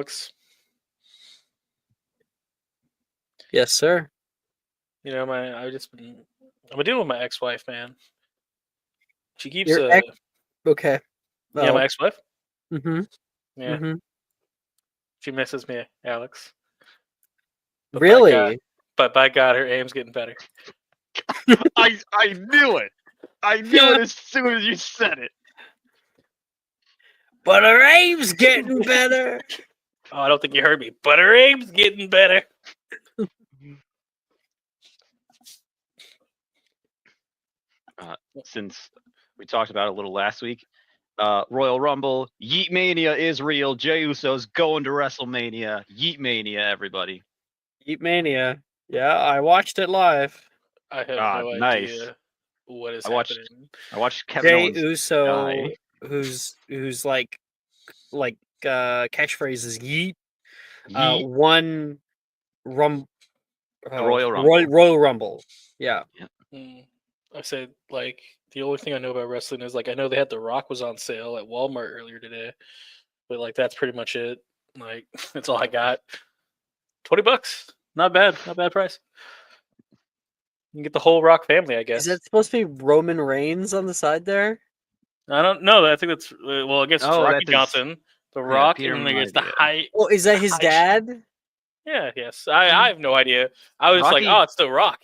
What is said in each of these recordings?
Alex. Yes, sir. You know, I'm dealing with my ex-wife, man. She keeps Your ex. Okay. yeah, Oh. my ex-wife. Mm-hmm. Yeah, Mm-hmm. she misses me, Alex. But Really? by God, her aim's getting better. I knew it. I knew it as soon as you said it. But her aim's getting better. Oh, I don't think you heard me. But her aim's getting better. Since we talked about it a little last week, Royal Rumble, Yeet Mania is real. Jey Uso's going to WrestleMania. Yeet Mania, everybody. Yeet Mania. Yeah, I watched it live. I have no Nice. idea what is I happening. watched Kevin Jey Owens Uso, die. who's like catchphrase is yeet. Yeet. One Royal Rumble. Royal Rumble. Yeah. I said, like, the only thing I know about wrestling is, like, I know they had The Rock was on sale at Walmart earlier today, but, like, that's pretty much it. Like, that's all I got. $20, not bad price. You can get the whole Rock family, I guess. Is that supposed to be Roman Reigns on the side there? I don't know. I think that's I guess it's Rocky Johnson, The Rock, Peter and then it's the high. Oh, is that his dad? Yeah, yes. I have no idea. I was like, oh, it's The Rock.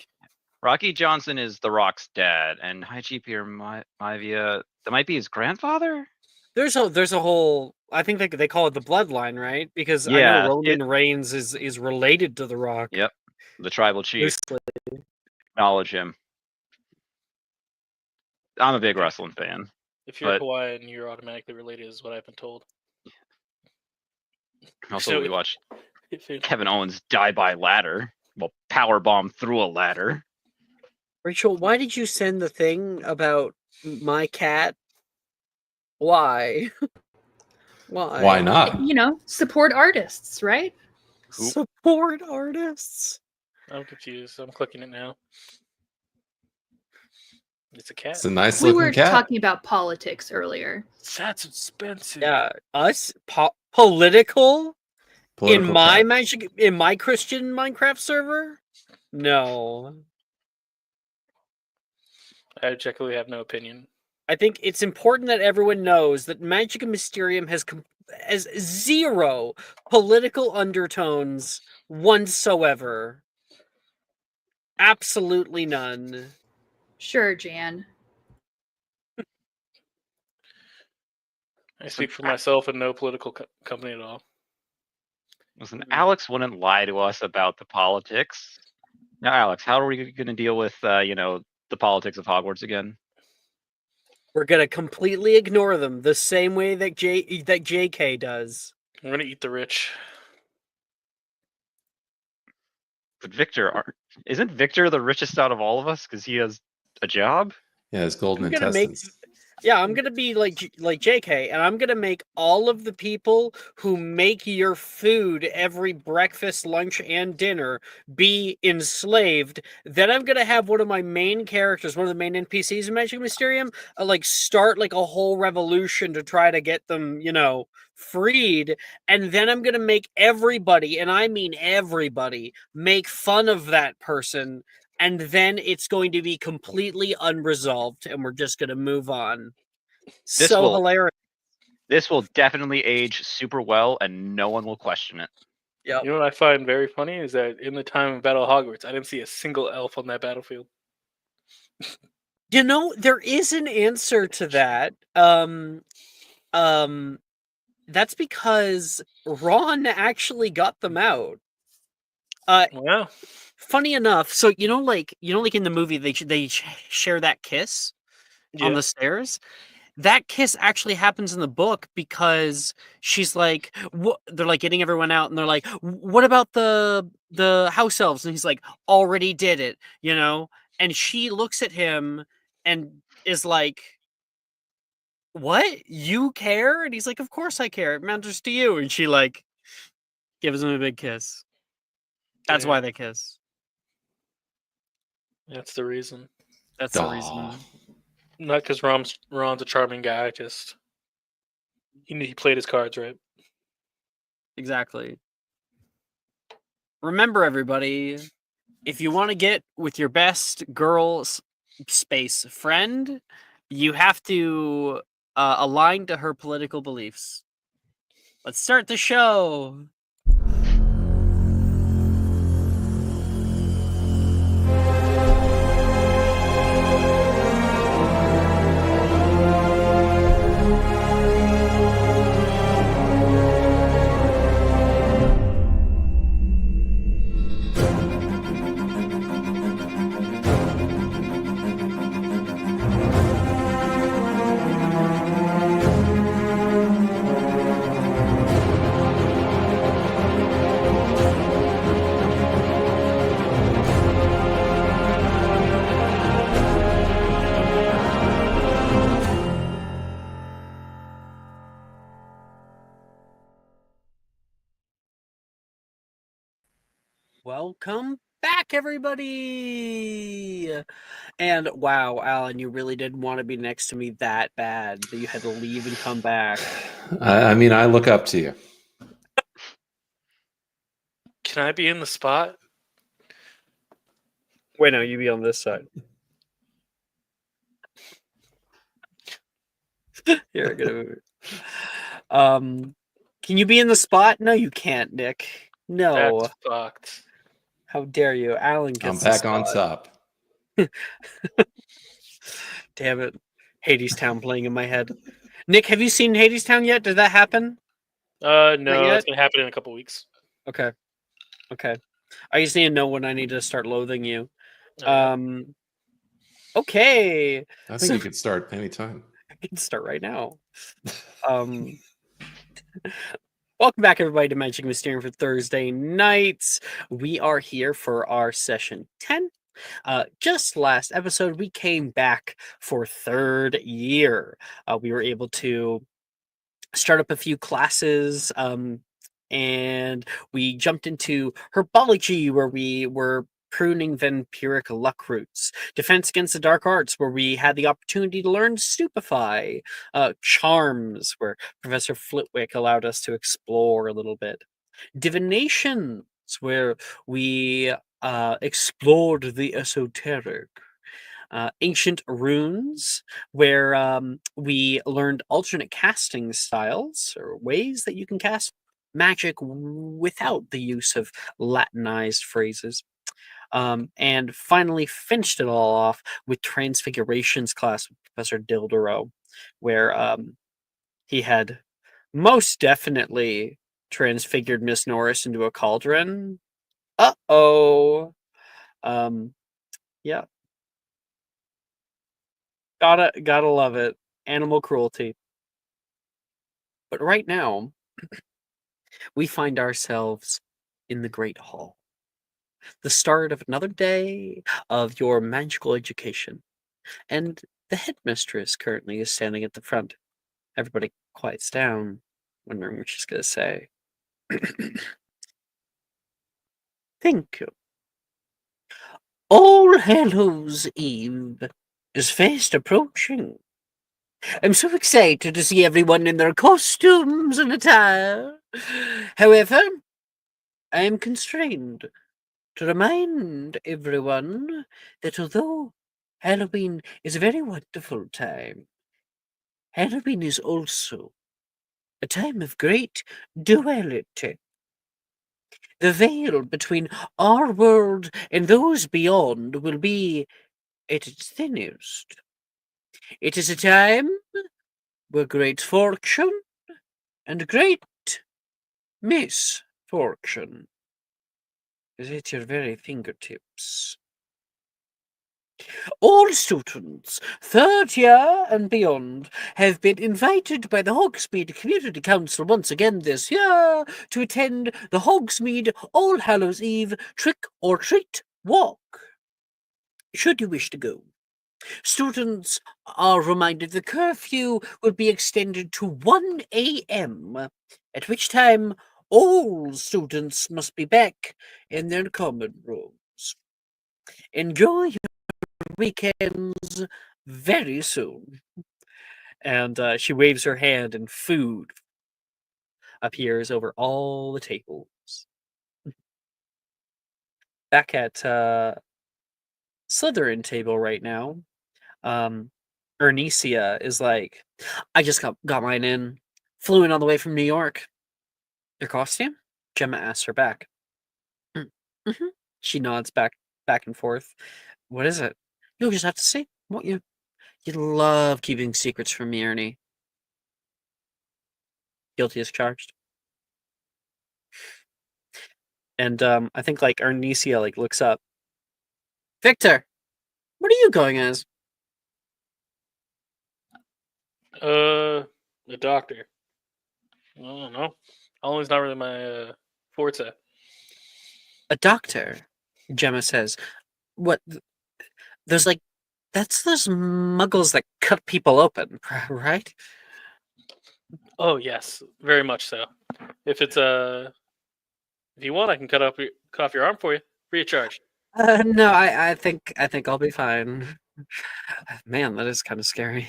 Rocky Johnson is The Rock's dad, and Haji Pierre Maivia, that might be his grandfather? There's a whole. I think they call it the bloodline, right? Because I know Roman Reigns is related to The Rock. Yep, the tribal chief. Acknowledge him. I'm a big wrestling fan. If you're Hawaiian, you're automatically related, is what I've been told. Also, we watched Kevin Owens die by ladder. Well, powerbomb through a ladder. Rachel, why did you send the thing about my cat? Why? Why? Why not? You know, support artists, right? Support artists? I'm confused. I'm clicking it now. It's a cat. It's a nice looking cat. We were talking about politics earlier. That's expensive. Yeah, us political in my Christian Minecraft server? No. I objectively have no opinion. I think it's important that everyone knows that Magic and Mysterium has zero political undertones whatsoever. Absolutely none. Sure, Jan. I speak for myself and no political company at all. Listen, Alex wouldn't lie to us about the politics. Now, Alex, how are we going to deal with, the politics of Hogwarts again? We're going to completely ignore them the same way that JK does. We're going to eat the rich. But Victor, isn't Victor the richest out of all of us because he has a job? Yeah, his golden intestines. I'm gonna be like JK, and I'm gonna make all of the people who make your food every breakfast, lunch, and dinner be enslaved. Then I'm gonna have one of my main characters, one of the main NPCs in Magic Mysterium, start like a whole revolution to try to get them, freed. And then I'm gonna make everybody, and I mean everybody, make fun of that person. And then it's going to be completely unresolved, and we're just going to move on. Hilarious. This will definitely age super well, and no one will question it. Yep. You know what I find very funny is that in the time of Battle of Hogwarts, I didn't see a single elf on that battlefield. There is an answer to that. That's because Ron actually got them out. Yeah. Funny enough, so like in the movie they share that kiss on the stairs. That kiss actually happens in the book because she's like, they're like getting everyone out, and they're like, "What about the house elves?" And he's like, "Already did it," And she looks at him and is like, "What? You care?" And he's like, "Of course I care. It matters to you." And she gives him a big kiss. That's why they kiss. That's the reason. That's the reason. Not because Ron's a charming guy. Just he played his cards right. Exactly. Remember, everybody, if you want to get with your best girl space friend, you have to align to her political beliefs. Let's start the show. Welcome back, everybody! And wow, Alan, you really didn't want to be next to me that bad that you had to leave and come back. I mean, I look up to you. Can I be in the spot? Wait, no, you be on this side. Here, I gotta move it. Can you be in the spot? No, you can't, Nick. No. That's fucked. How dare you? Alan gets I'm the back on spot. top. Damn it. Hadestown playing in my head. Nick, have you seen Hadestown yet? Did that happen? No, yet? it's gonna happen in a couple weeks. Okay. I just need to know when I need to start loathing you. Oh, Okay. I think you could start anytime. I can start right now. Welcome back, everybody, to Magic Mysterium for Thursday nights. We are here for our session 10. Just last episode, we came back for third year. We were able to start up a few classes, and we jumped into herbology, where we were pruning vampiric luck roots, defense against the dark arts, where we had the opportunity to learn stupefy, charms, where Professor Flitwick allowed us to explore a little bit, divinations, where we explored the esoteric, ancient runes, where we learned alternate casting styles, or ways that you can cast magic without the use of Latinized phrases. And finally finished it all off with Transfigurations class with Professor Dildero, where he had most definitely transfigured Miss Norris into a cauldron. Uh-oh. Yeah. Gotta love it. Animal cruelty. But right now, we find ourselves in the Great Hall. The start of another day of your magical education. And the headmistress currently is standing at the front. Everybody quiets down, wondering what she's going to say. Thank you. All Hallows Eve is fast approaching. I'm so excited to see everyone in their costumes and attire. However, I am constrained to remind everyone that although Halloween is a very wonderful time, Halloween is also a time of great duality. The veil between our world and those beyond will be at its thinnest. It is a time where great fortune and great misfortune is at your very fingertips. All students, third year and beyond, have been invited by the Hogsmeade Community Council once again this year to attend the Hogsmeade All Hallows Eve Trick or Treat Walk. Should you wish to go, students are reminded the curfew will be extended to 1 a.m., at which time all students must be back in their common rooms. Enjoy your weekends very soon. And she waves her hand, and food appears over all the tables. Back at Slytherin table right now, Ernesia is like, I just got mine in. Flew in all the way from New York. Your costume? Gemma asks her back. Mm-hmm. She nods back and forth. What is it? You'll just have to see, won't you? You love keeping secrets from me, Ernie. Guilty as charged. And I think like Arnesia like looks up. Victor, what are you going as? The doctor. I don't know. Halloween's not really my forte. A doctor, Gemma says. What? There's like, that's those muggles that cut people open, right? Oh yes, very much so. If it's if you want, I can cut off your arm for you, free of charge. No, I think I'll be fine. Man, that is kind of scary.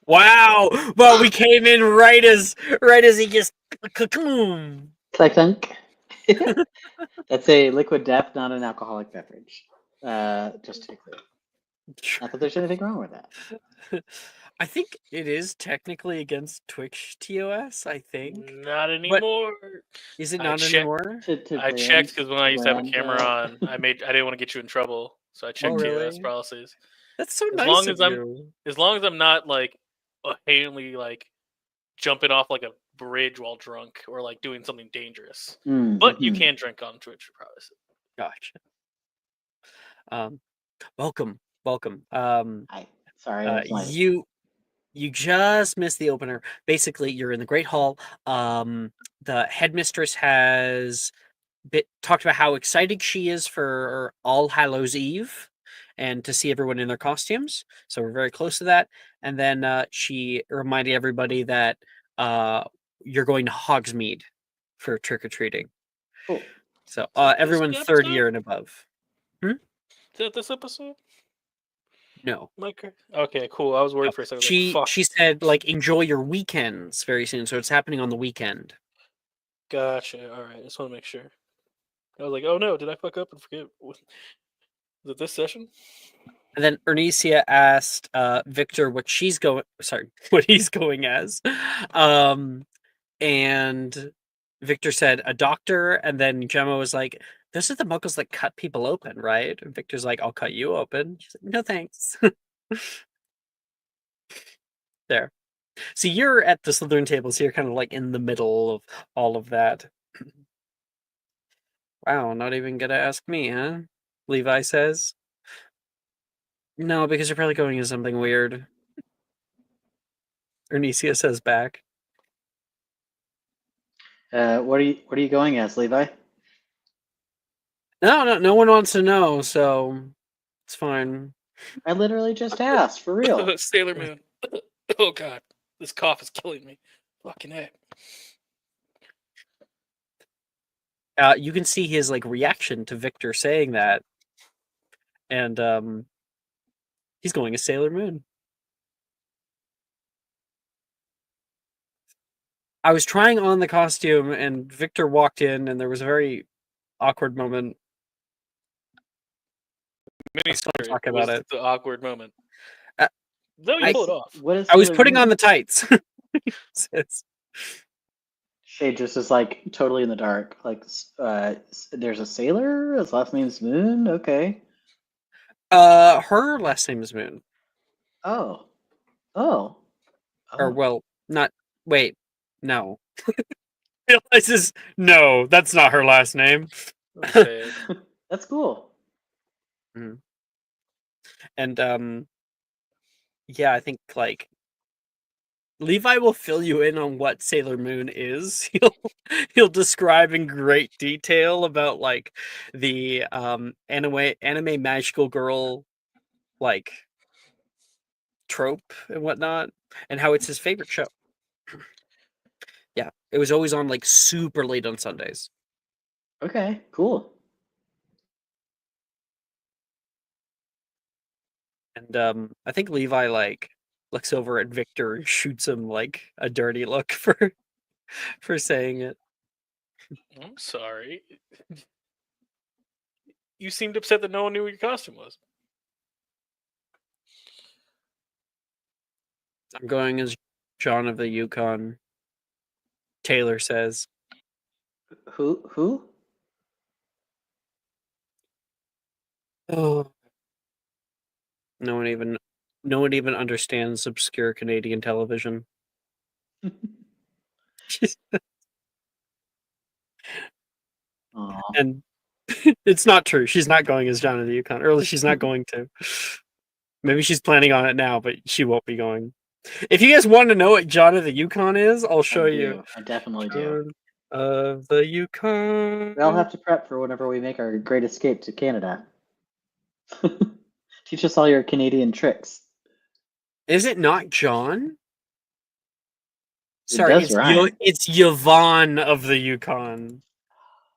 Wow! Well, we came in right as he just cocoon. Clink clink. That's a liquid death, not an alcoholic beverage. Just to be clear. Not that there's anything wrong with that. I think it is technically against Twitch TOS. I think. Not anymore. Is it I not checked- anymore? I checked because when I used to have a brand, camera on, I didn't want to get you in trouble, so I checked TOS really? policies. That's so As nice long of as I'm- you. As long as I'm not like occasionally like jumping off like a bridge while drunk or like doing something dangerous. But you can drink on Twitch, I promise. Gotcha. Welcome. Hi. Sorry. I was late. You just missed the opener. Basically, you're in the Great Hall. The headmistress has talked about how excited she is for All Hallows Eve and to see everyone in their costumes. So we're very close to that. And then she reminded everybody that you're going to Hogsmeade for trick-or-treating. Cool. So this everyone the third episode? year and above. Is that this episode? No. Okay, cool. I was worried for a second. She said like enjoy your weekends very soon, so it's happening on the weekend. Gotcha. All right, I just want to make sure. I was like, oh no, did I fuck up and forget? Was it this session? And then Ernesia asked Victor what he's going as. And Victor said a doctor, and then Gemma was like, those are the muggles that cut people open, right? And Victor's like, I'll cut you open. She's like, no thanks. There. So you're at the Slytherin table, so you're kind of like in the middle of all of that. Wow, not even gonna ask me, huh? Levi says. No, because you're probably going into something weird. Ernesia says back. What are you going as, Levi? No one wants to know, so it's fine. I literally just asked, for real. Sailor Moon. Oh god, this cough is killing me. Fucking heck. You can see his like reaction to Victor saying that, and he's going as Sailor Moon. I was trying on the costume, and Victor walked in, and there was a very awkward moment. Let's not talk about it. The awkward moment. Uh, Though you pull it off. What is I was Sailor putting Moon? on the tights. Says, Shade just is like totally in the dark. Like, there's a sailor. His last name's Moon. Okay. her last name is Moon. Oh. Oh. Or well, not. Wait, no. Realizes no, that's not her last name. Okay. That's cool. And yeah, I think like Levi will fill you in on what Sailor Moon is. He'll describe in great detail about like the anime magical girl like trope and whatnot, and how it's his favorite show. Yeah, it was always on like super late on Sundays. Okay. Cool. And I think Levi like looks over at Victor and shoots him like a dirty look for saying it. I'm sorry. You seemed upset that no one knew what your costume was. I'm going as John of the Yukon. Taylor says. Who? Oh. No one even understands obscure Canadian television. Aw. And it's not true. She's not going as John of the Yukon. Or she's not going to. Maybe she's planning on it now, but she won't be going. If you guys want to know what John of the Yukon is, I'll show you. I definitely do. John of the Yukon. We all have to prep for whenever we make our great escape to Canada. Teach us all your Canadian tricks. Is it not John? It Sorry, does rhyme. it's Yvonne of the Yukon.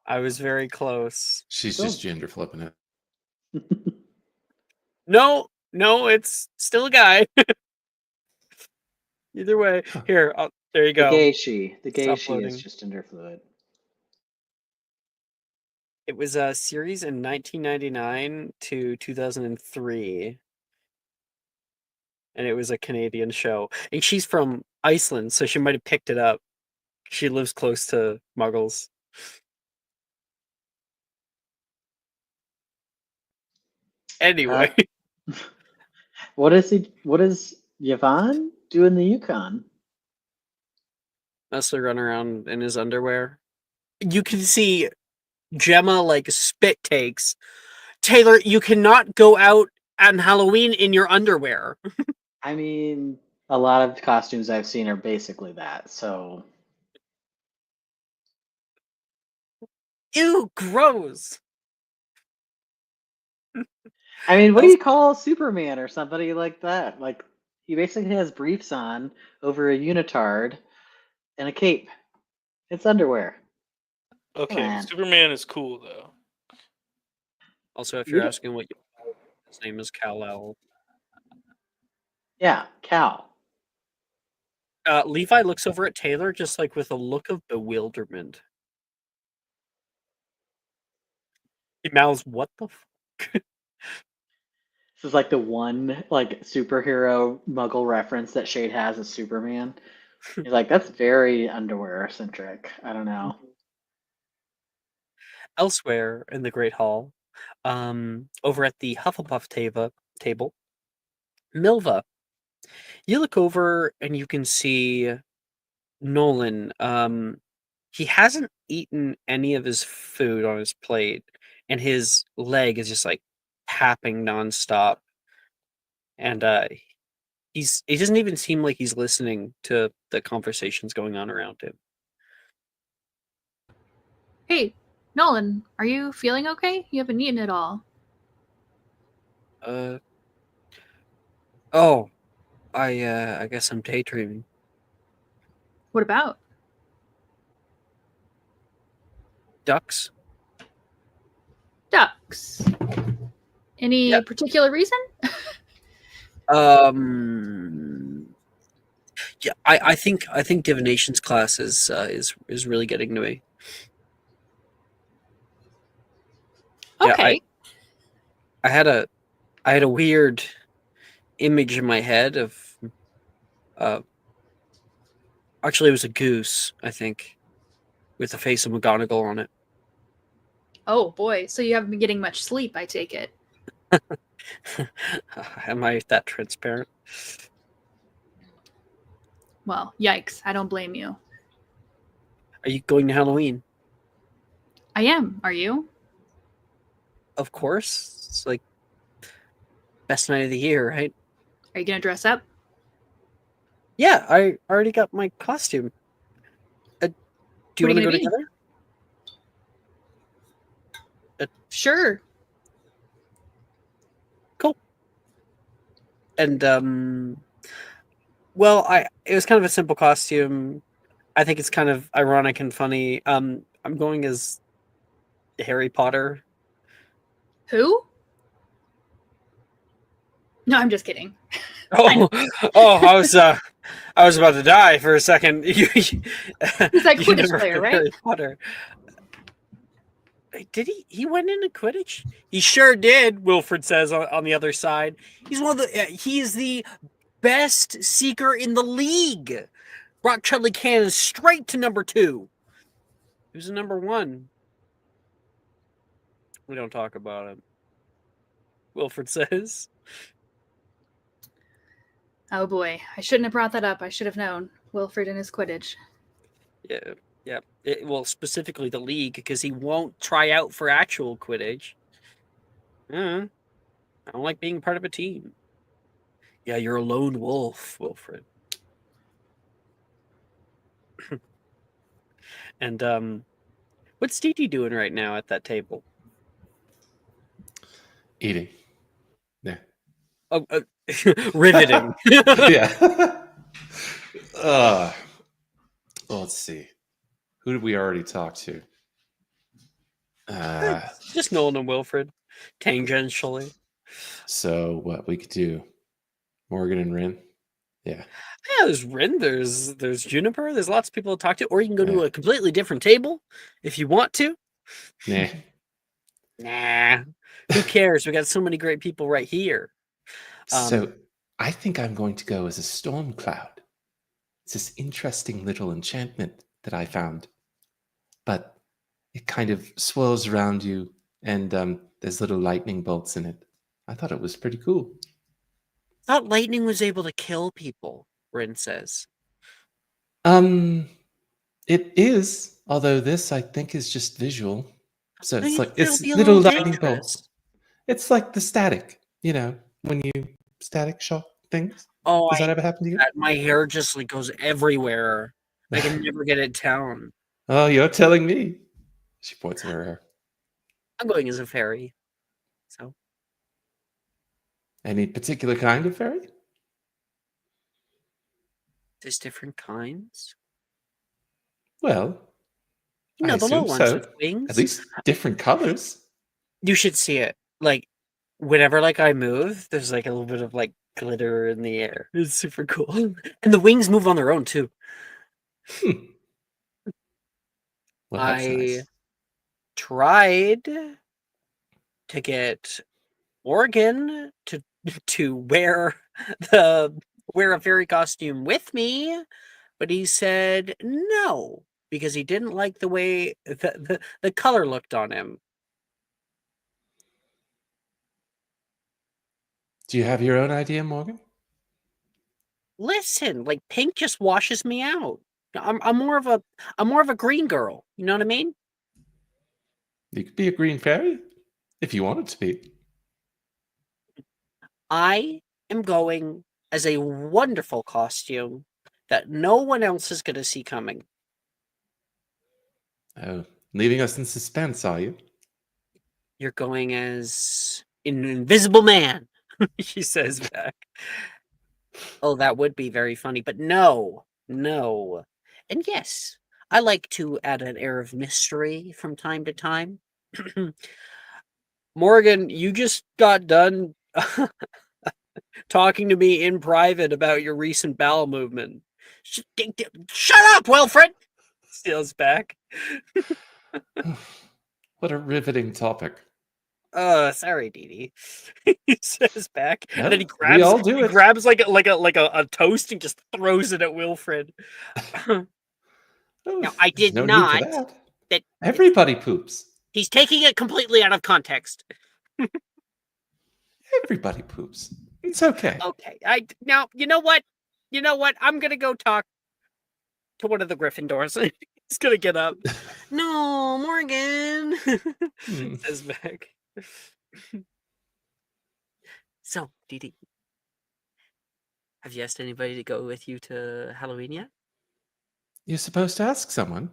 I was very close. She's just gender flipping it. No, it's still a guy. Either way, here, there you go. The gay she Stop is loading. just gender fluid. It was a series in 1999 to 2003. And it was a Canadian show. And she's from Iceland, so she might have picked it up. She lives close to Muggles. Anyway. What does Yvonne do in the Yukon? Mostly run around in his underwear. You can see Gemma like spit takes. Taylor, you cannot go out on Halloween in your underwear. I mean, a lot of costumes I've seen are basically that, so Ew, gross. I mean, what do you call Superman or somebody like that? Like, he basically has briefs on over a unitard and a cape. It's underwear. Okay, on. Superman is cool though. Also, if You you're don't- asking what his name is Kal-El. Yeah, Cal. Levi looks over at Taylor just like with a look of bewilderment. He mouths, "What the fuck?" This is like the one like superhero Muggle reference that Shade has as Superman. He's like, that's very underwear centric. I don't know. Elsewhere in the Great Hall, over at the Hufflepuff table, Milva. You look over and you can see Nolan. He hasn't eaten any of his food on his plate, and his leg is just like tapping nonstop. And he doesn't even seem like he's listening to the conversations going on around him. Hey, Nolan, are you feeling okay? You haven't eaten at all. Oh, I guess I'm daydreaming. What about? Ducks? Ducks. Any Yeah. particular reason? Yeah, I think divination's class is really getting to me. Okay. I had a weird image in my head of actually it was a goose, I think, with the face of McGonagall on it. Oh boy, so you haven't been getting much sleep, I take it. Am I that transparent? Well, yikes, I don't blame you. Are you going to Halloween? I am. Are you? Of course. It's like best night of the year, right? Are you gonna dress up? Yeah, I already got my costume. Do you What want are to you go gonna be? together? Sure. Cool. And well, it was kind of a simple costume. I think it's kind of ironic and funny. I'm going as Harry Potter. Who? No, I'm just kidding. Oh, I was about to die for a second. He's that Quidditch player, right? Harry Potter. Did he? He went into Quidditch. He sure did. Wilfred says on the other side. He's one of the. He's the best seeker in the league. Brought Chudley Cannon straight to number 2. Who's the number 1? We don't talk about him. Wilfred says. Oh boy, I shouldn't have brought that up. I should have known. Wilfred and his Quidditch. Yeah. Well, specifically the league, because he won't try out for actual Quidditch. I don't like being part of a team. Yeah, you're a lone wolf, Wilfred. And what's Dee doing right now at that table? Eating. Yeah. Oh, riveting. Yeah. Let's see. Who did we already talk to? Just Nolan and Wilfred, tangentially. So what we could do? Morgan and Rin. Yeah. Yeah, there's Rin, there's Juniper, there's lots of people to talk to, or you can go to Yeah. a completely different table if you want to. Nah. Nah, who cares? We got so many great people right here. So I think I'm going to go as a storm cloud. It's this interesting little enchantment that I found. But it kind of swirls around you, and there's little lightning bolts in it. I thought it was pretty cool. I thought lightning was able to kill people, Rin says. It is, although this I think is just visual. So it's like It'll it's be a little little lightning dangerous. bolts. It's like the static, when you static shock things. Oh, Does that ever happen to you? my hair just like goes everywhere. I can never get it down. Oh, you're telling me. She points at her hair. I'm going as a fairy. So Any particular kind of fairy? there's different kinds. Well, You I know, the little assume ones so. with wings. At least different colors. You should see it. Like, whenever I move, there's like a little bit of like glitter in the air. It's super cool. And the wings move on their own too. Well, that's I nice. tried to get Morgan to wear a fairy costume with me, but he said no because he didn't like the way the color looked on him. Do you have your own idea, Morgan? Listen, like pink just washes me out. I'm more of a green girl. You know what I mean? You could be a green fairy if you wanted to be. I am going as a wonderful costume that no one else is going to see coming. Oh, leaving us in suspense, are you? You're going as an invisible man, she says back. Oh, that would be very funny, but no. And yes, I like to add an air of mystery from time to time. Morgan, you just got done talking to me in private about your recent bowel movement. Shut up, Wilfred! Steals back. What a riveting topic. Sorry, Dee Dee. He says back, No, and then he we all do he it. grabs like a toast and just throws it at Wilfred. Oh, No, I there's did no not. need for that. That Everybody poops. he's taking it completely out of context. Everybody poops. It's okay. Okay, now you know what? I'm gonna go talk to one of the Gryffindors. He's gonna get up. No, Morgan. Says back. So, Dee Dee, have you asked anybody to go with you to Halloween yet? You're supposed to ask someone.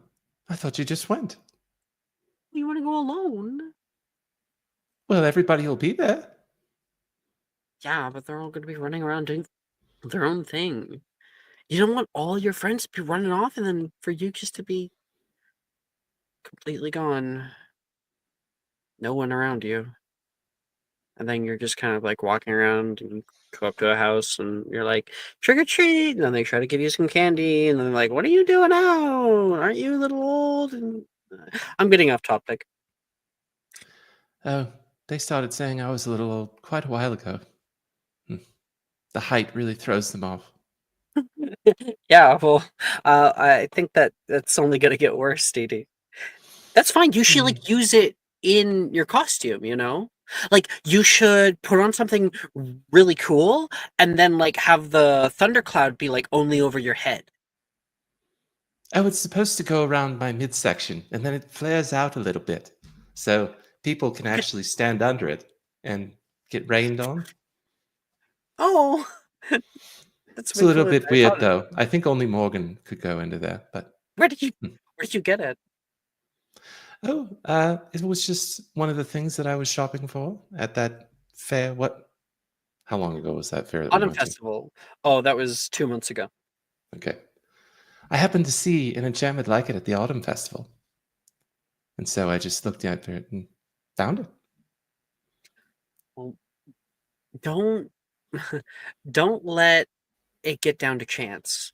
I thought you just went. You want to go alone? Well, everybody will be there. Yeah, but they're all going to be running around doing their own thing. You don't want all your friends to be running off and then for you just to be completely gone. No one around you. and then you're just kind of like walking around and go up to a house and you're like, trick or treat, and then they try to give you some candy, and then they're like, what are you doing now? Aren't you a little old? And I'm getting off topic. Oh, they started saying I was a little old quite a while ago. The height really throws them off. Yeah, well, I think that's only gonna get worse, Dee. That's fine. You should like use it in your costume, you know? Like you should put on something really cool and then like have the thundercloud be like only over your head. Oh, it's supposed to go around my midsection, and then it flares out a little bit, so people can actually stand under it and get rained on. Oh, that's It's a little way cooler bit than I weird, thought. though. I think only Morgan could go into there, but Where did you get it? it was just one of the things that I was shopping for at that fair. How long ago was that fair that we Autumn went to? Festival. Oh, that was 2 months ago. Okay. I happened to see an enchantment like it at the Autumn Festival. And so I just looked at it and found it. Well, don't let it get down to chance.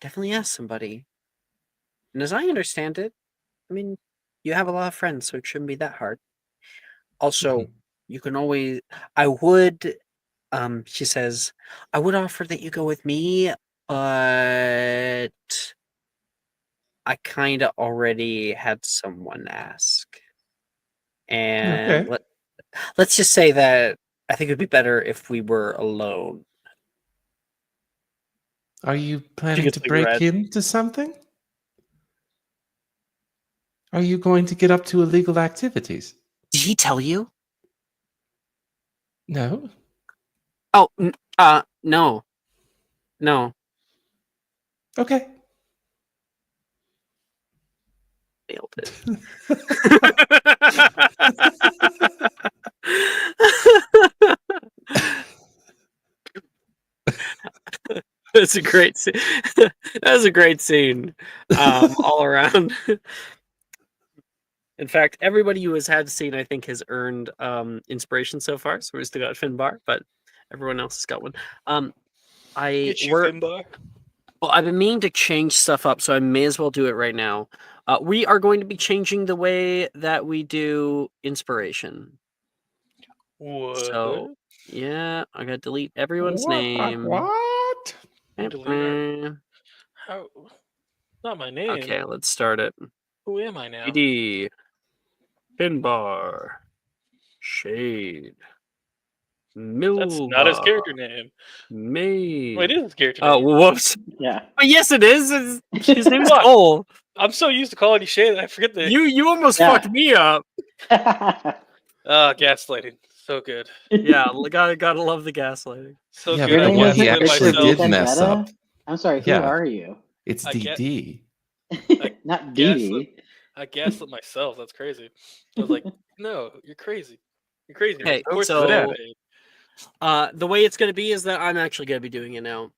Definitely ask somebody. And as I understand it, I mean, you have a lot of friends, so it shouldn't be that hard. Also, you can always I would she says, I would offer that you go with me, but I kind of already had someone ask. And Okay. let's just say that I think it'd be better if we were alone. Are you planning gets to like break red. into something? Are you going to get up to illegal activities? Did he tell you? No. Oh, no. No. Okay. Nailed it. That's a great scene. That's a great scene. All around. In fact, everybody who has had the scene, I think, has earned inspiration so far. So we still got Finbar, but everyone else has got one. Get you, Finbar. Well, I've been meaning to change stuff up, so I may as well do it right now. We are going to be changing the way that we do inspiration. What? So, yeah, I gotta delete everyone's name. What? Delete How? Not my name. Okay, let's start it. Who am I now? PD, Finbar, Shade, Milbar. That's not his character name. May. Wait, it is his character Oh, name. whoops. Yeah. Oh, yes, it is. His name's What? Cole. I'm so used to calling you Shane, I forget the. You almost Yeah. fucked me up. Gaslighting. So good. Yeah, gotta love the gaslighting. So Yeah, good. but I the one guess he lit actually myself. did mess up. I'm sorry, who Yeah. are you? It's I get- DD. Not guess Dee. I gaslit myself. That's crazy. I was like, no, you're crazy. You're crazy. Okay, Of course so- it's Shane. The way it's gonna be is that I'm actually gonna be doing it now.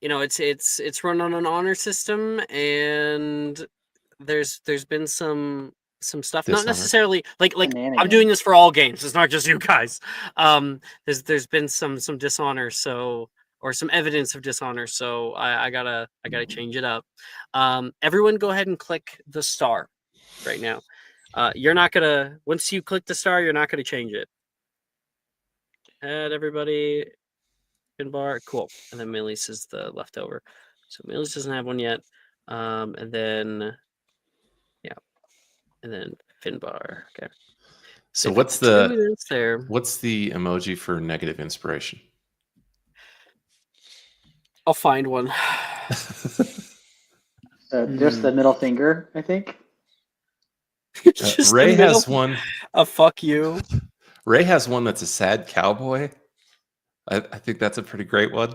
It's run on an honor system, and there's been some stuff, not Dishonor. necessarily like I'm Shenanigans. doing this for all games. It's not just you guys. There's been some dishonor, or some evidence of dishonor, so I gotta change it up. Everyone, go ahead and click the star right now. You're not gonna once you click the star, you're not gonna change it. Add everybody. Finbar, cool. And then Melis is the leftover. So Melis doesn't have one yet. And then Finbar. Okay. So If what's it's 2 the minutes there? what's the emoji for negative inspiration? I'll find one. Just the middle finger, I think. Just the Ray middle- has one. A fuck you. Ray has one that's a sad cowboy. I think that's a pretty great one.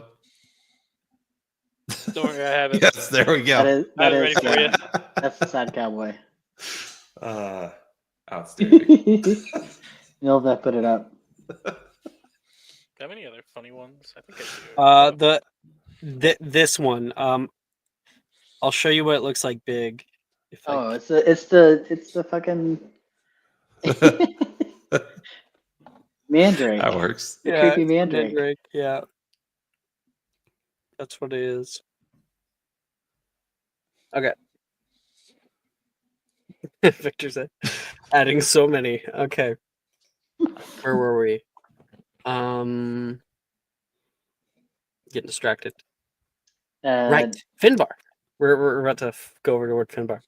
Don't worry, I have it. Yes, there we go. I'm ready for you. That's the sad cowboy. Outstanding. Milva put it up. Got any other funny ones? I think I do. This one. I'll show you what it looks like big. Oh, it's the fucking Mandrake. That works. The creepy it's mandrake. Yeah, that's what it is. Okay. Victor said, adding so many. Okay, where were we? Getting distracted. Right, Finbar. We're about to go over toward Finbar.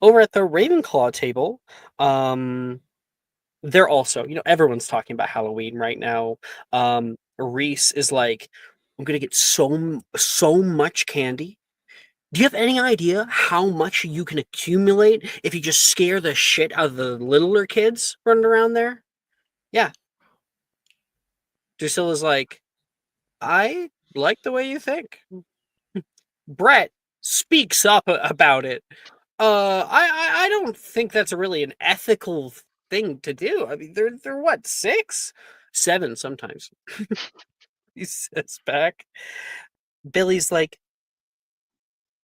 Over at the Ravenclaw table, they're also, everyone's talking about Halloween right now. Reese is like, I'm gonna get so much candy. Do you have any idea how much you can accumulate if you just scare the shit out of the littler kids running around there? Yeah. Drusilla's like, I like the way you think. Brett speaks up about it. I don't think that's really an ethical thing to do. I mean, they're what, 6, 7 sometimes. He says back. Billy's like,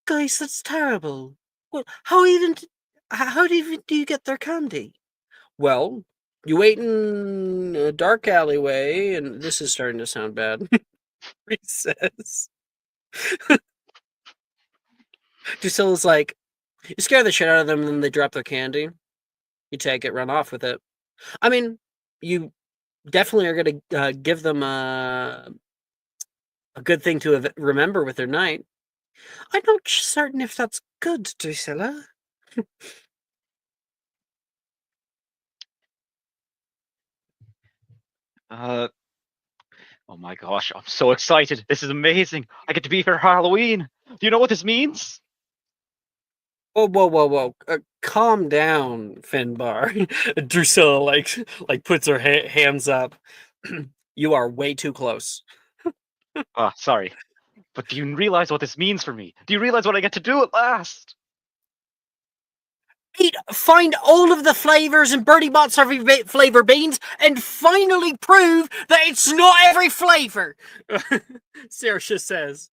guys, that's terrible. Well, how do you get their candy? Well, you wait in a dark alleyway, and this is starting to sound bad. He says. Drusilla's like, you scare the shit out of them, and then they drop their candy. You take it, run off with it. I mean, you definitely are going to give them a good thing to remember with their night. I'm not certain if that's good, Drusilla. Oh my gosh, I'm so excited. This is amazing. I get to be here for Halloween. Do you know what this means? Whoa. Calm down, Finbar. Drusilla like puts her hands up. You are way too close. Sorry. But do you realize what this means for me? Do you realize what I get to do at last? Find all of the flavors in Bertie Bott's every flavor beans and finally prove that it's not every flavor. Saoirse says.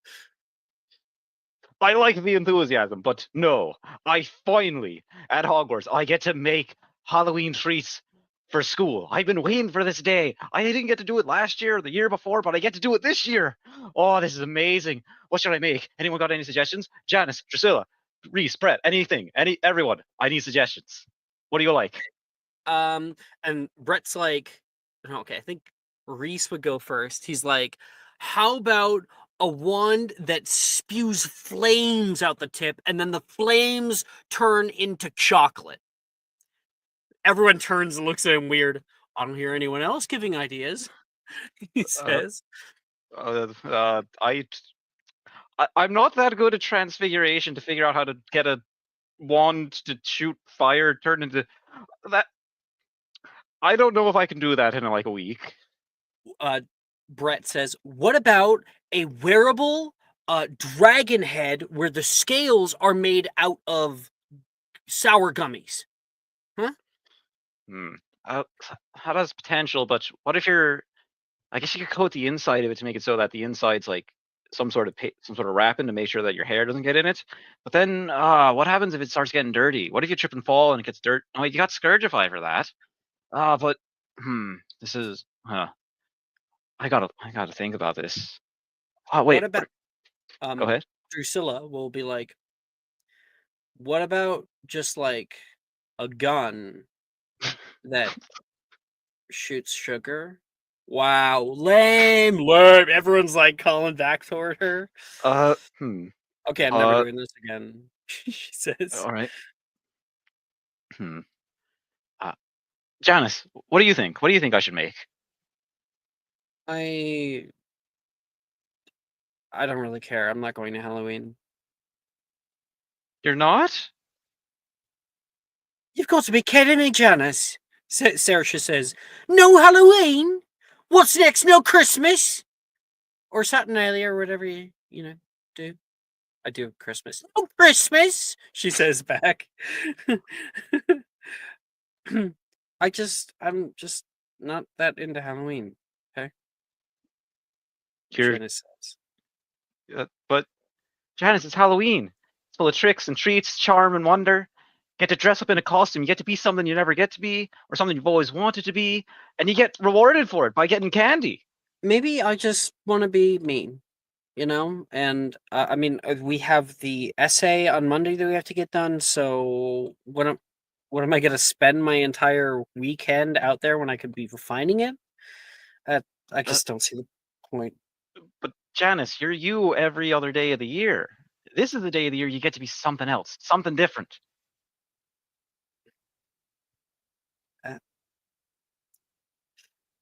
I like the enthusiasm, but no. I finally, at Hogwarts, I get to make Halloween treats for school. I've been waiting for this day. I didn't get to do it last year or the year before, but I get to do it this year. Oh, this is amazing. What should I make? Anyone got any suggestions? Janice, Drusilla, Reese, Brett, anything, everyone. I need suggestions. What do you like? And Brett's like, okay, I think Reese would go first. He's like, how about a wand that spews flames out the tip, and then the flames turn into chocolate? Everyone turns and looks at him weird. I don't hear anyone else giving ideas. He says. I'm not that good at transfiguration to figure out how to get a wand to shoot fire turn into that. I don't know if I can do that in like a week. Brett says, what about a wearable dragon head where the scales are made out of sour gummies? Huh? That has potential, but what if I guess you could coat the inside of it to make it so that the inside's like some sort of wrapping to make sure that your hair doesn't get in it. But then, what happens if it starts getting dirty? What if you trip and fall and it gets dirt? Oh, you got Scourgify for that. But this is I gotta think about this. Oh wait, what about go ahead. Drusilla will be like, what about just like a gun that shoots sugar? Wow, lame. Everyone's like calling back toward her. Okay, I'm never doing this again. She says. All right. Janice, what do you think? What do you think I should make? I don't really care. I'm not going to Halloween. You're not? You've got to be kidding me, Janice. Saoirse says, no Halloween? What's next? No Christmas? Or Saturnalia or whatever you do. I do Christmas. No Christmas, she says back. I'm just not that into Halloween. Okay. Janice says. But Janice, it's Halloween. It's full of tricks and treats, charm and wonder. get to dress up in a costume. You get to be something you never get to be, or something you've always wanted to be, and you get rewarded for it by getting candy. Maybe I just want to be mean, you know? And I mean, we have the essay on Monday that we have to get done. So what am I going to spend my entire weekend out there when I could be refining it? I just don't see the point. But Janice, you're you every other day of the year. This is the day of the year you get to be something else, something different.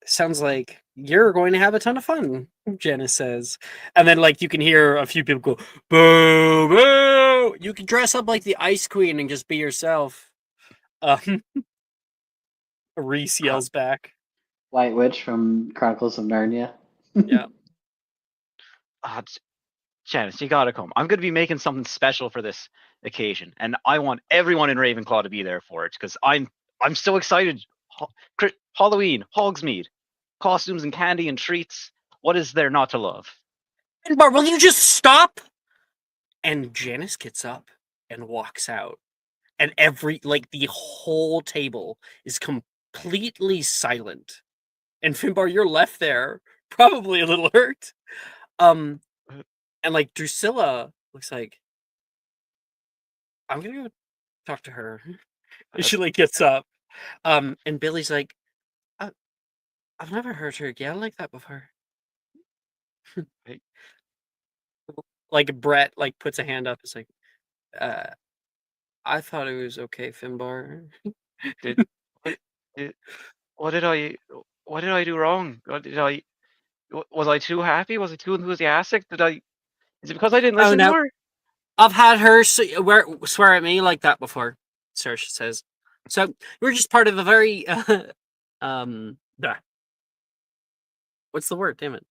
Sounds like you're going to have a ton of fun, Janice says. And then, like, you can hear a few people go, boo, boo! You can dress up like the Ice Queen and just be yourself. Reese yells back. White Witch from Chronicles of Narnia. Yeah. Janice, you gotta come. I'm gonna be making something special for this occasion, and I want everyone in Ravenclaw to be there for it because I'm so excited. Halloween, Hogsmeade, costumes and candy and treats. What is there not to love? Finbar, will you just stop? And Janice gets up and walks out, and the whole table is completely silent. And Finbar, you're left there, probably a little hurt. And like Drusilla looks like, I'm gonna go talk to her. And she like gets up. And Billy's like, I've never heard her yell like that before. Hey. Like Brett like puts a hand up. It's like, I thought it was okay, Finbar. What did I do wrong? Was I too happy? Was I too enthusiastic? Is it because I didn't listen to her? I've had her swear at me like that before, Saoirse says. So you're just part of a very what's the word? Damn it.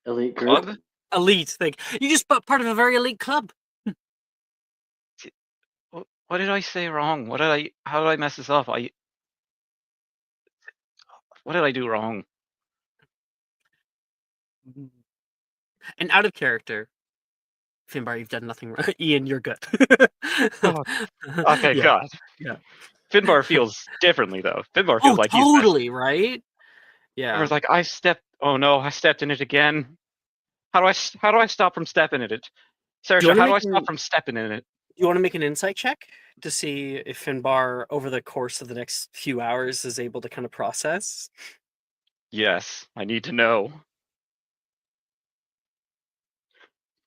Elite group. Club? Elite thing. You just part of a very elite club. What did I say wrong? How did I mess this up? What did I do wrong? And out of character, Finbar, you've done nothing wrong. Ian, you're good. Oh, okay, yeah. God. Yeah. Finbar feels differently though. Finbar feels like totally, right? Yeah. Finbar's like, I stepped in it again. How do I stop from stepping in it? Saoirse, how do I stop from stepping in it? You want to make an insight check to see if Finbar, over the course of the next few hours, is able to kind of process? Yes, I need to know.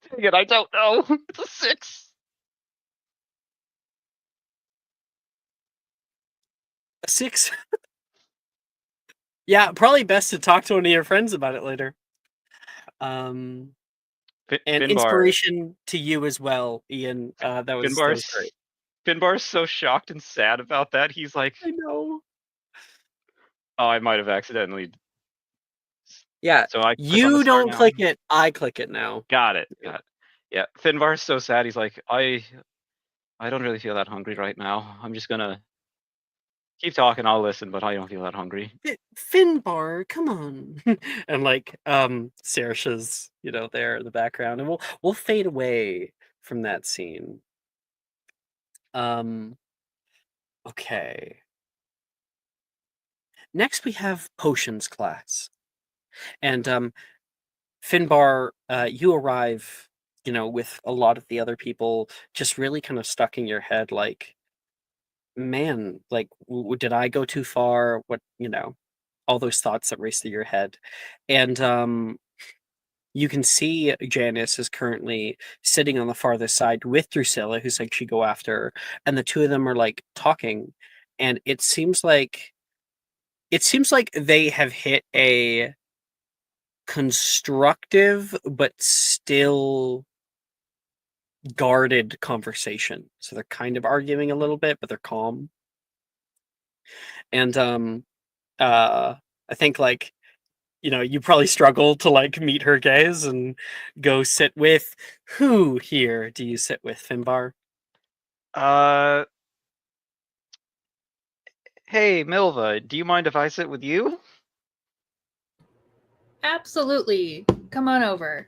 Dang it, I don't know. It's a 6. A 6? Yeah, probably best to talk to one of your friends about it later. And Finbar, inspiration to you as well, Ian. That was great. Finbar's so shocked and sad about that. He's like, I know. Oh, I might have accidentally. Yeah. So you don't click it. I click it now. Got it. Yeah. Finbar's so sad. He's like, I don't really feel that hungry right now. I'm just gonna keep talking. I'll listen, but I don't feel that hungry. Finbar, come on. And like Saoirse's, there in the background, and we'll fade away from that scene. Okay. Next we have potions class. And Finbar, you arrive, with a lot of the other people just really kind of stuck in your head like, man, like, did I go too far? What, all those thoughts that race through your head. And you can see Janice is currently sitting on the farthest side with Drusilla, who's like, she go after her, and the two of them are like talking, and it seems like they have hit a constructive but still guarded conversation. So they're kind of arguing a little bit, but they're calm. And I think like, you probably struggle to like meet her gaze and go sit with who here do you sit with, Finbar? Hey, Milva, do you mind if I sit with you? Absolutely. Come on over.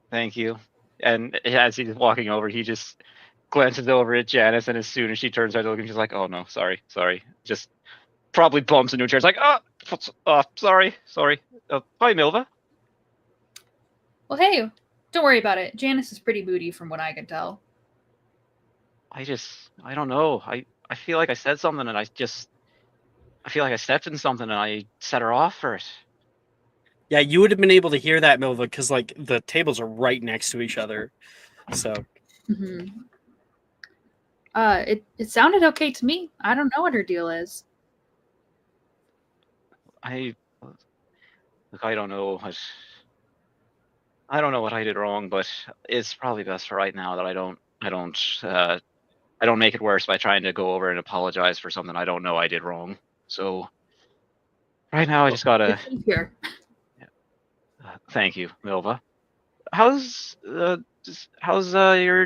Thank you. And as he's walking over, he just glances over at Janice, and as soon as she turns around to look, she's like, "Oh no, sorry. Just probably bumps into a chair. It's like, sorry. Hi, Milva. Well, hey, don't worry about it. Janice is pretty moody from what I can tell. I don't know. I feel like I said something, and I feel like I stepped in something, and I set her off for it. Yeah, you would have been able to hear that, Milva, because like the tables are right next to each other. So Hmm. It sounded okay to me. I don't know what her deal is. I don't know. I don't know what I did wrong, but it's probably best for right now that I don't make it worse by trying to go over and apologize for something I don't know I did wrong. So right now I just gotta It's safe here. thank you, Milva. How's your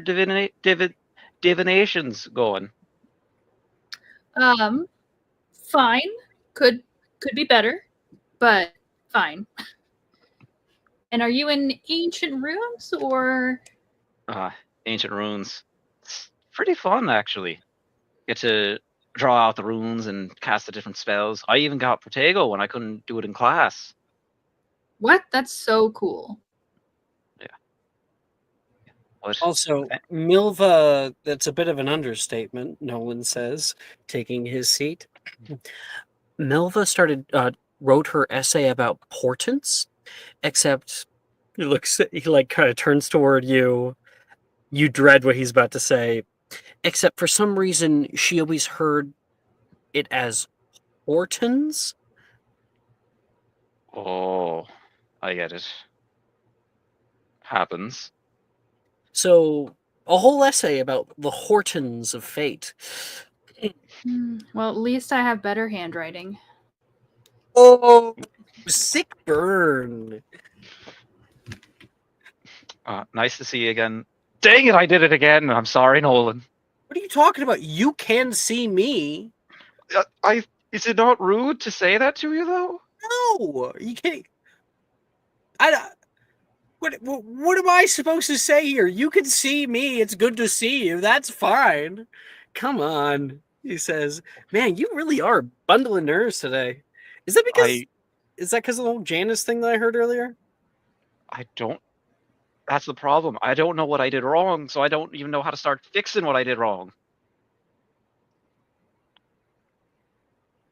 divinations going? Fine. Could be better, but fine. And are you in ancient ruins or? Ancient runes. It's pretty fun actually. Get to draw out the runes and cast the different spells. I even got Protego when I couldn't do it in class. What? That's so cool. What? also Milva, that's a bit of an understatement, Nolan says, taking his seat. Milva wrote her essay about portents, except he like kind of turns toward you. You dread what he's about to say, except for some reason she always heard it as Hortons. Oh, I get it. Happens. So a whole essay about the Hortons of fate. Well, at least I have better handwriting. Oh, sick burn. Nice to see you again. Dang it, I did it again. I'm sorry, Nolan. What are you talking about? You can see me. Is it not rude to say that to you though? No, you can't. What am I supposed to say here? You can see me. It's good to see you. That's fine. Come on, he says. Man, you really are a bundle of nerves today. Is that because of the whole Janice thing that I heard earlier? I don't. That's the problem. I don't know what I did wrong, so I don't even know how to start fixing what I did wrong.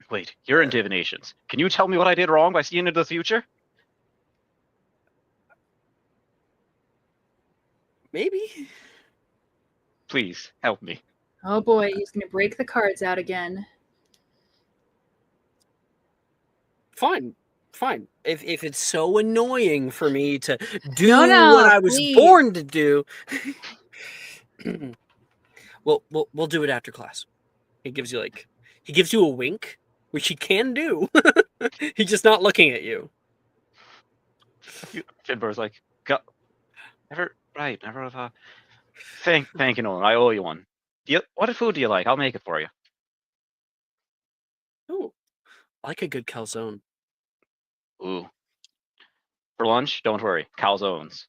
Wait, you're in divinations. Can you tell me what I did wrong by seeing into the future? Maybe. Please help me. Oh boy, he's gonna break the cards out again. Fine. If it's so annoying for me to do No, what I was please. born to do, we'll do it after class. He gives you a wink, which he can do. He's just not looking at you. Finbar's like, never have a. Thank you, Nolan. I owe you one. What food do you like? I'll make it for you. Oh, I like a good calzone. Ooh. For lunch, don't worry. Calzones.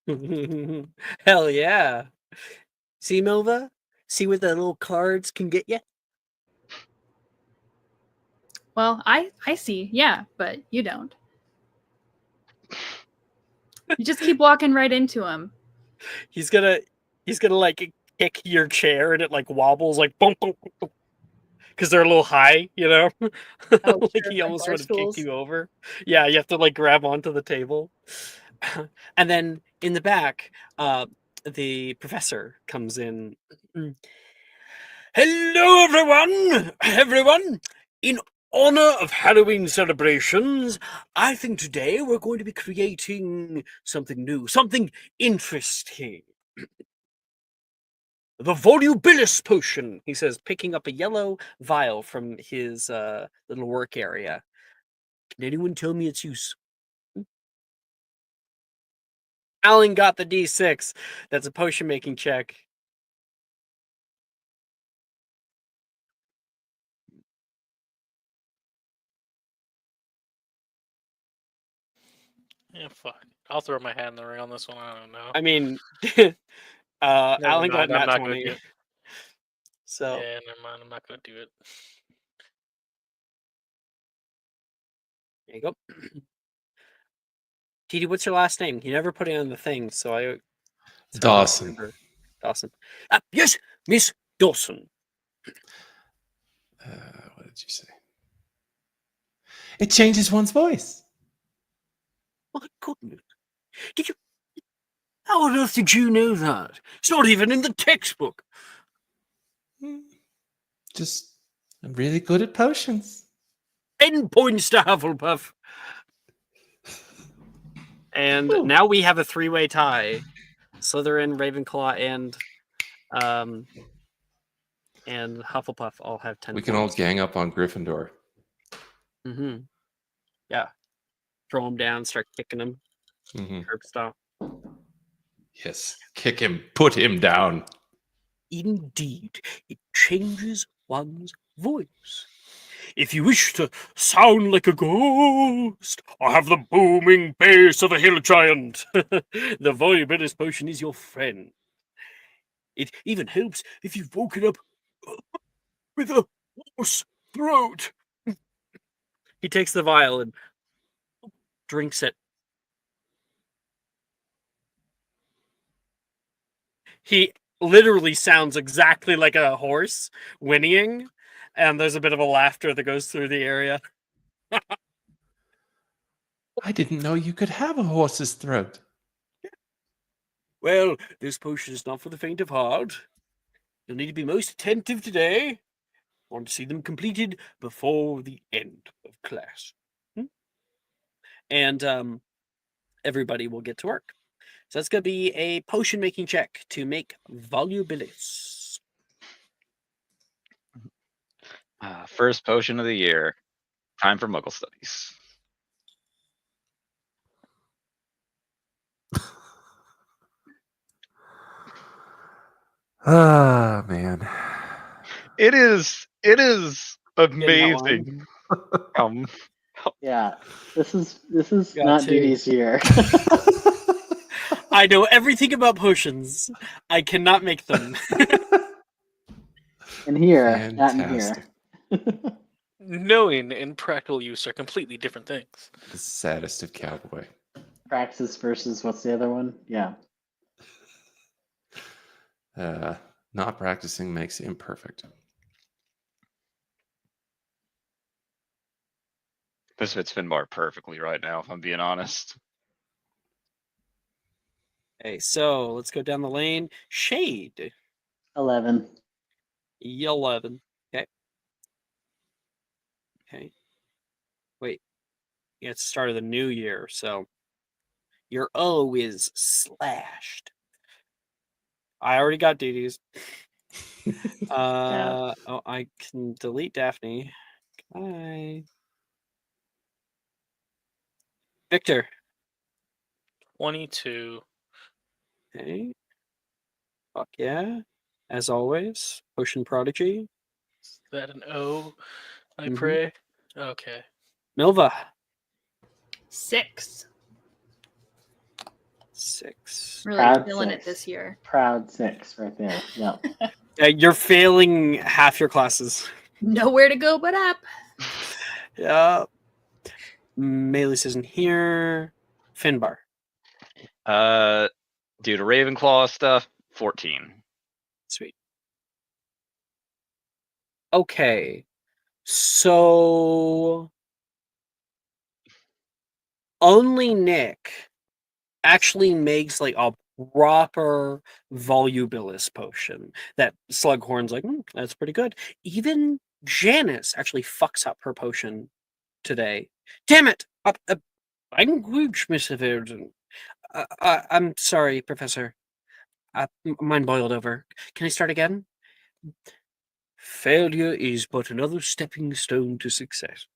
Hell yeah. See, Milva? See what the little cards can get you? Well, I see, yeah, but you don't. You just keep walking right into him. He's gonna like kick your chair and it like wobbles like boom boom boom because they're a little high, you know? Oh, like sure, he like almost bar would have kicked stools. you over. Yeah, you have to like grab onto the table. And then in the back, the professor comes in. Hello, everyone! In honor of Halloween celebrations, I think today we're going to be creating something new, something interesting. The volubilis potion, he says, picking up a yellow vial from his little work area. Can anyone tell me its use? Alan got the D6. That's a potion making check. Yeah, fuck. I'll throw my hat in the ring on this one. I don't know. I mean, Never Alan got mind, I'm nat not gonna 20. do it. So Yeah, never mind. I'm not gonna do it. there you go. Didi, what's your last name? You never put it on the thing, so it's hard to Dawson. remember. Dawson. Yes, Miss Dawson. What did you say? It changes one's voice. My goodness. Did you? How on earth did you know that? It's not even in the textbook. Just I'm really good at potions. 10 points to Hufflepuff. And Ooh. now we have a 3-way tie. Slytherin, Ravenclaw, and Hufflepuff all have 10 We can all points. gang up on Gryffindor. Mm-hmm. Yeah. Throw him down, start kicking him. Mm-hmm. Curb stop. Yes. Kick him. Put him down. Indeed, it changes one's voice. If you wish to sound like a ghost, I have the booming bass of a hill giant. The volubility potion is your friend. It even helps if you've woken up with a hoarse throat. He takes the vial and drinks it. He literally sounds exactly like a horse whinnying, and there's a bit of a laughter that goes through the area. I didn't know you could have a horse's throat. Well, this potion is not for the faint of heart. You'll need to be most attentive today. Want to see them completed before the end of class. And everybody will get to work. So that's going to be a potion making check to make volubilis. First potion of the year. Time for Muggle studies. Ah, man. It is Getting that amazing. Yeah, this is Got not to. Didi's year. I know everything about potions. I cannot make them. In here, not in here. Fantastic. Knowing and practical use are completely different things. The saddest of cowboy. Praxis versus what's the other one? Yeah. Not practicing makes imperfect. This fits Finbar perfectly right now, if I'm being honest. Okay, so let's go down the lane. Shade. 11. 11. Okay. Okay. Wait. Yeah, it's the start of the new year, so your O is slashed. I already got Didi's. Oh, I can delete Daphne. Bye. Victor. 22. Okay. Fuck yeah. As always. Potion Prodigy. Is that an O? I Mhm. pray. Okay. Milva. 6. 6. Really Proud feeling it 6. this year. Proud 6 right there. Yep. You're failing half your classes. Nowhere to go but up. Yeah. Melis isn't here. Finbar. Due to Ravenclaw stuff, 14. Sweet. Okay. So only Nick actually makes like a proper volubilis potion that Slughorn's like, that's pretty good. Even Janice actually fucks up her potion today. Damn it! Language, Mr. Verdon. I'm sorry, Professor. Mine boiled over. Can I start again? Failure is but another stepping stone to success.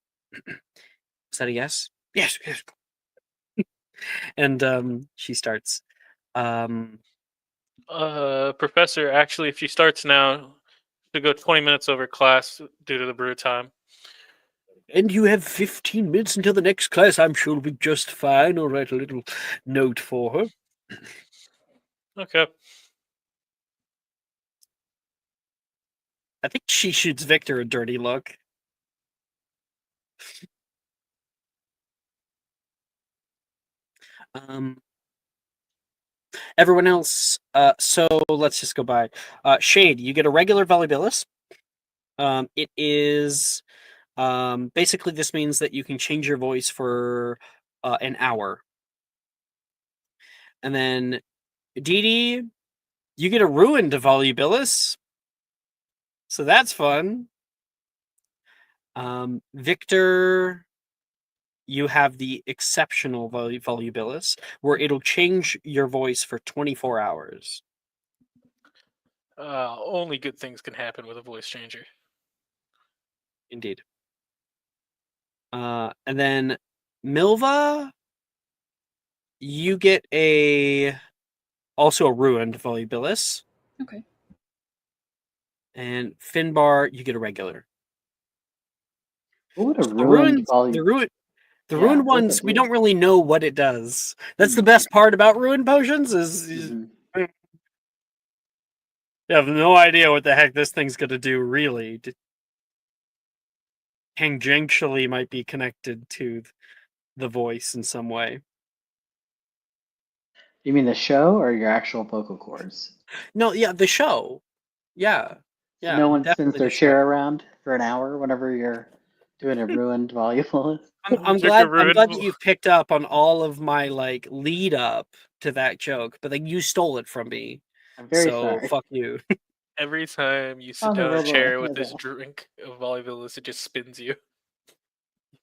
Is that a yes? Yes, yes. And she starts. Professor, actually, if she starts now, she'll go 20 minutes over class due to the brew time. And you have 15 minutes until the next class. I'm sure it'll be just fine. I'll write a little note for her. Okay. I think she shoots Victor a dirty look. Everyone else, so let's just go by. Shade, you get a regular volleyballist. It is basically this means that you can change your voice for an hour. And then Dee Dee, you get a ruined volleyballist. So that's fun. Victor, you have the exceptional volubillus, where it'll change your voice for 24 hours. Only good things can happen with a voice changer. Indeed. And then Milva, you get also a ruined volubillus. Okay. And Finbar, you get a regular. What would a The ruined The ruined what's ones, it we do? don't really know what it does. That's the best part about ruined potions is Mhm. you have no idea what the heck this thing's gonna do, really. Tangentially might be connected to the voice in some way. You mean the show or your actual vocal cords? No, yeah, the show. Yeah. So Yeah, no one spins definitely their the show. chair around for an hour whenever you're doing a ruined volleyball. I'm glad that you picked up on all of my like lead up to that joke, but then you stole it from me. I'm very So sorry. fuck you. Every time you sit On the down in a robo chair with this level. drink of volleyballist, it just spins you.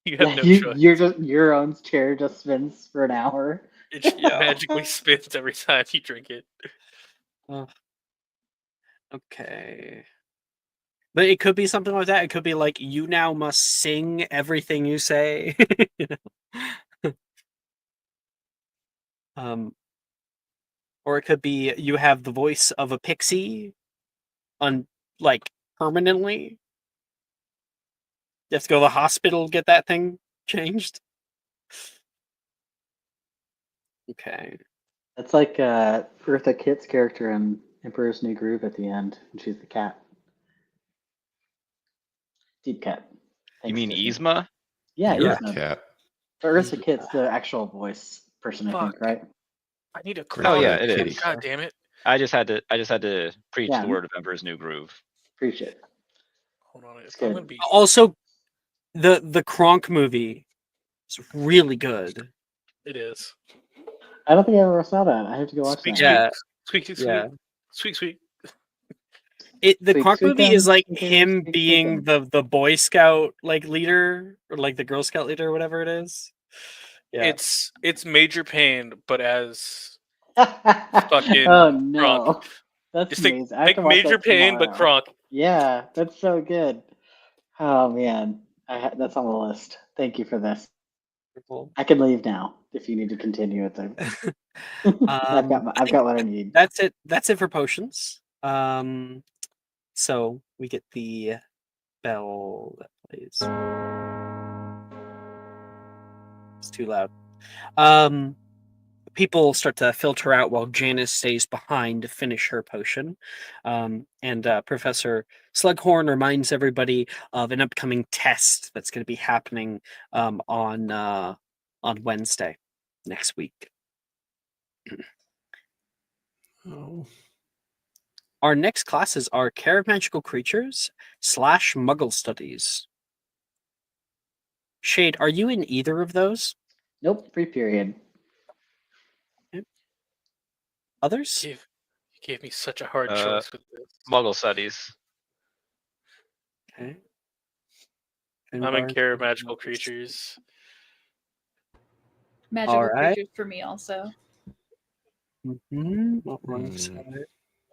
You Yeah, have no choice. your own chair just spins for an hour. It just Yeah. magically spins every time you drink it. Okay. But it could be something like that. It could be like, you now must sing everything you say. You know? Or it could be you have the voice of a pixie like permanently. You have to go to the hospital, get that thing changed. Okay. That's like Eartha Kitt's character in Emperor's New Groove at the end, and she's the cat. Deep cut. You Thanks, mean Disney. Yzma? Yeah, Yeah. Yzma. Cat. But Eartha Kitt's the actual voice person, I think, Fuck. right? I need a Oh, crown. yeah, it kitty. is. God damn it. I just had to preach Yeah. the word of Emperor's New Groove. Appreciate it. Hold on. It's If I'm good. gonna be Also, the Kronk movie is really good. it is. I don't think I ever saw that. I have to go watch Squeak, that. Yeah. squeak, squeak, squeak, Yeah. squeak, squeak. The Squeak, Kronk movie squeakum, is like squeakum, him squeak, being the Boy Scout like leader, or like the Girl Scout leader, or whatever it is. Yeah. It's Major Pain, but as squeakum. fucking Oh no, Kronk. that's Just think, amazing. I have to watch Major that Pain, but tomorrow. Kronk. Yeah, that's so good. Oh man, that's on the list. Thank you for this. I can leave now if you need to continue with the. I've got what I need. That's it. That's it for potions. So we get the bell that plays. It's too loud. People start to filter out while Janice stays behind to finish her potion. And Professor Slughorn reminds everybody of an upcoming test that's going to be happening on Wednesday next week. Oh. Our next classes are Care of Magical Creatures / Muggle Studies. Shade, are you in either of those? Nope, free period. Others? You gave me such a hard choice with this. Muggle Studies. Okay. I'm in Care of Magical Creatures. Magical Alright. creatures for me also.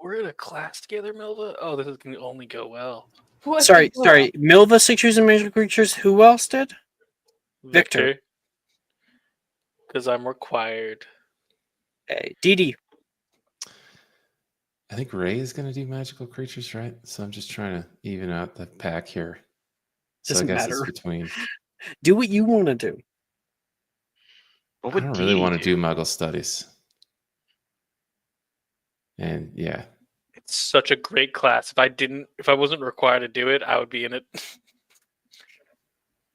We're in a class together, Milva? Oh, this is going to only go well. What? Sorry. Milva, 6 years in Magical Creatures. Who else did? Victor. Because I'm required. Okay. Dee Dee. I think Ray is going to do magical creatures, right? So I'm just trying to even out the pack here. So Doesn't I guess matter. it's between. Do what you want to do. What I would don't really Dee want to do? do Muggle studies. And yeah, such a great class. If I wasn't required to do it, I would be in it.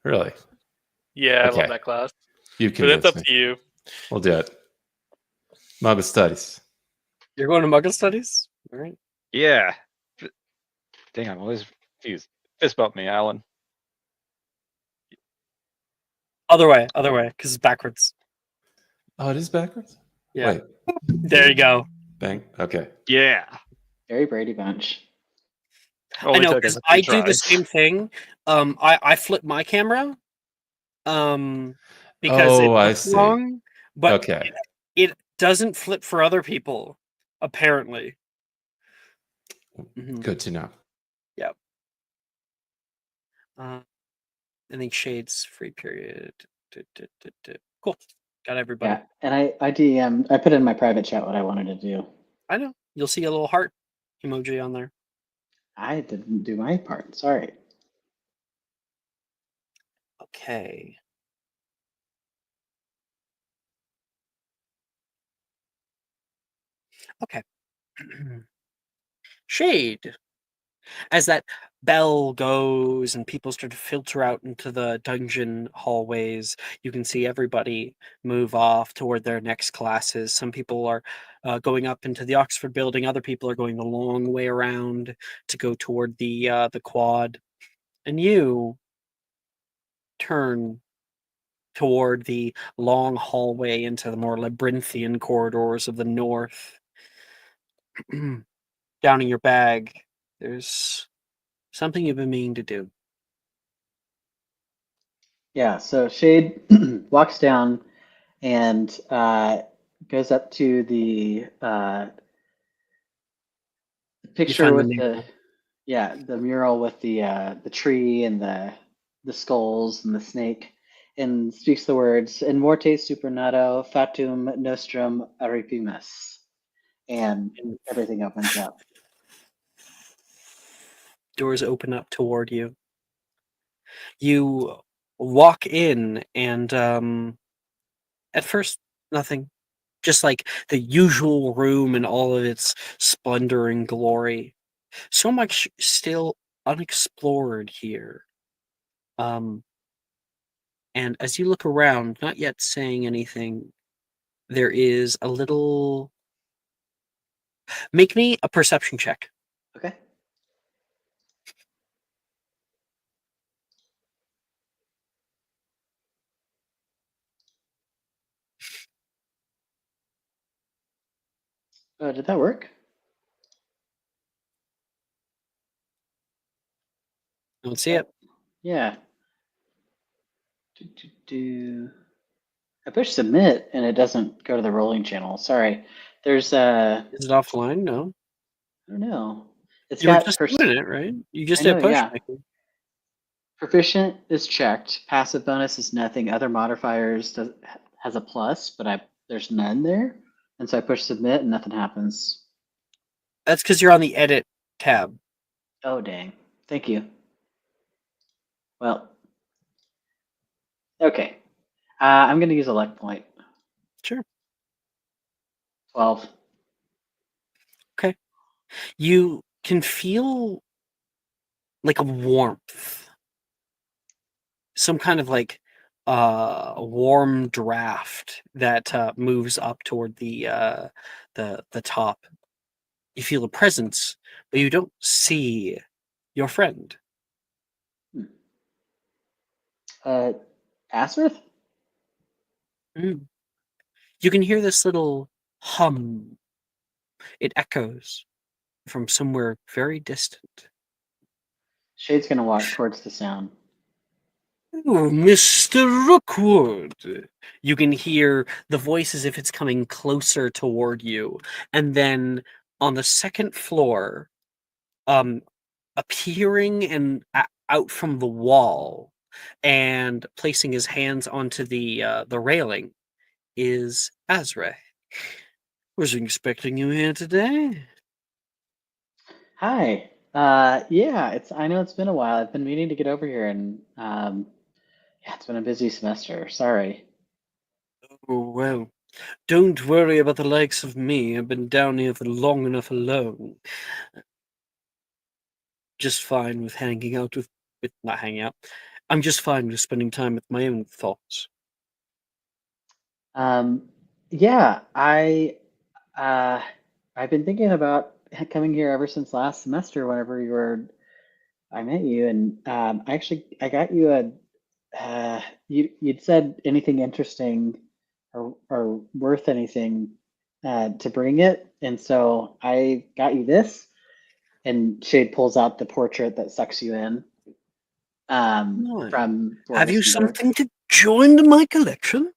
Really? Yeah, I love Okay. that class. You But it's up convinced me. to you. We'll do it. Muggle Studies. You're going to Muggle Studies? All right. Yeah. Dang, I'm always confused. Fist bump me, Alan. Other way, because it's backwards. Oh, it is backwards? Yeah. Wait. There you go. Bang. Okay. Yeah. Very Brady Bunch. I Only know, took because us a few I do the tries. same thing. I flip my camera, because it Oh, I looks see. wrong, but Okay. it doesn't flip for other people, apparently. Mhm. Good to know. Yep. I think Shades free period. Cool. Got everybody. Yeah, and I put in my private chat what I wanted to do. I know. You'll see a little heart emoji on there. I didn't do my part. Sorry. Okay. Okay. Shade. As that bell goes and people start to filter out into the dungeon hallways, you can see everybody move off toward their next classes. Some people are going up into the Oxford building. Other people are going the long way around to go toward the quad. And you turn toward the long hallway into the more labyrinthian corridors of the north. Down in your bag, there's something you've been meaning to do. Yeah, so Shade walks down and goes up to the You picture find the with the mural. the mural with the tree and the skulls and the snake, and speaks the words "In morte supernato fatum nostrum aripimus," and And everything opens up. doors open up toward you. You walk in, and at first, nothing. Just like the usual room and all of its splendor and glory. So much still unexplored here. And as you look around, not yet saying anything, there is a little. Make me a perception check. Okay. Did that work? Don't see it. Yeah. Do. I push submit and it doesn't go to the rolling channel. Sorry. There's Is it offline? No. I don't know. It's You were got just doing it, right? You just I did know, push yeah. making. Proficient is checked. Passive bonus is nothing. Other modifiers has a plus, but there's none there. And so I push submit and nothing happens. That's because you're on the edit tab. Oh dang. Thank you. Well. Okay. I'm gonna use a luck point. Sure. 12. Okay. You can feel like a warmth. Some kind of like warm draft that moves up toward the top. You feel a presence, but you don't see your friend. Asrith? Mm. You can hear this little hum. It echoes from somewhere very distant. Shade's gonna walk towards the sound. Oh, Mr. Rookwood. You can hear the voice as if it's coming closer toward you. And then on the second floor, appearing and out from the wall and placing his hands onto the railing is Azra. Wasn't expecting you here today. Hi. Yeah, I know it's been a while. I've been meaning to get over here and yeah, it's been a busy semester. Sorry. Oh, well, Don't worry about the likes of me. I've been down here for long enough alone. Just fine with hanging out with not hanging out. I'm just fine with spending time with my own thoughts. Um, yeah, uh, I've been thinking about coming here ever since last semester. Whenever I met you, and I got you you'd said anything interesting or worth anything to bring it, and so I got you this. And Shade pulls out the portrait that sucks you in Right. from Have you Borgesenberg. something to join my collection?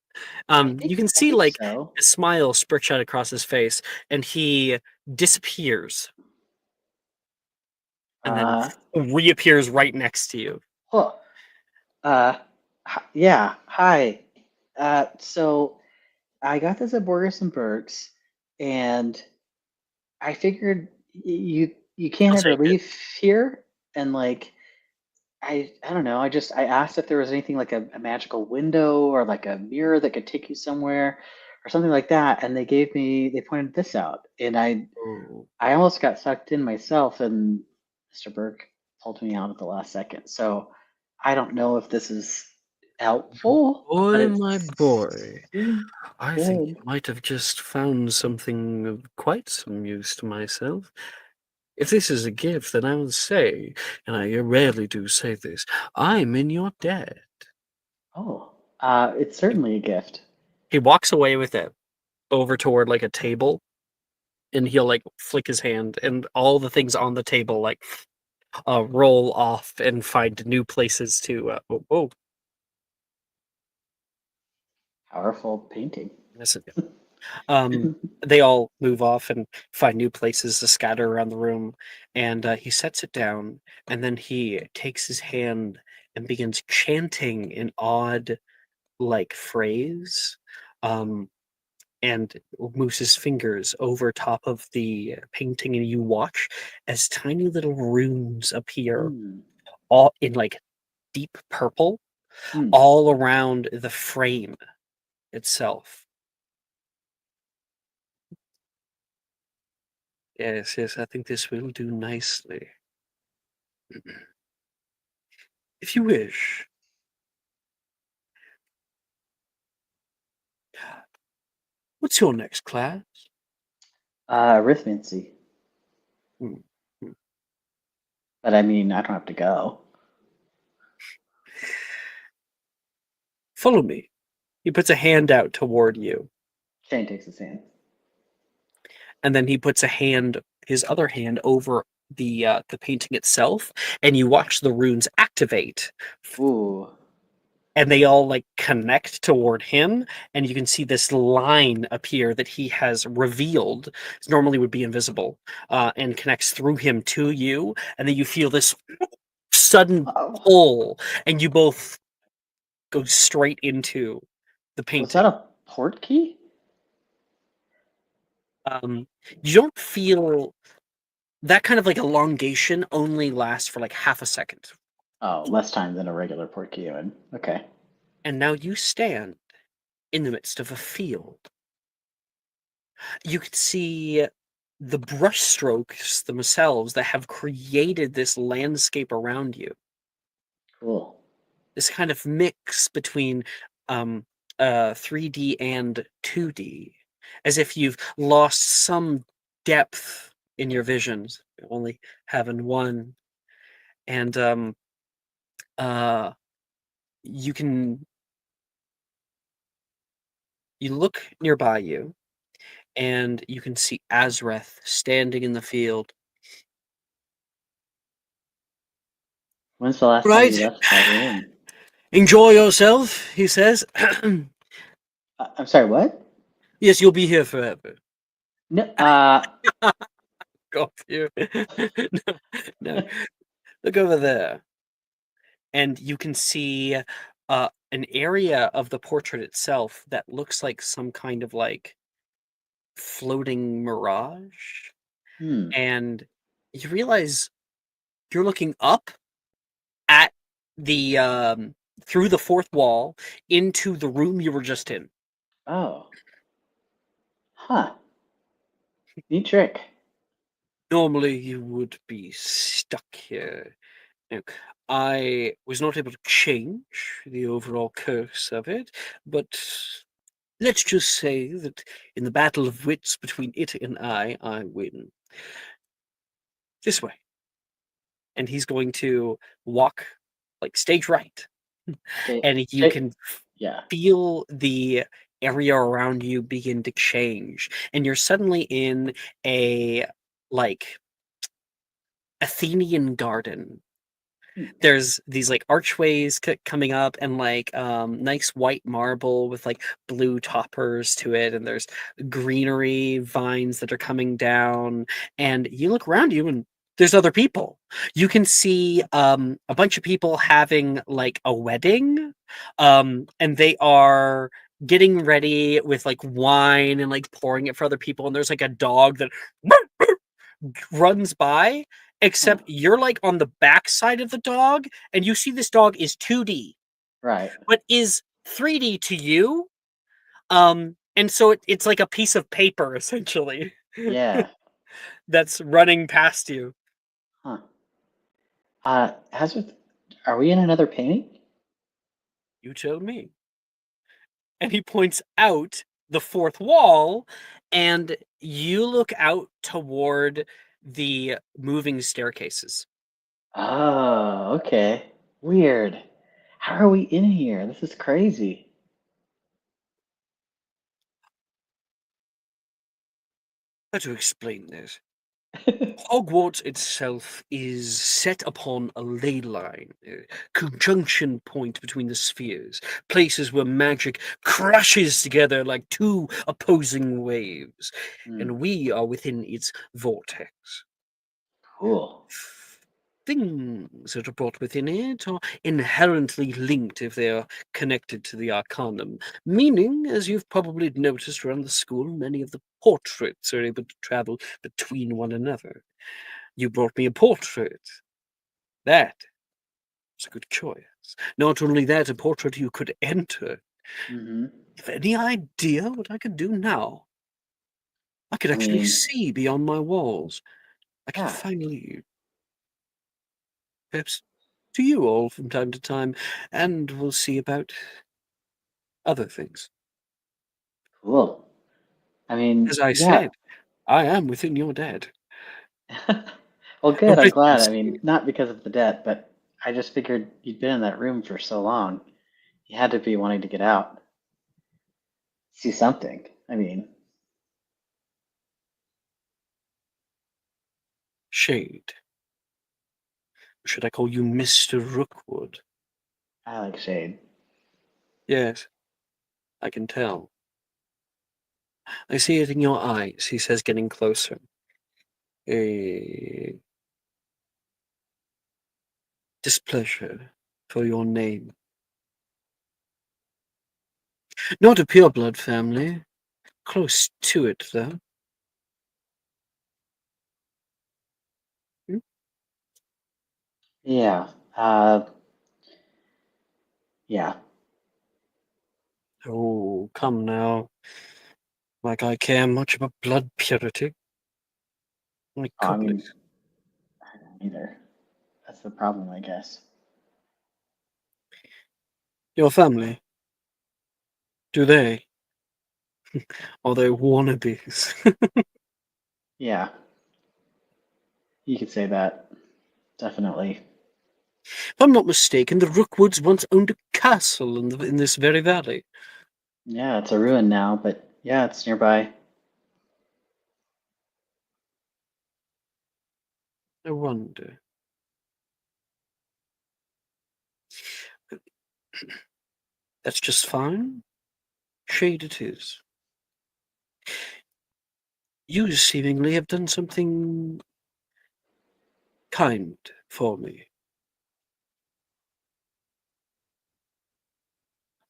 You can I see think like so. a smile spritz out across his face, and he disappears and then Uh, reappears right next to you. oh, yeah. Hi. So I got this at Borgesenberg's, and I figured you can't I'll ever take it. leave here, and like I don't know. I asked if there was anything like a magical window or like a mirror that could take you somewhere or something like that, and they pointed this out, and Oh. I almost got sucked in myself, and Mr. Burke pulled me out at the last second. So I don't know if this is helpful, but Boy, it my boy, seems I think good. you might have just found something of quite some use to myself. If this is a gift, then I will say, and I rarely do say this, I'm in your debt. Oh, it's certainly a gift. He walks away with it over toward like a table, and he'll like flick his hand, and all the things on the table like roll off and find new places to. Oh, Powerful painting. that's it. They all move off and find new places to scatter around the room, and he sets it down, and then he takes his hand and begins chanting an odd like phrase, um, and moves his fingers over top of the painting, and you watch as tiny little runes appear, Hmm. all in like deep purple, Hmm. all around the frame itself. Yes, yes, I think this will do nicely. If you wish. What's your next class? Arithmancy. Hmm, hmm. But I mean, I don't have to go. Follow me. He puts a hand out toward you, Shane takes his hand. and then he puts his other hand over the painting itself, and you watch the runes activate, Ooh. and they all like connect toward him, and you can see this line appear that he has revealed. Normally would be invisible, and connects through him to you, and then you feel this sudden Oh. pull, and you both go straight into the Was that painting. a port key? You don't feel that kind of like elongation only lasts for like half a second. Oh, less time than a regular port key would. Okay. And now you stand in the midst of a field. You can see the brushstrokes themselves that have created this landscape around you. Cool. This kind of mix between 3D and 2D, as if you've lost some depth in your visions, only having one. And you can you look nearby you, and you can see Azreth standing in the field. When's the last time you Right. left that room? Enjoy yourself, he says. I'm sorry, what? Yes, you'll be here forever. No, Go you. No, no. Look over there. And you can see an area of the portrait itself that looks like some kind of like floating mirage. hmm. And you realize you're looking up at the through the fourth wall into the room you were just in. Oh. Huh. Neat trick. Normally, you would be stuck here. Now, I was not able to change the overall curse of it, but let's just say that in the battle of wits between it and I win. This way. And he's going to walk like stage right. And you can Yeah. feel the area around you begin to change. And you're suddenly in a like Athenian garden. There's these like archways coming up and like nice white marble with like blue toppers to it, and there's greenery vines that are coming down, and you look around you and there's other people. You can see a bunch of people having like a wedding, and they are getting ready with like wine and like pouring it for other people, and there's like a dog that runs by, except you're like on the back side of the dog and you see this dog is 2D, Right. but is 3D to you. And so it's like a piece of paper essentially. Yeah. That's running past you. Huh. Are we in another painting? You tell me. And he points out the fourth wall, and you look out toward the moving staircases. Oh, okay. Weird. How are we in here? This is crazy. How to explain this? Hogwarts itself is set upon a ley line, a conjunction point between the spheres, places where magic crashes together like two opposing waves, and we are within its vortex. Cool. Things that are brought within it are inherently linked if they are connected to the Arcanum, meaning, as you've probably noticed around the school, many of the portraits are able to travel between one another. You brought me a portrait. That was a good choice. Not only that, a portrait you could enter. Mm-hmm. Have any idea what I could do now? I could actually see beyond my walls. I could finally, perhaps, to you all from time to time, and we'll see about other things. Cool. As I said, I am within your debt. Well, good. I'm glad. Riches. I mean, not because of the debt, but I just figured you'd been in that room for so long. You had to be wanting to get out. See something. I mean, Shade. Should I call you Mr. Rookwood? I like shade. Yes, I can tell. I see it in your eyes, he says, getting closer. A displeasure for your name. Not a pureblood family. Close to it, though. Yeah. Yeah. Oh, come now. Like I care much about blood purity. My Oh, I mean, goodness. I don't either. That's the problem, I guess. Your family. Do they? Are they wannabes? Yeah. You could say that. Definitely. If I'm not mistaken, the Rookwoods once owned a castle in this very valley. Yeah, it's a ruin now, but yeah, it's nearby. I wonder. That's just fine. Shade it is. You seemingly have done something kind for me.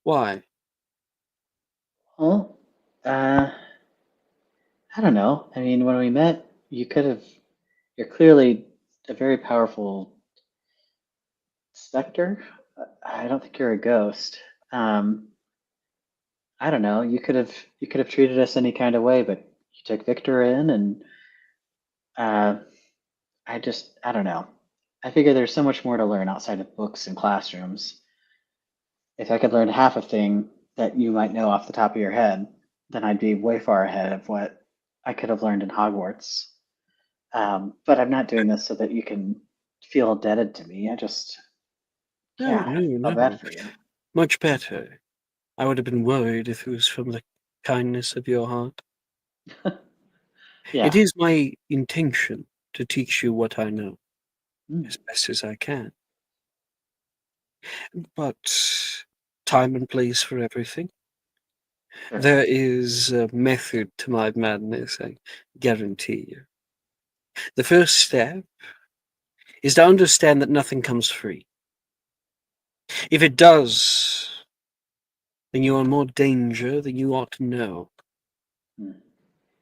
Why? Well, I don't know. I mean, when we met, you're clearly a very powerful specter. I don't think you're a ghost. I don't know. You could have treated us any kind of way, but took Victor in, and I don't know. I figure there's so much more to learn outside of books and classrooms. If I could learn half a thing that you might know off the top of your head, then I'd be way far ahead of what I could have learned in Hogwarts. But I'm not doing this so that you can feel indebted to me. I just, yeah, No. feel bad for you. Much better. I would have been worried if it was from the kindness of your heart. Yeah. It is my intention to teach you what I know Mm, as best as I can. But time and place for everything. sure. There is a method to my madness, I guarantee you. The first step is to understand that nothing comes free. If it does, then you are in more danger than you ought to know. Mm,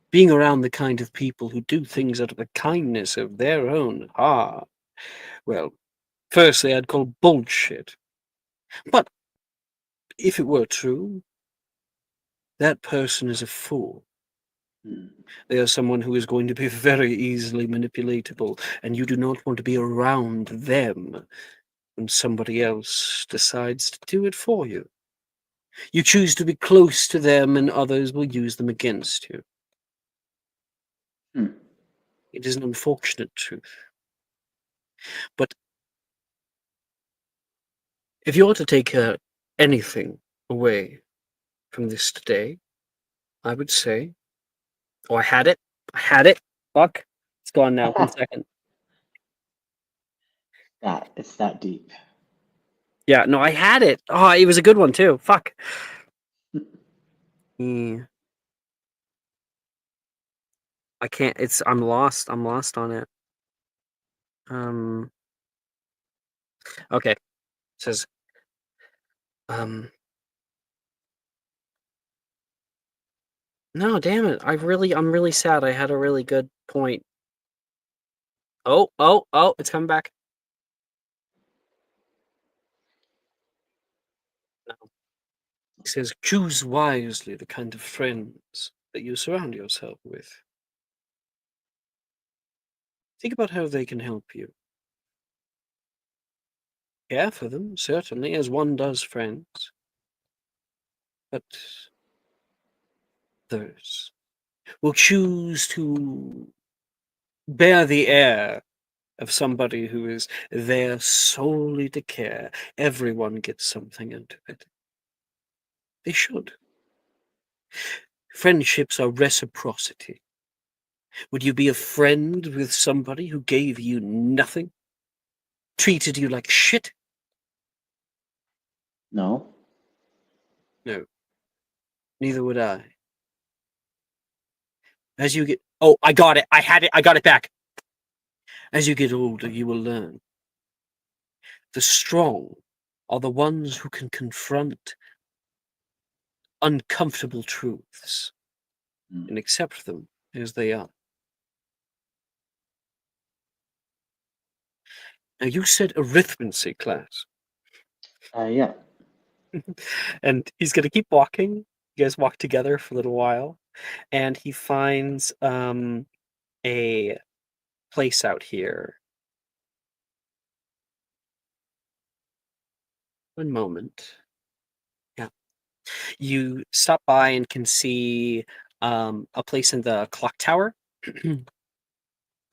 Being around the kind of people who do things out of the kindness of their own heart, well, firstly, I'd call bullshit. But if it were true, that person is a fool. mm. They are someone who is going to be very easily manipulatable, and you do not want to be around them when somebody else decides to do it for you. You choose to be close to them, and others will use them against you. Hmm. It is an unfortunate truth. But if you were to take anything away from this today, I would say, oh, I had it. Fuck. It's gone now. 1 second. It's that deep. Yeah, no, I had it. Oh, it was a good one too. Fuck. Mm. I can't. I'm lost. I'm lost on it. Okay. It says, no, damn it. I'm really sad. I had a really good point. Oh, it's coming back. No. It says, choose wisely the kind of friends that you surround yourself with. Think about how they can help you. Care for them, certainly, as one does friends. But others will choose to bear the air of somebody who is there solely to care. Everyone gets something out of it. They should. Friendships are reciprocity. Would you be a friend with somebody who gave you nothing? Treated you like shit? No. No. Neither would I. As you get... Oh, I got it. I had it. I got it back. As you get older, you will learn. The strong are the ones who can confront uncomfortable truths Mm. and accept them as they are. Now, you said arithmancy class. Yeah. And he's going to keep walking. You guys walk together for a little while. And he finds a place out here. One moment. Yeah. You stop by and can see a place in the clock tower. And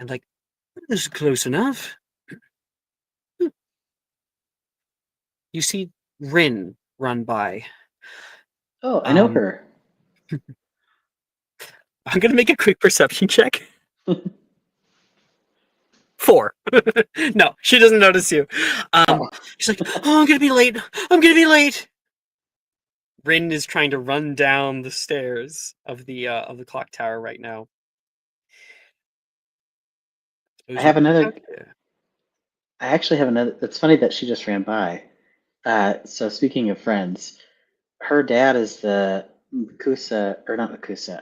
like, this is close enough. You see Rin run by. Oh, I know Um, her. I'm going to make a quick perception check. 4. No, she doesn't notice you. Oh. She's like, oh, I'm going to be late. I'm going to be late. Rin is trying to run down the stairs of the clock tower right now. I have another. Yeah. I actually have another. It's funny that she just ran by. So speaking of friends, her dad is the Makusa, or not Makusa.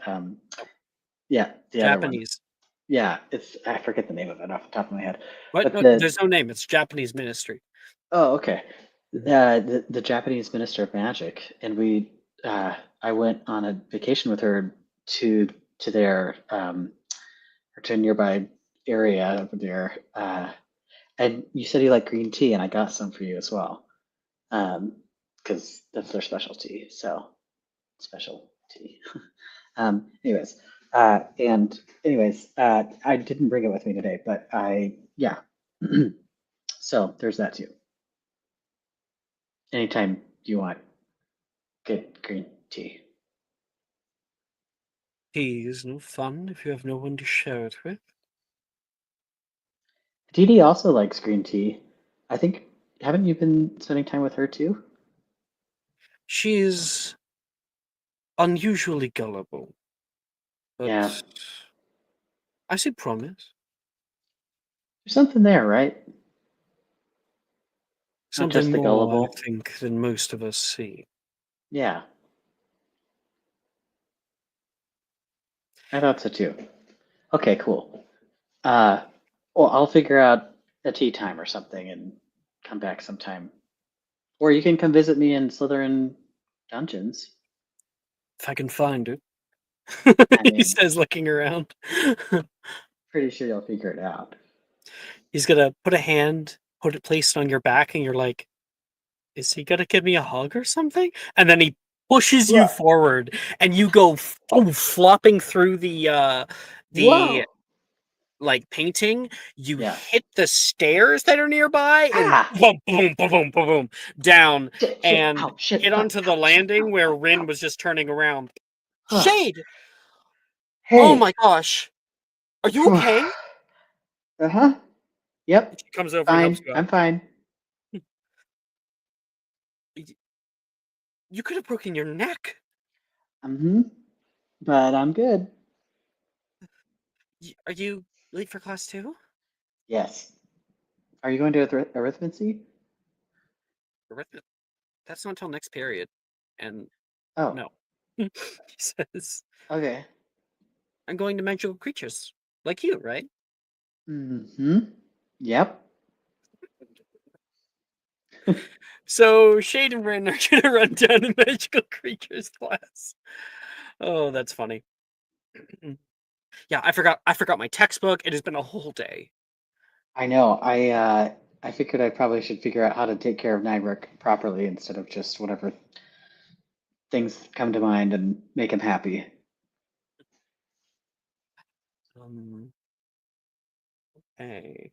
Yeah, the other one. Japanese. Yeah, I forget the name of it off the top of my head. What? But No, there's no name. It's Japanese ministry. oh, okay. The Japanese Minister of Magic, and I went on a vacation with her to to their or to a nearby area over there. And you said you like green tea, and I got some for you as well, because that's their specialty. So special tea. Anyways, I didn't bring it with me today, but yeah. So there's that too. Anytime you want good green tea. Tea is no fun if you have no one to share it with. Dee Dee also likes green tea. I think, haven't you been spending time with her too? She is unusually gullible, but Yeah. I see promise. There's something there, right? Not Something just the more, gullible. I think, than most of us see. Yeah. I thought so too. Okay, cool. Well, I'll figure out a tea time or something and come back sometime. Or you can come visit me in Slytherin Dungeons. If I can find it. I He mean, says, looking around. pretty sure you'll figure it out. He's gonna put a hand, placed on your back, and you're like, is he gonna give me a hug or something? And then he pushes you Whoa. forward, and you go flopping through the Whoa! like painting. You Yeah. hit the stairs that are nearby, and Ah! boom, boom, boom, boom, boom, boom, down, Shit, and ow, shit, hit fuck, onto the ow, shit, landing ow, where ow, Rin ow. was just turning around. Huh. Shade! Oh Hey! my gosh! Are you okay? Uh-huh. Yep. She comes over and helps Fine. you I'm up. fine. You could have broken your neck. Mm-hmm. But I'm good. Are you late for class too? Yes. Are you going to arithmancy? That's not until next period. And Oh, no. He says, okay. I'm going to magical creatures. Like you, right? Mm-hmm. Yep. So Shade and Rin are gonna run down to magical creatures class. Oh, that's funny. Yeah, I forgot my textbook. It has been a whole day. I know. I figured I probably should figure out how to take care of Nybrook properly instead of just whatever things come to mind and make him happy. Okay.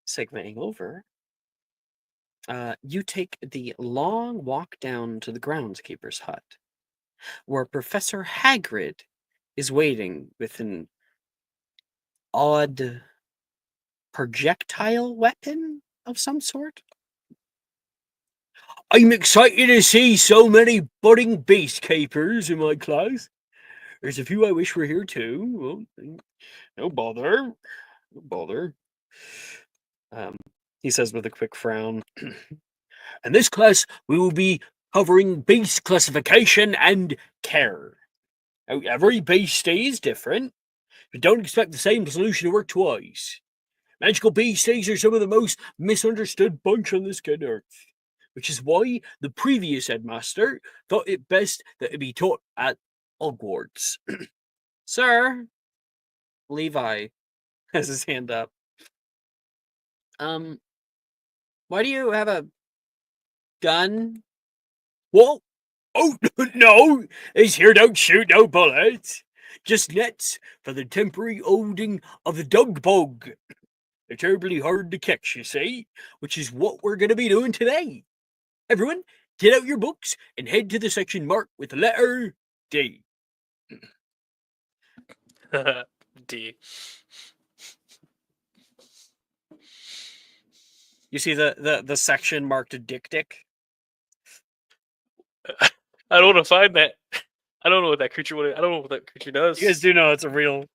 Segmenting over. You take the long walk down to the groundskeeper's hut, where Professor Hagrid is waiting with an odd projectile weapon of some sort. I'm excited to see so many budding base capers in my class. There's a few I wish were here too. Well, no bother. No bother. He says with a quick frown. In this class, we will be covering base classification and care. Now, every base stay is different, but don't expect the same solution to work twice. Magical base stays are some of the most misunderstood bunch on this good earth, which is why the previous headmaster thought it best that it be taught at Hogwarts. Sir, Levi has his hand up. Why do you have a gun? What? Oh, no! These here don't shoot no bullets. Just nets for the temporary holding of the dog bug. They're terribly hard to catch, you see, which is what we're going to be doing today. Everyone, get out your books and head to the section marked with the letter D. D. You see the section marked Dick? I don't want to find that. I don't know what that creature would. I don't know what that creature does. You guys do know it's a real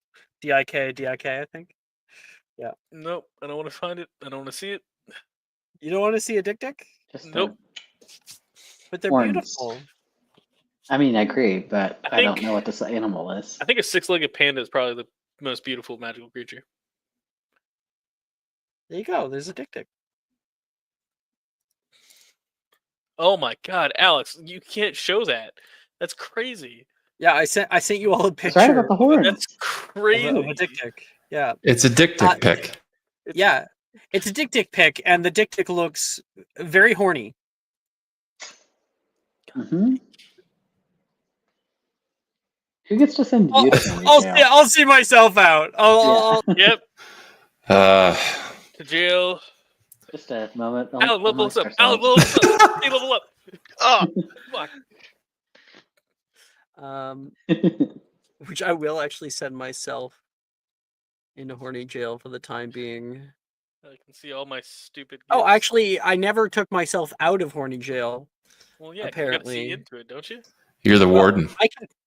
DIK, I think. Yeah. Nope. I don't want to find it. I don't want to see it. You don't want to see a Dick? Just Nope. But they're horns. beautiful. I mean, I agree, but I I don't think- know what this animal is. I think a six-legged panda is probably the most beautiful magical creature. There you go. There's a Dick. Oh my God, Alex, you can't show that. That's crazy. Yeah, I sent you all a That's right picture about the horns. That's crazy. of a dick pic. Yeah. It's a dick pic. Yeah. It's a dick pic, and the dick looks very horny. Mm-hmm. Who gets to send you to horny jail? I'll see myself out. Yep. Uh, To jail. Just a moment. Alan, level us amongst up. Alan, ourselves. level us up. Stay level up. Oh, fuck. Which I will actually send myself into horny jail for the time being. I can see all my stupid. Oh, gifts. actually, I never took myself out of horny jail. Well, yeah, apparently. you gotta see into it, don't you? you're the warden.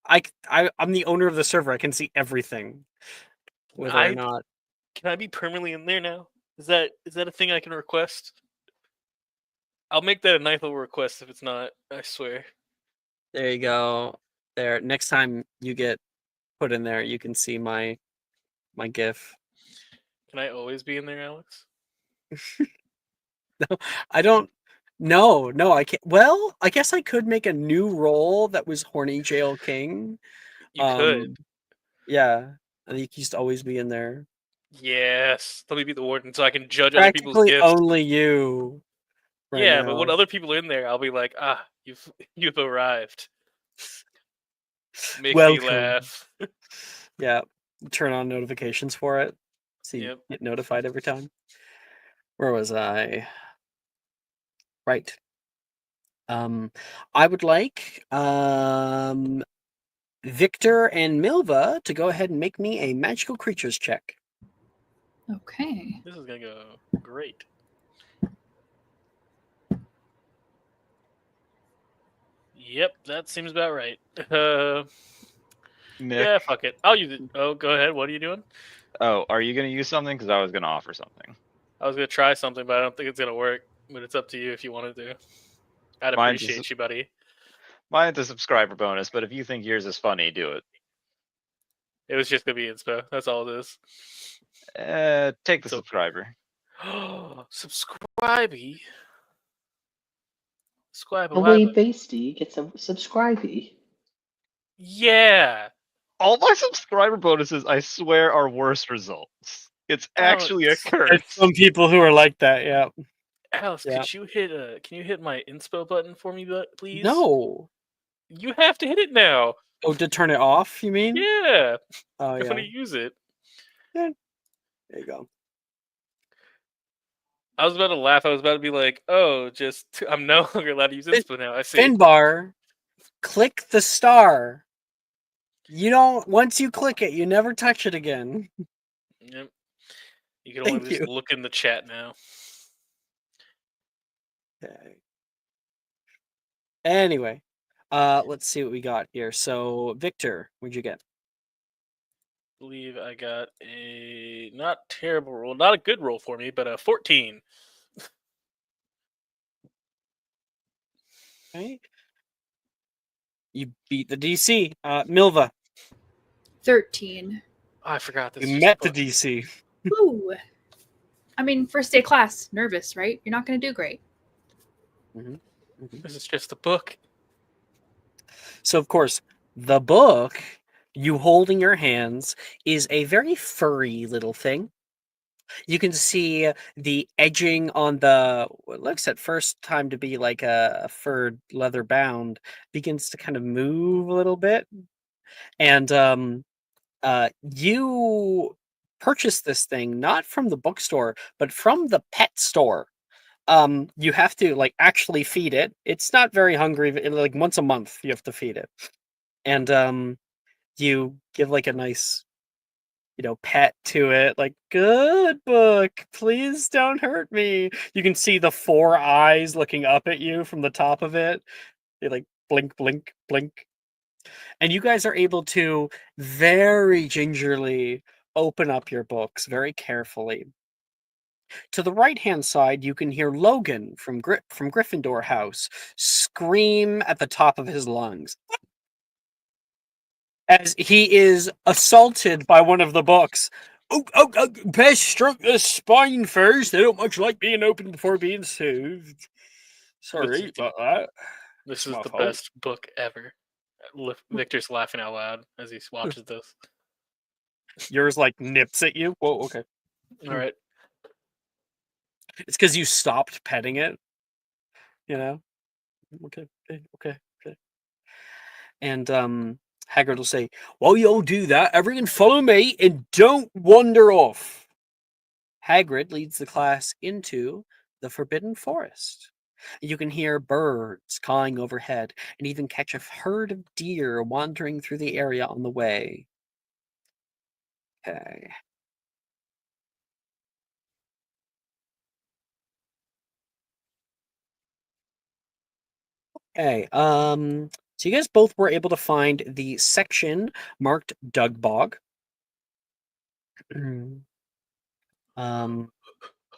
I'm the owner of the server. I can see everything, whether or not. Can I be permanently in there now? Is that a thing I can request? I'll make that a ninth level request if it's not. I swear. There you go. There. Next time you get put in there, you can see my GIF. Can I always be in there, Alex? No, I don't. No, I can't. Well, I guess I could make a new role that was horny jail king. You could. Yeah, I think you used to always be in there. Yes. Let me be the warden so I can judge other people's Practically gifts. only you. Yeah, now. but when other people are in there, I'll be like, you've arrived. Make me laugh. Yeah, turn on notifications for it. So you Yep. get notified every time. Where was I? Right. I would like Victor and Milva to go ahead and make me a magical creatures check. Okay. This is gonna go great. Yep, that seems about right. Nick. Yeah, fuck it. I'll use it. Oh, go ahead. What are you doing? Oh, are you gonna use something? Because I was gonna offer something. I was gonna try something, but I don't think it's gonna work. But it's up to you if you want to do. I'd Mine's appreciate you, buddy. Mine's a subscriber bonus, but if you think yours is funny, do it. It was just gonna be inspo. That's all it is. Take the So- subscriber. Subscribey. The way Basty gets a subscribey. Yeah. All my subscriber bonuses, I swear, are worse results. It's actually a Alex. curse. There's some people who are like that. Yeah. Alex, Yeah. could you hit can you hit my inspo button for me, please? No. You have to hit it now. Oh, to turn it off? You mean? Yeah. Oh I'm yeah. gonna use it. There you go. I was about to laugh. I was about to be like, "Oh, I'm no longer allowed to use inspo now." I see. Finbar, click the star. You don't. Once you click it, you never touch it again. Yep. You can only Thank just you. look in the chat now. Okay. Anyway, let's see what we got here. So, Victor, what'd you get? I believe I got a not terrible roll, not a good roll for me, but a 14. Okay. You beat the DC. Milva, 13. Oh, I forgot this. you is met the fun. DC. Woo! I mean, first day class, nervous, right? You're not going to do great. This is just a book. So, of course, the book you hold in your hands is a very furry little thing. You can see the edging on what looks at first time to be like a furred leather bound begins to kind of move a little bit. And you purchase this thing not from the bookstore, but from the pet store. You have to like actually feed it. It's not very hungry. Like once a month you have to feed it. And you give like a nice pet to it, like, good book, please don't hurt me. You can see the 4 eyes looking up at you from the top of it. They like blink, blink, blink. And you guys are able to very gingerly open up your books very carefully. To the right-hand side, you can hear Logan from Gryffindor House scream at the top of his lungs as he is assaulted by one of the books. Oh, best struck the spine first. They don't much like being opened before being soothed. Sorry about that. This It's is my the fault. best book ever. Victor's laughing out loud as he watches this. Yours like nips at you. Whoa, okay. All right. It's because you stopped petting it. You know. Okay. And Hagrid will say, "While you all do that, everyone follow me and don't wander off." Hagrid leads the class into the Forbidden Forest. You can hear birds cawing overhead and even catch a herd of deer wandering through the area on the way. Okay. Okay. So you guys both were able to find the section marked Dug Bog.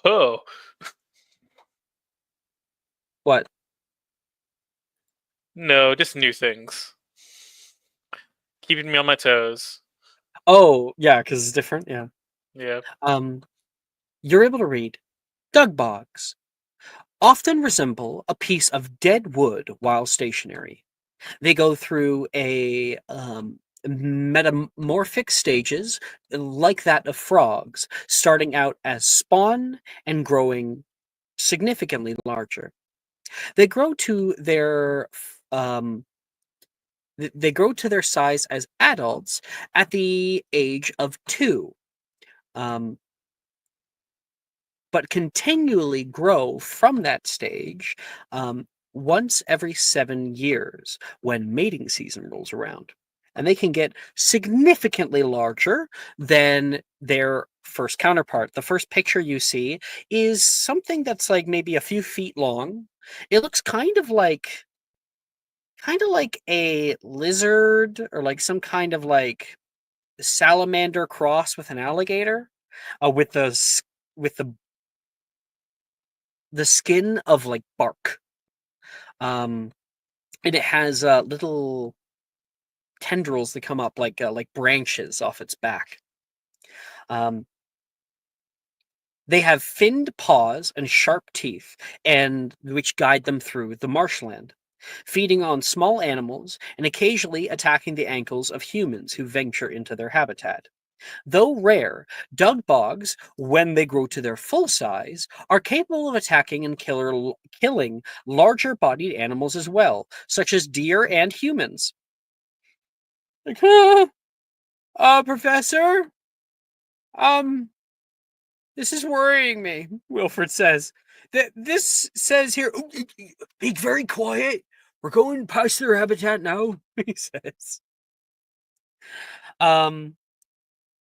Oh, What? no, just new things. Keeping me on my toes. Oh, yeah, because it's different. Yeah. Yeah. You're able to read Dug Bogs often resemble a piece of dead wood while stationary. They go through a metamorphic stages like that of frogs, starting out as spawn and growing significantly larger. They grow to their size as adults at the age of 2. But continually grow from that stage once every 7 years when mating season rolls around. And they can get significantly larger than their first counterpart. The first picture you see is something that's like maybe a few feet long. It looks kind of like a lizard or like some kind of like salamander cross with an alligator, with the skin of like bark. And it has little tendrils that come up like branches off its back. They have finned paws and sharp teeth, and which guide them through the marshland, feeding on small animals and occasionally attacking the ankles of humans who venture into their habitat. Though rare, dug bogs, when they grow to their full size, are capable of attacking and killing larger-bodied animals as well, such as deer and humans. Like, Professor? This is worrying me, Wilfred says. This says here, be very quiet. We're going past their habitat now, he says.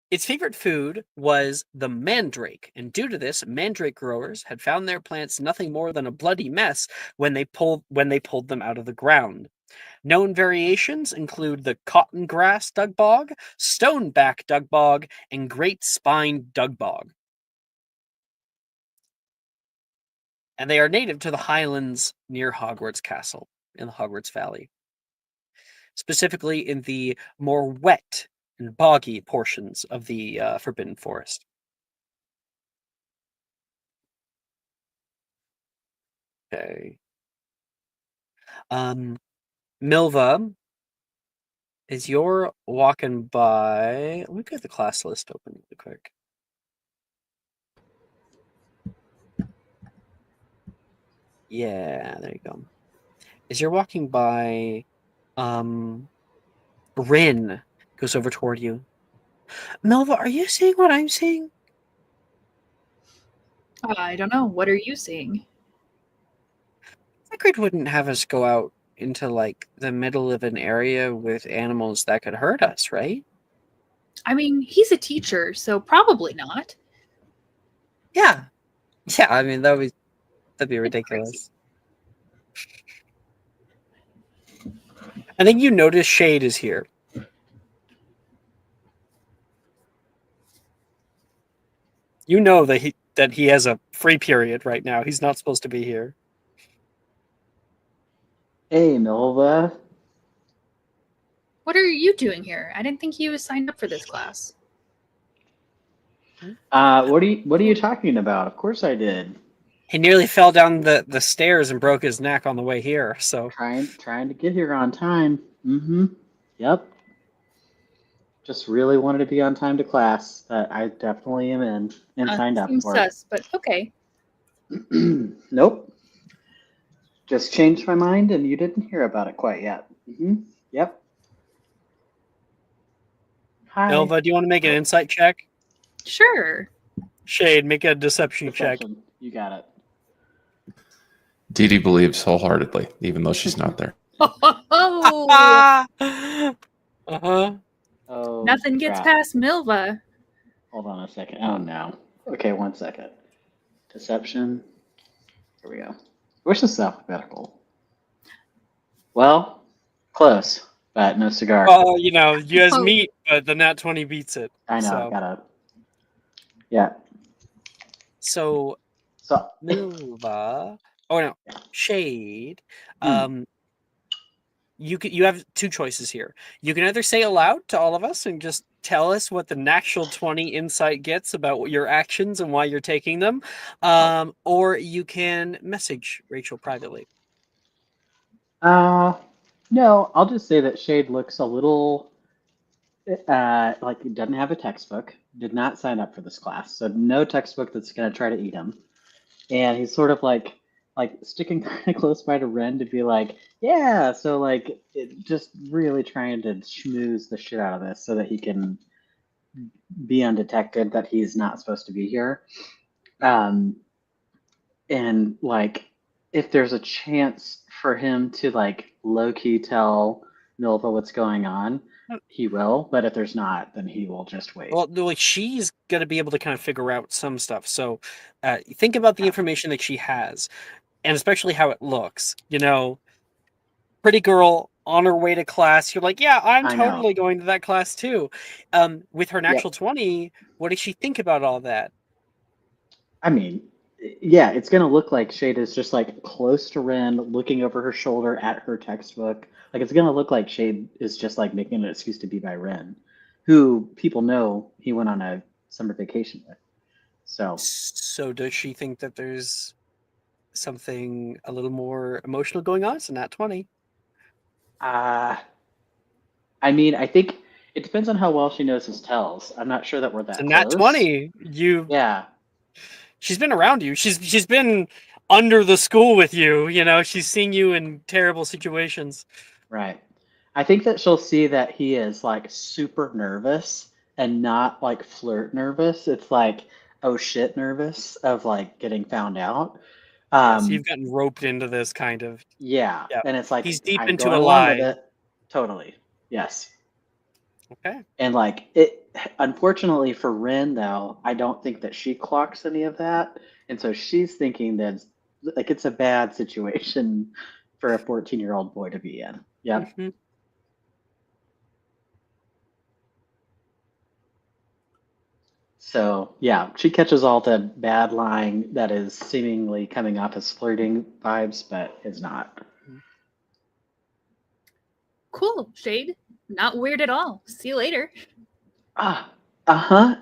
Its favorite food was the mandrake, and due to this, mandrake growers had found their plants nothing more than a bloody mess when they pulled them out of the ground. Known variations include the cotton grass dug bog, stoneback dug bog, and great spine dug bog. And they are native to the highlands near Hogwarts Castle in the Hogwarts Valley, specifically in the more wet and boggy portions of the Forbidden Forest. Okay. Milva, as you're walking by, let me get the class list open really quick. Yeah, there you go. As you're walking by, Rin goes over toward you. Milva, are you seeing what I'm seeing? I don't know. What are you seeing? Hagrid wouldn't have us go out into like the middle of an area with animals that could hurt us, right? I mean, he's a teacher, so probably not. Yeah. I mean that'd be ridiculous. I think you notice Shade is here. You know that he has a free period right now. He's not supposed to be here. Hey, Milva. What are you doing here? I didn't think you signed up for this class. What are you talking about? Of course I did. He nearly fell down the stairs and broke his neck on the way here. So Trying to get here on time. Mm-hmm. Yep. Just really wanted to be on time to class. That I definitely am in and signed up Seems for. sus, but okay. Nope. Just changed my mind, and you didn't hear about it quite yet. Mm-hmm. Yep. Hi. Ilva, do you want to make an insight check? Sure. Shade, make a deception check. Deception. You got it. Dee Dee believes wholeheartedly, even though she's not there. Oh, Uh-huh. Oh, nothing gets crap. past Milva. Hold on a second. Oh, no. Okay, 1 second. Deception. Here we go. Wish this is alphabetical. Well, close, but no cigar. Well, you know, you guys Oh. meet, but the nat 20 beats it. I know. So, Gotta. Yeah. so So. Milva. Oh no, Shade. Hmm. You have two choices here. You can either say aloud to all of us and just tell us what the natural 20 insight gets about your actions and why you're taking them, or you can message Rachel privately. No, I'll just say that Shade looks a little like he doesn't have a textbook, did not sign up for this class, so no textbook that's gonna try to eat him. And he's sort of like sticking kind of close by to Ren to be like, yeah, so like just really trying to schmooze the shit out of this so that he can be undetected that he's not supposed to be here. And like if there's a chance for him to like low-key tell Milva what's going on, he will, but if there's not, then he will just wait. Well, like she's going to be able to kind of figure out some stuff. So think about the information that she has, and especially how it looks. You know, pretty girl on her way to class. You're like, yeah, I'm totally going to that class too. With her natural 20, what does she think about all that? I mean, yeah, it's going to look like Shade is just like close to Ren, looking over her shoulder at her textbook. Like it's going to look like Shade is just like making an excuse to be by Ren, who people know he went on a summer vacation with. So does she think that there's something a little more emotional going on? It's a nat 20. I mean, I think it depends on how well she knows his tells. I'm not sure that we're that It's a close. nat 20. Yeah. She's been around you. She's been under the school with you. You know, she's seen you in terrible situations. Right. I think that she'll see that he is like super nervous and not like flirt nervous. It's like, oh shit, nervous of like getting found out. Yes, you've gotten roped into this kind of. Yeah. And it's like he's deep I'm into going a along with lie. it. Totally. Yes. Okay. And like it, unfortunately for Rin though, I don't think that she clocks any of that, and so she's thinking that like it's a bad situation for a 14-year-old boy to be in. Yep. Mm-hmm. So yeah, she catches all the bad lying that is seemingly coming off as flirting vibes, but is not. Cool, Shade. Not weird at all. See you later. Bye.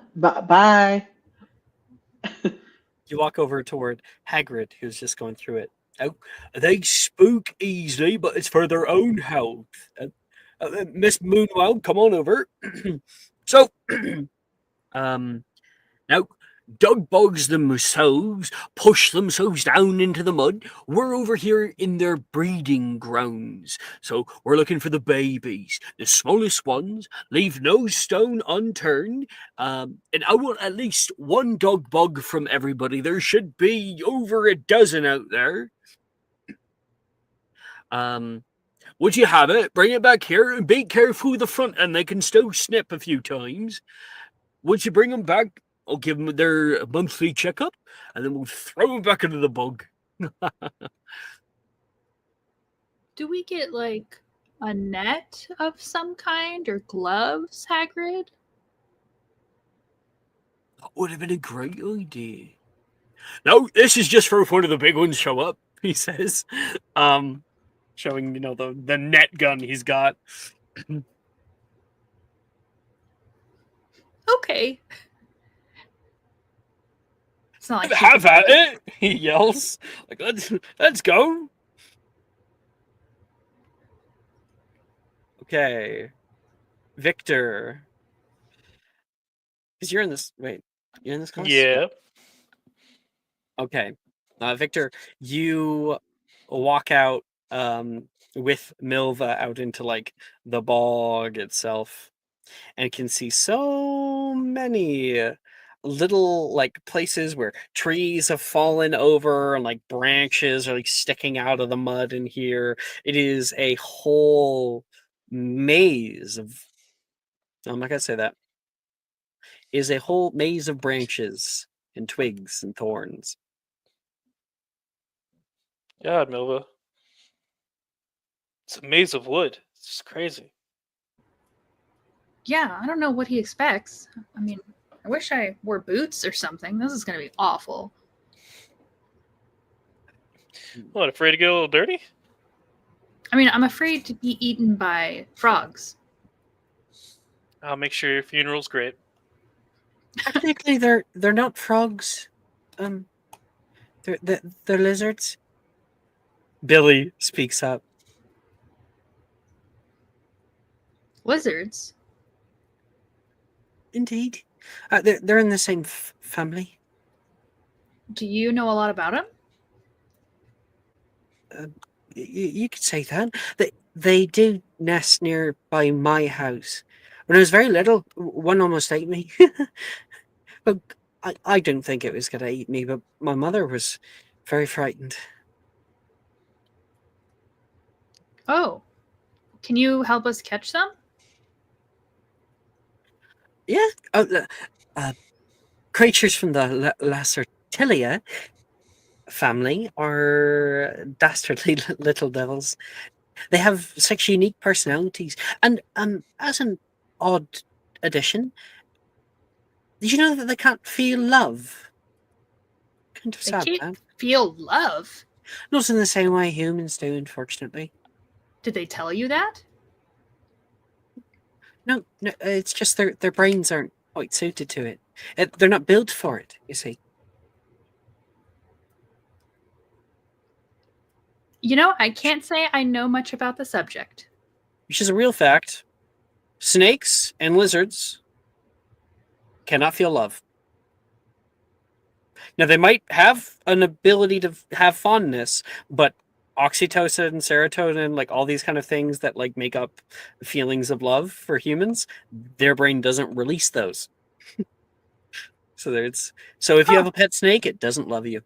You walk over toward Hagrid, who's just going through it. Oh, they spook easily, but it's for their own health. Miss Moonwell, come on over. So, now, dog bugs themselves push themselves down into the mud. We're over here in their breeding grounds. So we're looking for the babies, the smallest ones. Leave no stone unturned. And I want at least one dog bug from everybody. There should be over a dozen out there. Would you have it? Bring it back here and be careful with the front end. They can still snip a few times. Once you bring them back, I'll give them their monthly checkup, and then we'll throw them back into the bug. Do we get like a net of some kind or gloves, Hagrid? That would have been a great idea. No, this is just for one of the big ones show up, he says. Showing, you know, the net gun he's got. Okay. It's not like she Have could- at it! He yells. Like, let's go. Okay. Victor. Because you're in this. Wait. You're in this class? Yeah. Okay. Victor, you walk out with Milva out into like the bog itself and can see so many little like places where trees have fallen over and like branches are like sticking out of the mud in here. It is a whole maze of I'm not gonna say that. It is a whole maze of branches and twigs and thorns. God, Milva. It's a maze of wood. It's just crazy. Yeah, I don't know what he expects. I mean, I wish I wore boots or something. This is going to be awful. What, afraid to get a little dirty? I mean, I'm afraid to be eaten by frogs. I'll make sure your funeral's great. Technically, they're not frogs. They're lizards. Billy speaks up. Lizards? Indeed, they're in the same family. Do you know a lot about them? You could say that. They do nest nearby my house. When I was very little, one almost ate me. But I didn't think it was going to eat me, but my mother was very frightened. Oh. Can you help us catch them? Yeah. Creatures from the Lacertilia family are dastardly little devils. They have such unique personalities. And as an odd addition, did you know that they can't feel love? Kind of They sad, can't man. feel love. Not in the same way humans do, unfortunately. Did they tell you that? No, it's just their brains aren't quite suited to it. They're not built for it, you see. You know, I can't say I know much about the subject. Which is a real fact. Snakes and lizards cannot feel love. Now, they might have an ability to have fondness, but oxytocin, serotonin, like all these kind of things that like make up feelings of love for humans, their brain doesn't release those. So if you have a pet snake, it doesn't love you.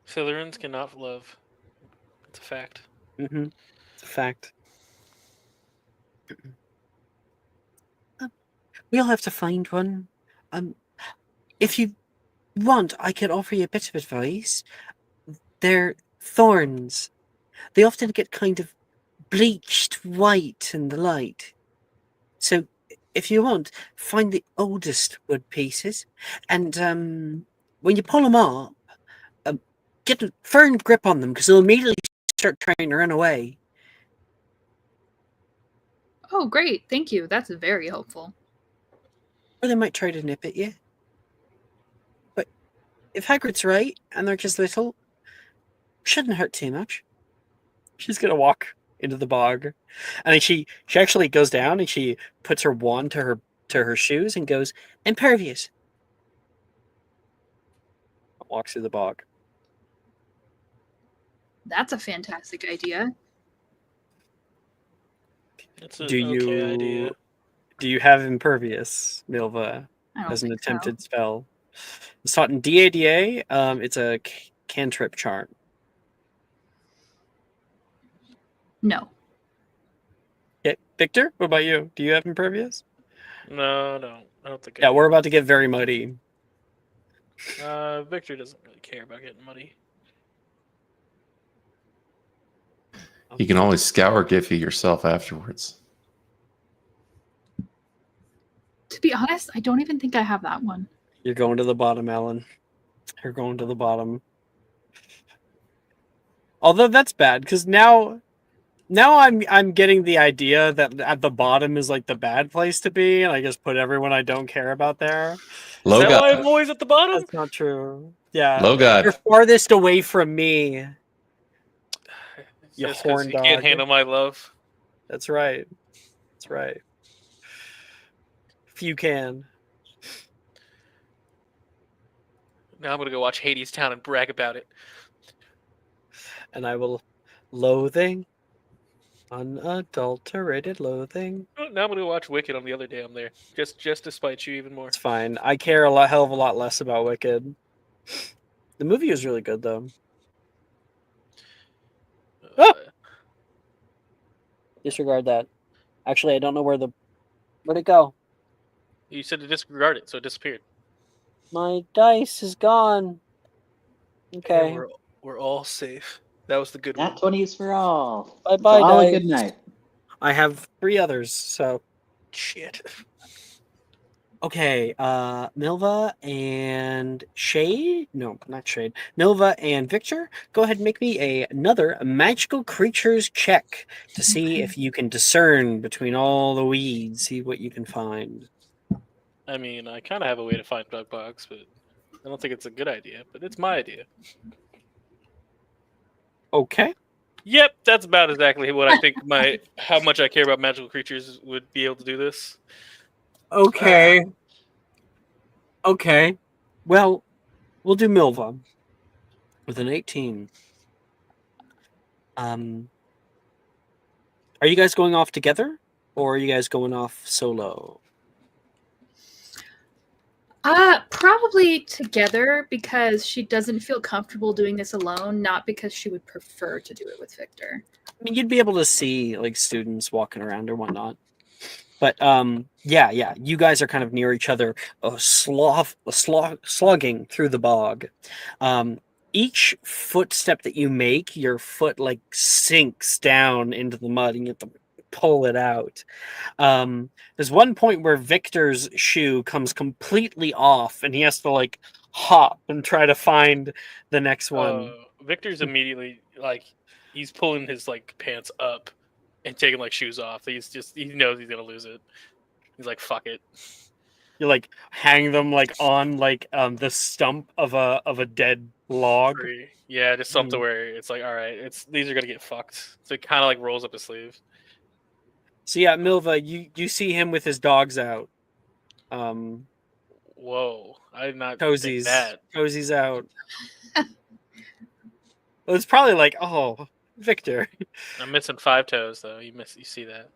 Slytherins cannot love. It's a fact. Mm-hmm. It's a fact. We'll have to find one. If you want, I could offer you a bit of advice. They're thorns. They often get kind of bleached white in the light. So, if you want, find the oldest wood pieces, and when you pull them up, get a firm grip on them because they'll immediately start trying to run away. Oh, great. Thank you. That's very helpful. Or they might try to nip at you. But if Hagrid's right and they're just little, shouldn't hurt too much. She's gonna walk into the bog, and then she actually goes down and she puts her wand to her shoes and goes impervious. Walks through the bog. That's a fantastic idea. It's an Do idea. you have impervious, Milva, I don't as an think so. attempted spell? It's taught in DADA. It's a cantrip charm. No. Okay, Victor, what about you? Do you have impervious? No, I don't think. Yeah, we're about to get very muddy. Victor doesn't really care about getting muddy. You can always scour Giffy yourself afterwards. To be honest, I don't even think I have that one. You're going to the bottom, Alan. You're going to the bottom. Although that's bad, because now Now I'm getting the idea that at the bottom is like the bad place to be, and I just put everyone I don't care about there. Is Low that why I'm God. always at the bottom? That's not true. Yeah, Low God. you're farthest away from me. You Just horn you can't dog. handle my love. That's right. That's right. If you can. Now I'm gonna go watch Hades Town and brag about it. And I will loathing. Unadulterated loathing. Oh, now I'm gonna watch Wicked on the other day I'm there. Just to spite you even more. It's fine. I care hell of a lot less about Wicked. The movie was really good though. Uh, Disregard that. Actually, I don't know where'd it go? You said to disregard it, so it disappeared. My dice is gone. Okay. And we're all safe. That was the good one. Nat 20s for all. Bye It's bye, all a dice. good night. I have 3 others, so Shit. okay. Milva and Shade? No, not Shade. Milva and Victor, go ahead and make me another magical creatures check to see if you can discern between all the weeds, see what you can find. I mean, I kind of have a way to find bug bugs, but I don't think it's a good idea. But it's my idea. Okay. Yep, that's about exactly what I think how much I care about magical creatures would be able to do this. Okay. Okay. Well, we'll do Milva with an 18. Are you guys going off together, or are you guys going off solo? Probably together because she doesn't feel comfortable doing this alone, not because she would prefer to do it with Victor. I mean, you'd be able to see like students walking around or whatnot. But yeah, you guys are kind of near each other, slogging through the bog. Each footstep that you make, your foot like sinks down into the mud, and you have to pull it out. There's one point where Victor's shoe comes completely off, and he has to like hop and try to find the next one. Victor's immediately like he's pulling his like pants up and taking like shoes off. He knows he's gonna lose it. He's like, fuck it. You like hang them like on like the stump of a dead log. Tree. Yeah, just something where it's like, all right, these are gonna get fucked. So it kind of like rolls up his sleeve. So yeah, Milva, you see him with his dogs out. Whoa, I did not Cozy's think that. Cozy's out. Well, it's probably like, oh, Victor. I'm missing 5 toes though. You see that?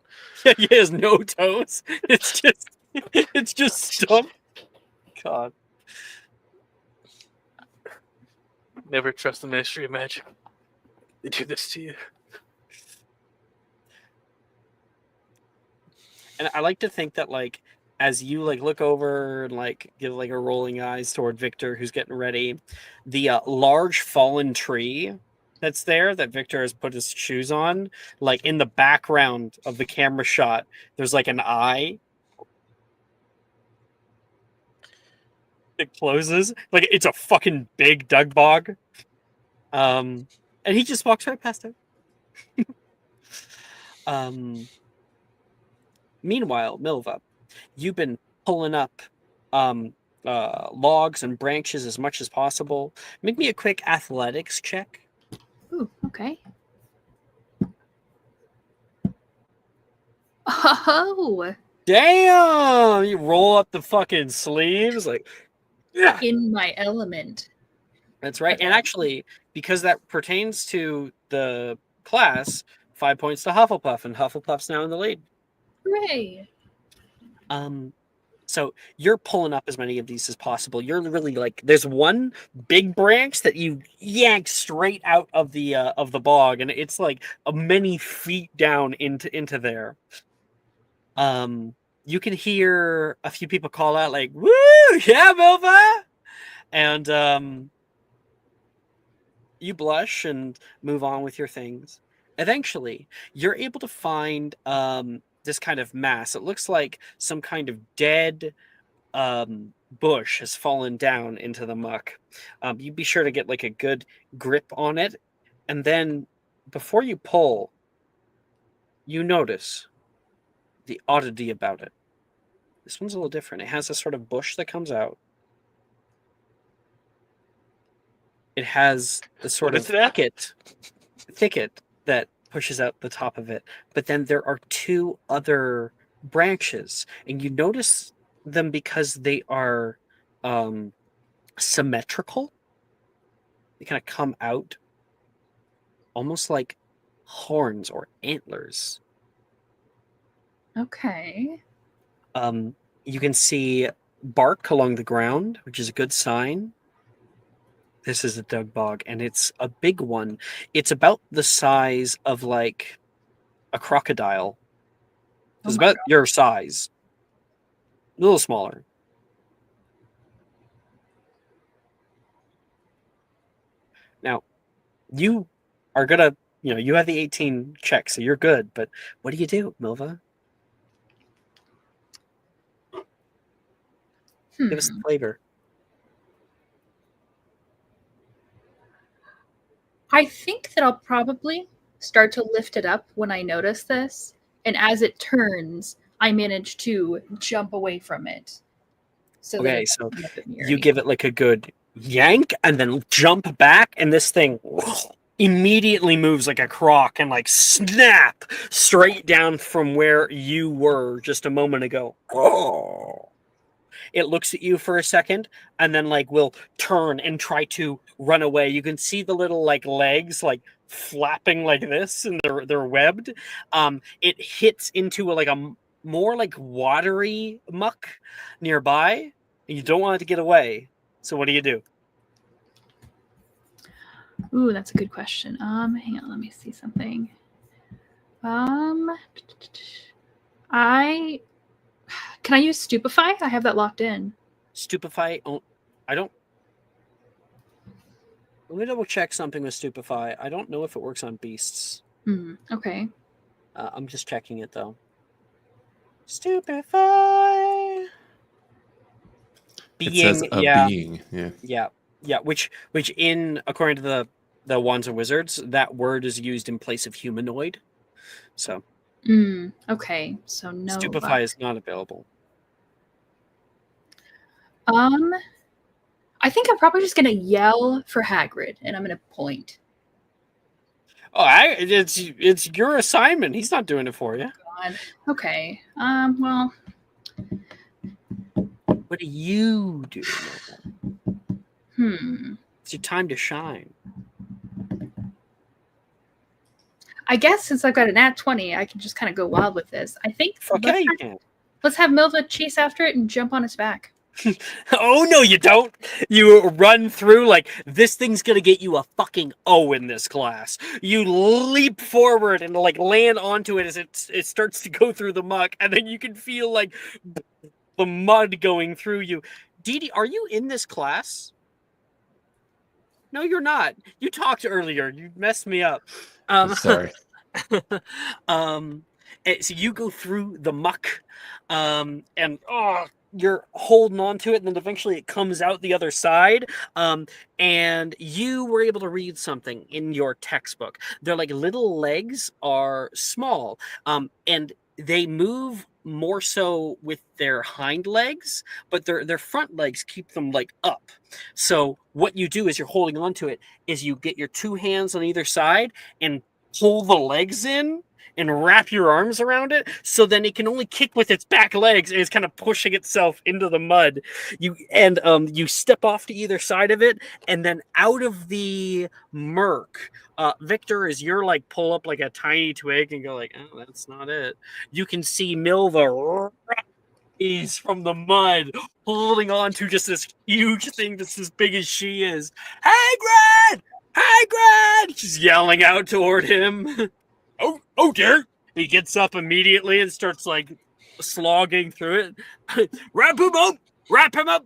Yeah, he has no toes. It's just stump. God. Never trust the Ministry of Magic. They do this to you. And I like to think that like as you like look over and like give like a rolling eyes toward Victor who's getting ready, the large fallen tree that's there that Victor has put his shoes on, like in the background of the camera shot, there's like an eye. It closes. Like it's a fucking big Doug Bog. And he just walks right past it. Meanwhile, Milva, you've been pulling up logs and branches as much as possible. Make me a quick athletics check. Ooh, okay. Oh, Damn! You roll up the fucking sleeves like, yeah. in my element. That's right. And actually, because that pertains to the class, 5 points to Hufflepuff, and Hufflepuff's now in the lead. Hooray! So you're pulling up as many of these as possible. You're really like, there's one big branch that you yank straight out of the bog, and it's like many feet down into there. You can hear a few people call out like, "Woo, yeah, Milva!" And you blush and move on with your things. Eventually, you're able to find this kind of mass. It looks like some kind of dead bush has fallen down into the muck. You be sure to get like a good grip on it, and then before you pull, you notice the oddity about it. This one's a little different. It has a sort of bush that comes out. It has a sort What of is that? thicket that pushes out the top of it. But then there are two other branches, and you notice them because they are symmetrical. They kind of come out almost like horns or antlers. Okay. You can see bark along the ground, which is a good sign. This is a dug bog, and it's a big one. It's about the size of like a crocodile. It's my about your size. A little smaller. Now, you are gonna, you have the 18 check, so you're good. But what do you do, Milva? Give us the flavor. I think that I'll probably start to lift it up when I notice this, and as it turns, I manage to jump away from it. So that Okay, it so doesn't end up near you me. give it like a good yank and then jump back, and this thing immediately moves like a croc and like snap straight down from where you were just a moment ago. It looks at you for a second and then like will turn and try to run away. You can see the little like legs like flapping like this, and they're webbed. It hits into a more like watery muck nearby, and you don't want it to get away. So what do you do? Ooh, that's a good question. Hang on, let me see something. Can I use Stupefy? I have that locked in. Stupefy? Oh, I don't. Let me double check something with Stupefy. I don't know if it works on beasts. Okay. I'm just checking it though. Stupefy. It says a being. Yeah. Which in according to the Wands and Wizards, that word is used in place of humanoid. So. Okay. So no. Stupefy is not available. I think I'm probably just gonna yell for Hagrid, and I'm gonna point. Oh, it's your assignment. He's not doing it for you. God. Okay. Well. What do you do? It's your time to shine. I guess since I've got an nat 20, I can just kind of go wild with this. I think. Okay, you can. Let's have Milva chase after it and jump on its back. Oh, no, you don't. You run through like this thing's going to get you a fucking O in this class. You leap forward and like land onto it as it starts to go through the muck, and then you can feel like the mud going through you. Dee Dee, are you in this class? No, you're not. You talked earlier. You messed me up. Sorry. So you go through the muck, and you're holding on to it, and then eventually it comes out the other side. And you were able to read something in your textbook. Their like little legs are small, and they move more so with their hind legs, but their front legs keep them like up. So what you do as you're holding on to it is you get your two hands on either side and pull the legs in and wrap your arms around it, so then it can only kick with its back legs, and it's kind of pushing itself into the mud. You step off to either side of it, and then out of the murk, Victor, as you're like pull up like a tiny twig and go like, oh, that's not it. You can see Milva rise from the mud, holding on to just this huge thing that's as big as she is. Hagrid! Hagrid! She's yelling out toward him. Oh dear! He gets up immediately and starts like slogging through it. Wrap him up! Wrap him up!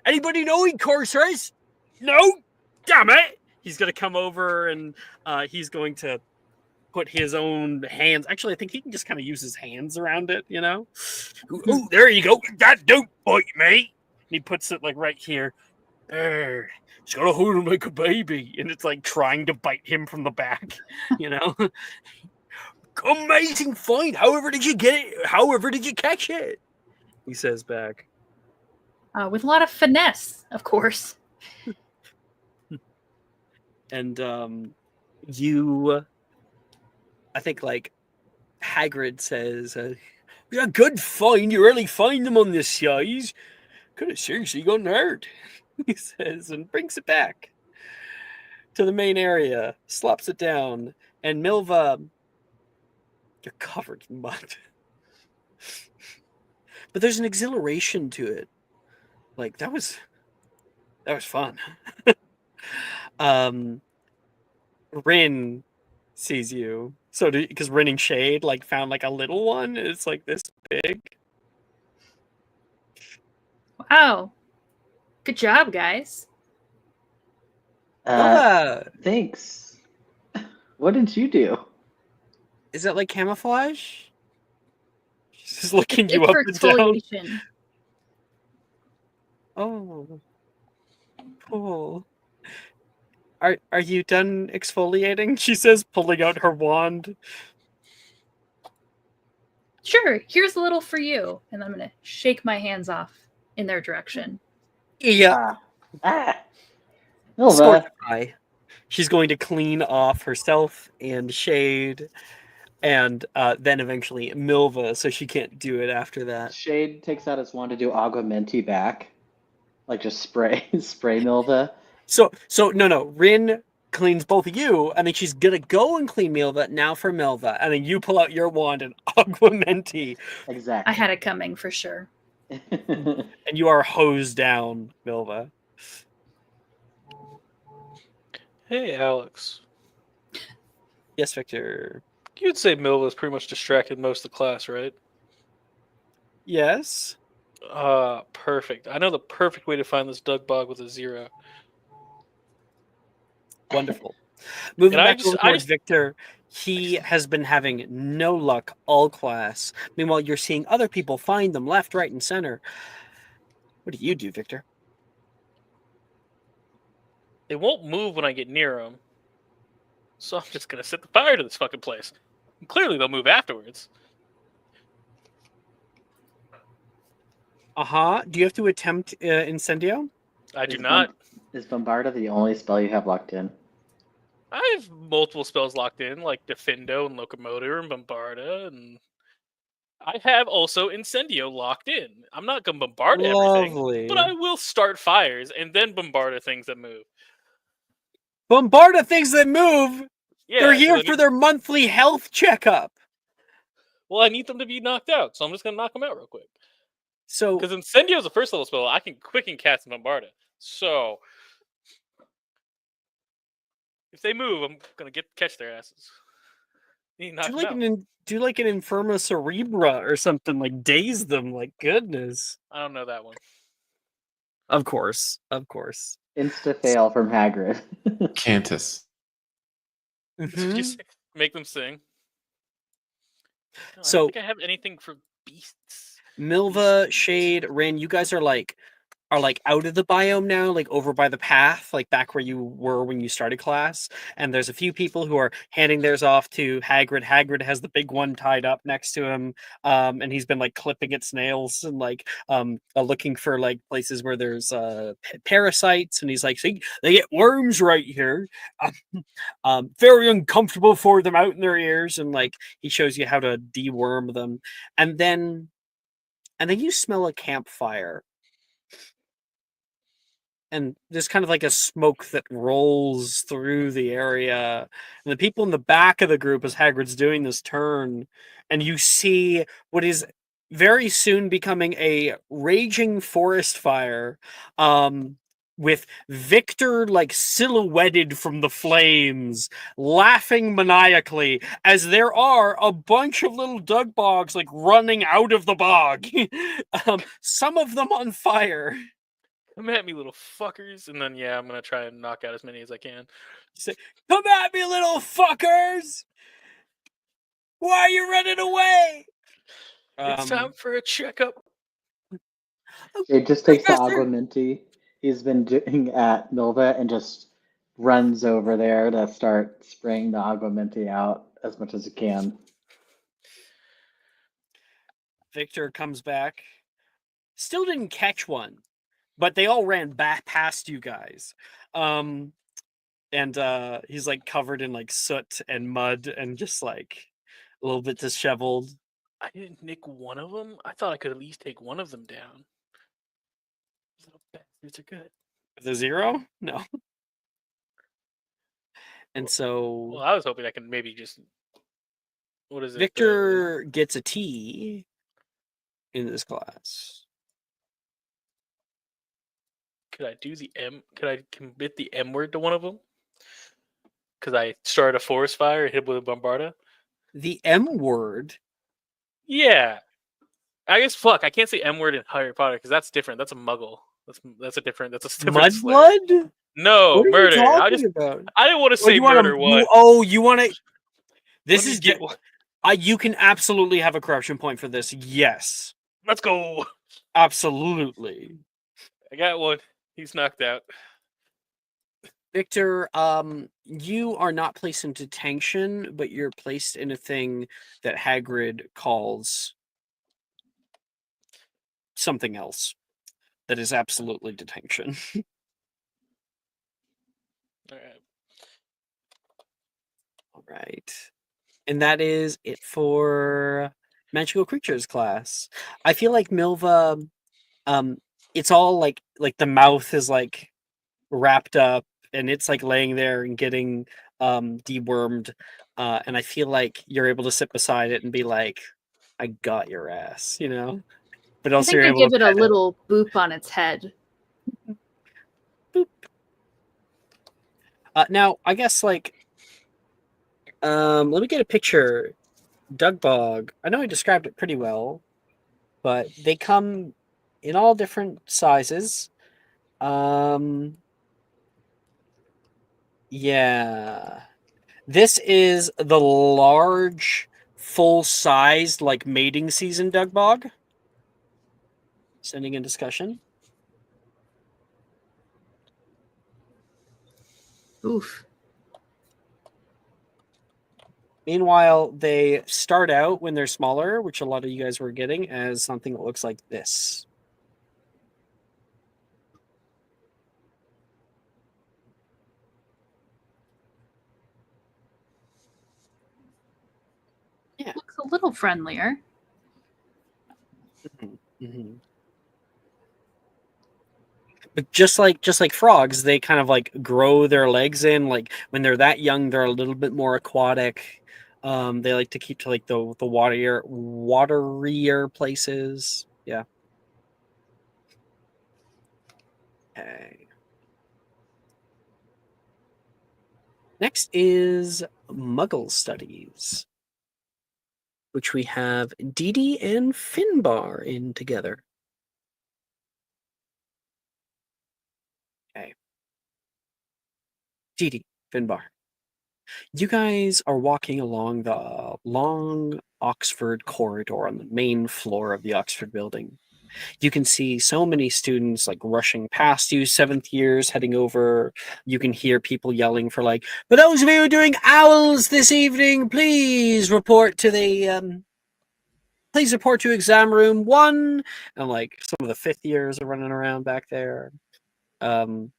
Anybody know he courses? No? Damn it! He's gonna come over and he's going to put his own hands. Actually, I think he can just kind of use his hands around it, you know? Oh, there you go. That don't bite me. And he puts it like right here. He's gotta hold him like a baby, and it's like trying to bite him from the back, you know. Amazing find. However did you get it? However did you catch it? He says back. With a lot of finesse, of course. And you, I think like Hagrid says, "Yeah, good find. You really find them on this size. Could have seriously gotten hurt." He says, and brings it back to the main area, slops it down, and Milva, you're covered in mud. But there's an exhilaration to it. Like that was fun. Rin sees you. So because Rin and Shade like found like a little one. It's like this big. Wow. Good job, guys. Thanks. What did you do? Is that like camouflage? She's just looking you It's up for and down. exfoliation. Oh, cool. Are you done exfoliating? She says, pulling out her wand. Sure, here's a little for you. And I'm going to shake my hands off in their direction. Yeah. Milva. She's going to clean off herself and Shade, and then eventually Milva, so she can't do it after that. Shade takes out his wand to do Aguamenti back. Like just spray Milva. So no. Rin cleans both of you, and then she's gonna go and clean Milva now for Milva, and then you pull out your wand and Aguamenti. Exactly. I had it coming for sure. And you are hosed down, Milva. Hey, Alex. Yes, Victor. You'd say Milva's pretty much distracted most of the class, right? Yes. Perfect. I know the perfect way to find this Doug Bog with a 0. Wonderful. Moving And back towards Victor, he has been having no luck all class. Meanwhile, you're seeing other people find them left, right, and center. What do you do, Victor? They won't move when I get near them. So I'm just going to set the fire to this fucking place. And clearly they'll move afterwards. Do you have to attempt Incendio? I do not. Is Bombarda the only spell you have locked in? I have multiple spells locked in, like Defendo and Locomotor and Bombarda, and I have also Incendio locked in. I'm not going to bombard everything, but I will start fires and then Bombarda things that move. Bombarda things that move? Yeah, they're here for their monthly health checkup. Well, I need them to be knocked out, so I'm just going to knock them out real quick. So, because Incendio is a first level spell, I can quicken cast and Bombarda. So if they move, I'm gonna catch their asses. Do like an Infirma Cerebra or something, like daze them. Like goodness. I don't know that one. Of course. Insta fail from Hagrid. Cantus. Just make them sing. No, So I don't think I have anything for beasts. Milva, Shade, Rin, you guys are like out of the biome now, like over by the path, like back where you were when you started class. And there's a few people who are handing theirs off to Hagrid. Hagrid has the big one tied up next to him, and he's been like clipping its nails and like looking for like places where there's parasites. And he's like, see, they get worms right here. Very uncomfortable for them out in their ears, and like he shows you how to deworm them, and then you smell a campfire. And there's kind of like a smoke that rolls through the area. And the people in the back of the group, as Hagrid's doing this turn, and you see what is very soon becoming a raging forest fire, with Victor like silhouetted from the flames, laughing maniacally as there are a bunch of little Doug Bogs like running out of the bog. Some of them on fire. Come at me, little fuckers. And then, I'm going to try and knock out as many as I can. You say, come at me, little fuckers! Why are you running away? It's time for a checkup. It just takes the Aguamenti he's been doing at Milva and just runs over there to start spraying the Aguamenti out as much as he can. Victor comes back. Still didn't catch one, but they all ran back past you guys. And he's like covered in like soot and mud and just like a little bit disheveled. I didn't nick one of them. I thought I could at least take one of them down. Little bastards are good. The 0? No. And Well, so I was hoping I could maybe just. What is it? Victor gets a T in this class. Could I do the M? Could I commit the M word to one of them? Because I started a forest fire and hit with a bombarda. The M word. Yeah, I guess fuck. I can't say M word in Harry Potter because that's different. That's a Muggle. That's a different. That's a different slur. Mudblood? No, What are murder. you I talking just. about? I didn't want to Oh, say you wanna- murder. you- What? oh, you want to? This Let me is get one. you can absolutely have a corruption point for this. Yes, Let's go. absolutely. I got one. He's knocked out. Victor, you are not placed in detention, but you're placed in a thing that Hagrid calls something else. That is absolutely detention. All right. All right. And that is it for Magical Creatures class. I feel like Milva, it's all like the mouth is like wrapped up and it's like laying there and getting dewormed. And I feel like you're able to sit beside it and be like, I got your ass, you know? But I also think you're I able give to it a pet little boop on its head. now I guess like let me get a picture. Dugbog. I know I described it pretty well, but they come in all different sizes. Yeah. This is the large, full-sized, like mating season Dugbog. Sending in discussion. Oof. Meanwhile, they start out when they're smaller, which a lot of you guys were getting, as something that looks like this. Yeah. Looks a little friendlier. Mm-hmm. But just like frogs, they kind of like grow their legs in. Like when they're that young, they're a little bit more aquatic. They like to keep to like the waterier places. Yeah. Okay. Next is Muggle Studies, which we have Dee Dee and Finbar in together. Okay. Dee Dee, Finbar. You guys are walking along the long Oxford corridor on the main floor of the Oxford building. You can see so many students like rushing past you, 7th years heading over. You can hear people yelling for like, for those of you who are doing owls this evening, please report to exam room 1. And like some of the 5th years are running around back there. And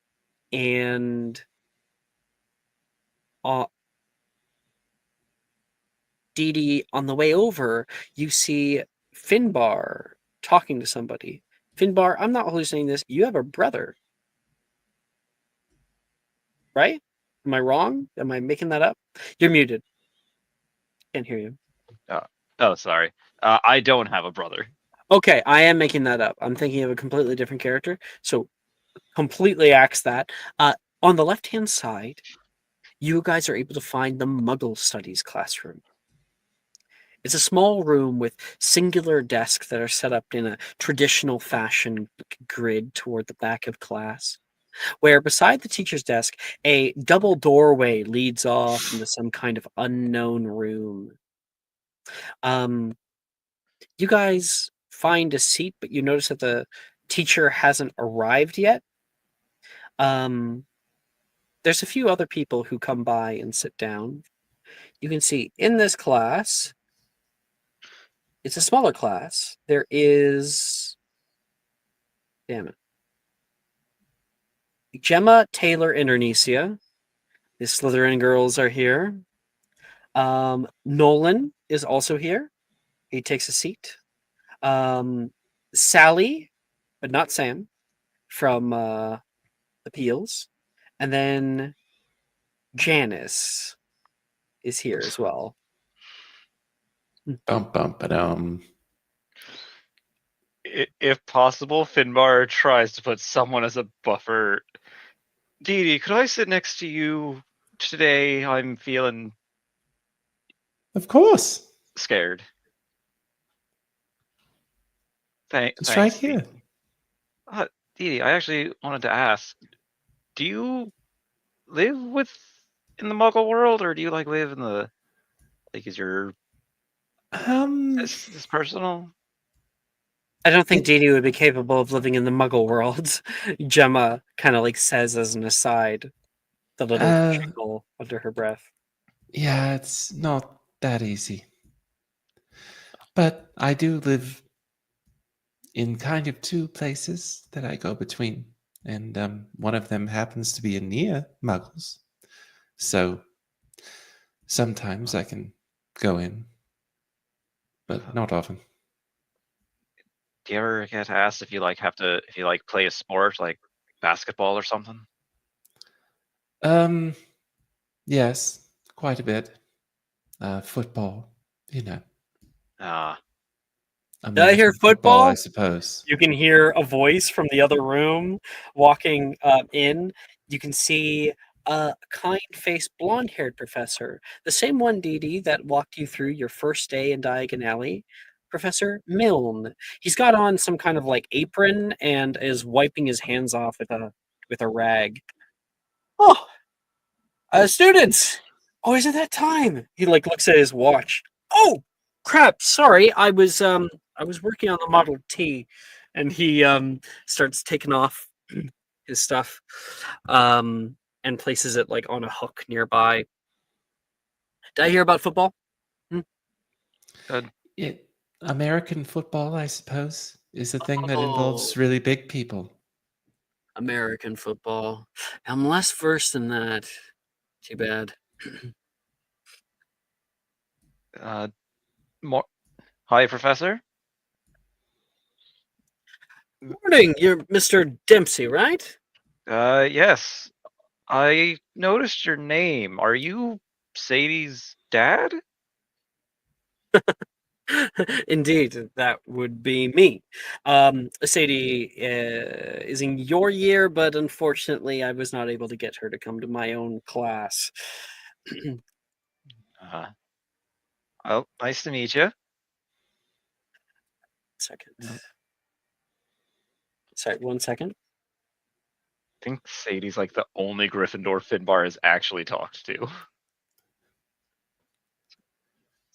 Dee Dee, on the way over, you see Finbar talking to somebody. Finbar, I'm not hallucinating this. You have a brother. Right? Am I wrong? Am I making that up? You're muted. Can't hear you. Oh, sorry. I don't have a brother. Okay, I am making that up. I'm thinking of a completely different character. So completely axe that. On the left-hand side, you guys are able to find the Muggle Studies classroom. It's a small room with singular desks that are set up in a traditional fashion grid toward the back of class, where beside the teacher's desk, a double doorway leads off into some kind of unknown room. You guys find a seat, but you notice that the teacher hasn't arrived yet. There's a few other people who come by and sit down. You can see in this class, It's a smaller class. There is, damn it, Gemma, Taylor, and Ernesia. The Slytherin girls are here. Nolan is also here. He takes a seat. Sally, but not Sam, from the Peels. And then Janice is here as well. Bum bum ba-dum. If possible, Finbar tries to put someone as a buffer. Dee Dee, could I sit next to you today? I'm feeling Of course. scared. It's right Thanks, Dee here. Dee. Dee Dee, I actually wanted to ask, do you live in the Muggle world, or do you live in the is your is this personal? I don't think It- Dee Dee would be capable of living in the Muggle world. Gemma kind of says as an aside, the little chuckle under her breath. Yeah, it's not that easy. But I do live in kind of two places that I go between. And one of them happens to be near Muggles. So sometimes I can go in, but not often. Do you ever get asked if you play a sport like basketball or something? Yes, quite a bit. Football, you know. Did I hear American football? I suppose. You can hear a voice from the other room walking in. You can see a kind-faced, blonde-haired professor, the same one, Dee Dee, that walked you through your first day in Diagon Alley. Professor Milne. He's got on some kind of apron and is wiping his hands off with a rag. Oh, students! Oh, is it that time? He looks at his watch. Oh, crap! Sorry, I was working on the Model T, and he starts taking off his stuff, and places it on a hook nearby. Did I hear about football? American football, I suppose, is a thing that involves really big people. American football. I'm less versed in that. Too bad. More. Hi, Professor. Morning, you're Mr. Dempsey, right? Yes. I noticed your name. Are you Sadie's dad? Indeed, that would be me. Sadie is in your year, but unfortunately, I was not able to get her to come to my own class. Oh, nice to meet you. Second. Sorry, 1 second. I think Sadie's the only Gryffindor Finbar has actually talked to.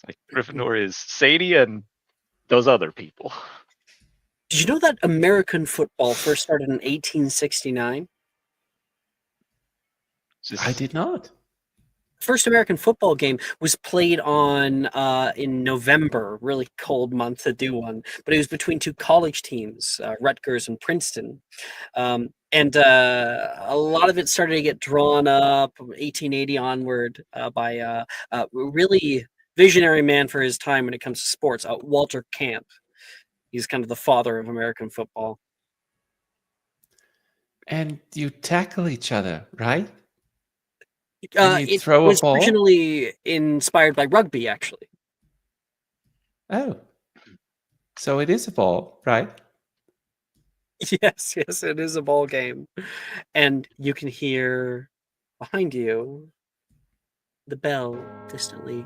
It's Gryffindor is Sadie and those other people. Did you know that American football first started in 1869? I did not. First American football game was played on in November, really cold month to do one, but it was between two college teams, Rutgers and Princeton. And a lot of it started to get drawn up 1880 onward by a really visionary man for his time when it comes to sports, Walter Camp. He's kind of the father of American football. And you tackle each other, right? It throw a was ball? originally inspired by rugby, actually. Oh. So it is a ball, right? Yes, it is a ball game. And you can hear behind you the bell distantly.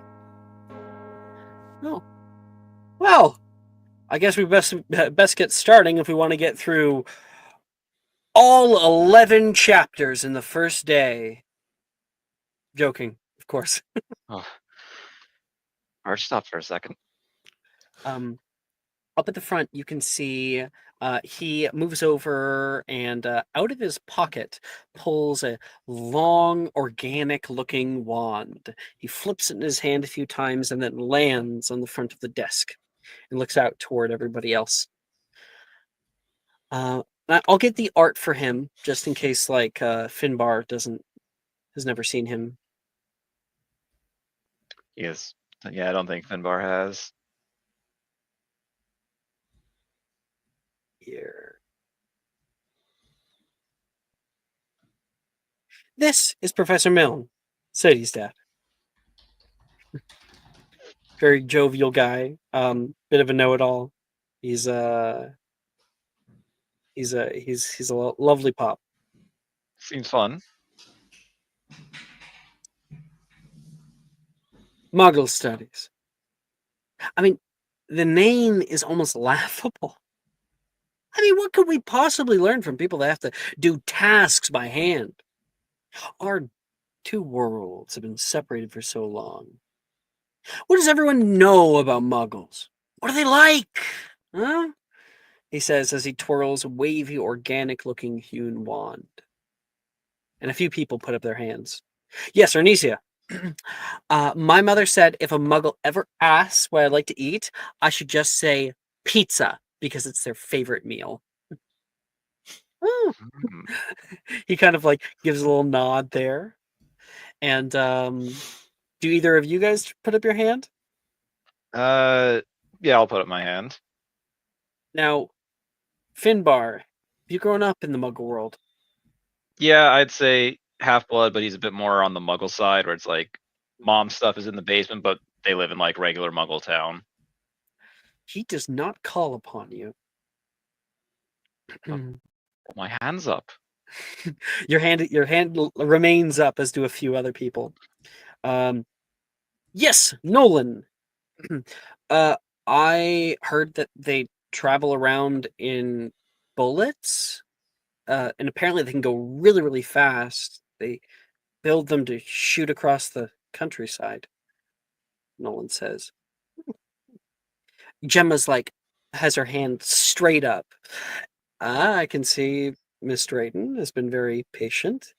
Oh. Well, I guess we best get starting if we want to get through all 11 chapters in the first day. Joking, of course. Oh. Alright, stop for a second. Up at the front, you can see he moves over and out of his pocket pulls a long, organic-looking wand. He flips it in his hand a few times and then lands on the front of the desk. and looks out toward everybody else. I'll get the art for him just in case, like, Finbar has never seen him. Yes. Yeah, I don't think Finbar has. Here. This is Professor Milne, Sadie's dad. Very jovial guy. Bit of a know-it-all. He's a lovely pop. Seems fun. Muggle studies. I mean, the name is almost laughable. I mean, what could we possibly learn from people that have to do tasks by hand? Our two worlds have been separated for so long. What does everyone know about Muggles? What are they like? Huh? He says as he twirls a wavy, organic-looking hewn wand. And a few people put up their hands. Yes, Arnesia. My mother said if a Muggle ever asks what I'd like to eat, I should just say pizza, because it's their favorite meal. He kind of like gives a little nod there. And do either of you guys put up your hand? Yeah, I'll put up my hand. Now, Finbar, have you grown up in the Muggle world? Yeah, I'd say half-blood, but he's a bit more on the Muggle side, where it's like mom stuff is in the basement, but they live in like regular Muggle town. He does not call upon you. Put my hands up. Your hand remains up, as do a few other people. Yes, Nolan. I heard that they travel around in bullets, and apparently they can go really, really fast. They build them to shoot across the countryside, Nolan says. Gemma's like, has her hand straight up. I can see Miss Drayton has been very patient.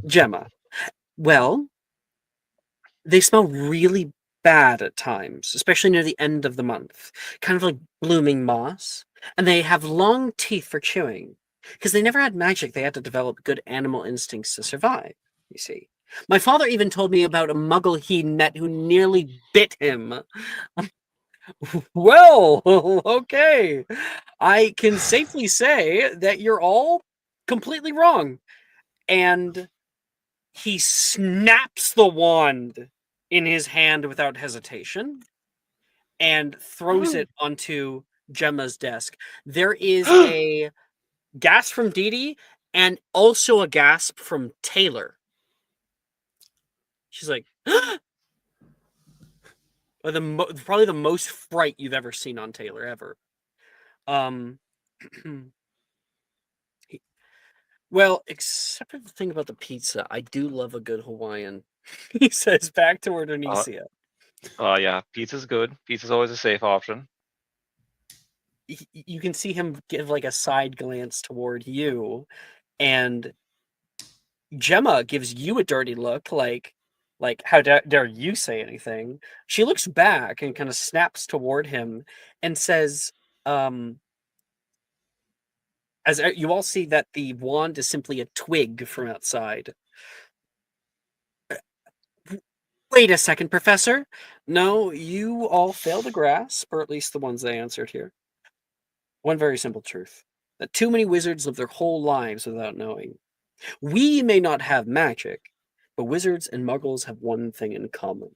Gemma, well, they smell really bad at times, especially near the end of the month, kind of like blooming moss. And they have long teeth for chewing. Because they never had magic, they had to develop good animal instincts to survive, you see. My father even told me about a Muggle he met who nearly bit him. Well, okay. I can safely say that you're all completely wrong. And he snaps the wand in his hand without hesitation and throws it onto Gemma's desk. There is a gasp from Dee Dee and also a gasp from Taylor. She's like, probably the most fright you've ever seen on Taylor ever. Well, except for the thing about the pizza, I do love a good Hawaiian. He says back toward Onicia. Yeah, pizza's good. Pizza's always a safe option. You can see him give like a side glance toward you, and Gemma gives you a dirty look, like how dare you say anything? She looks back and kind of snaps toward him and says, as you all see that the wand is simply a twig from outside. Wait a second, Professor. No, you all fail to grasp, or at least the ones that answered here. One very simple truth, that too many wizards live their whole lives without knowing. We may not have magic, but wizards and muggles have one thing in common.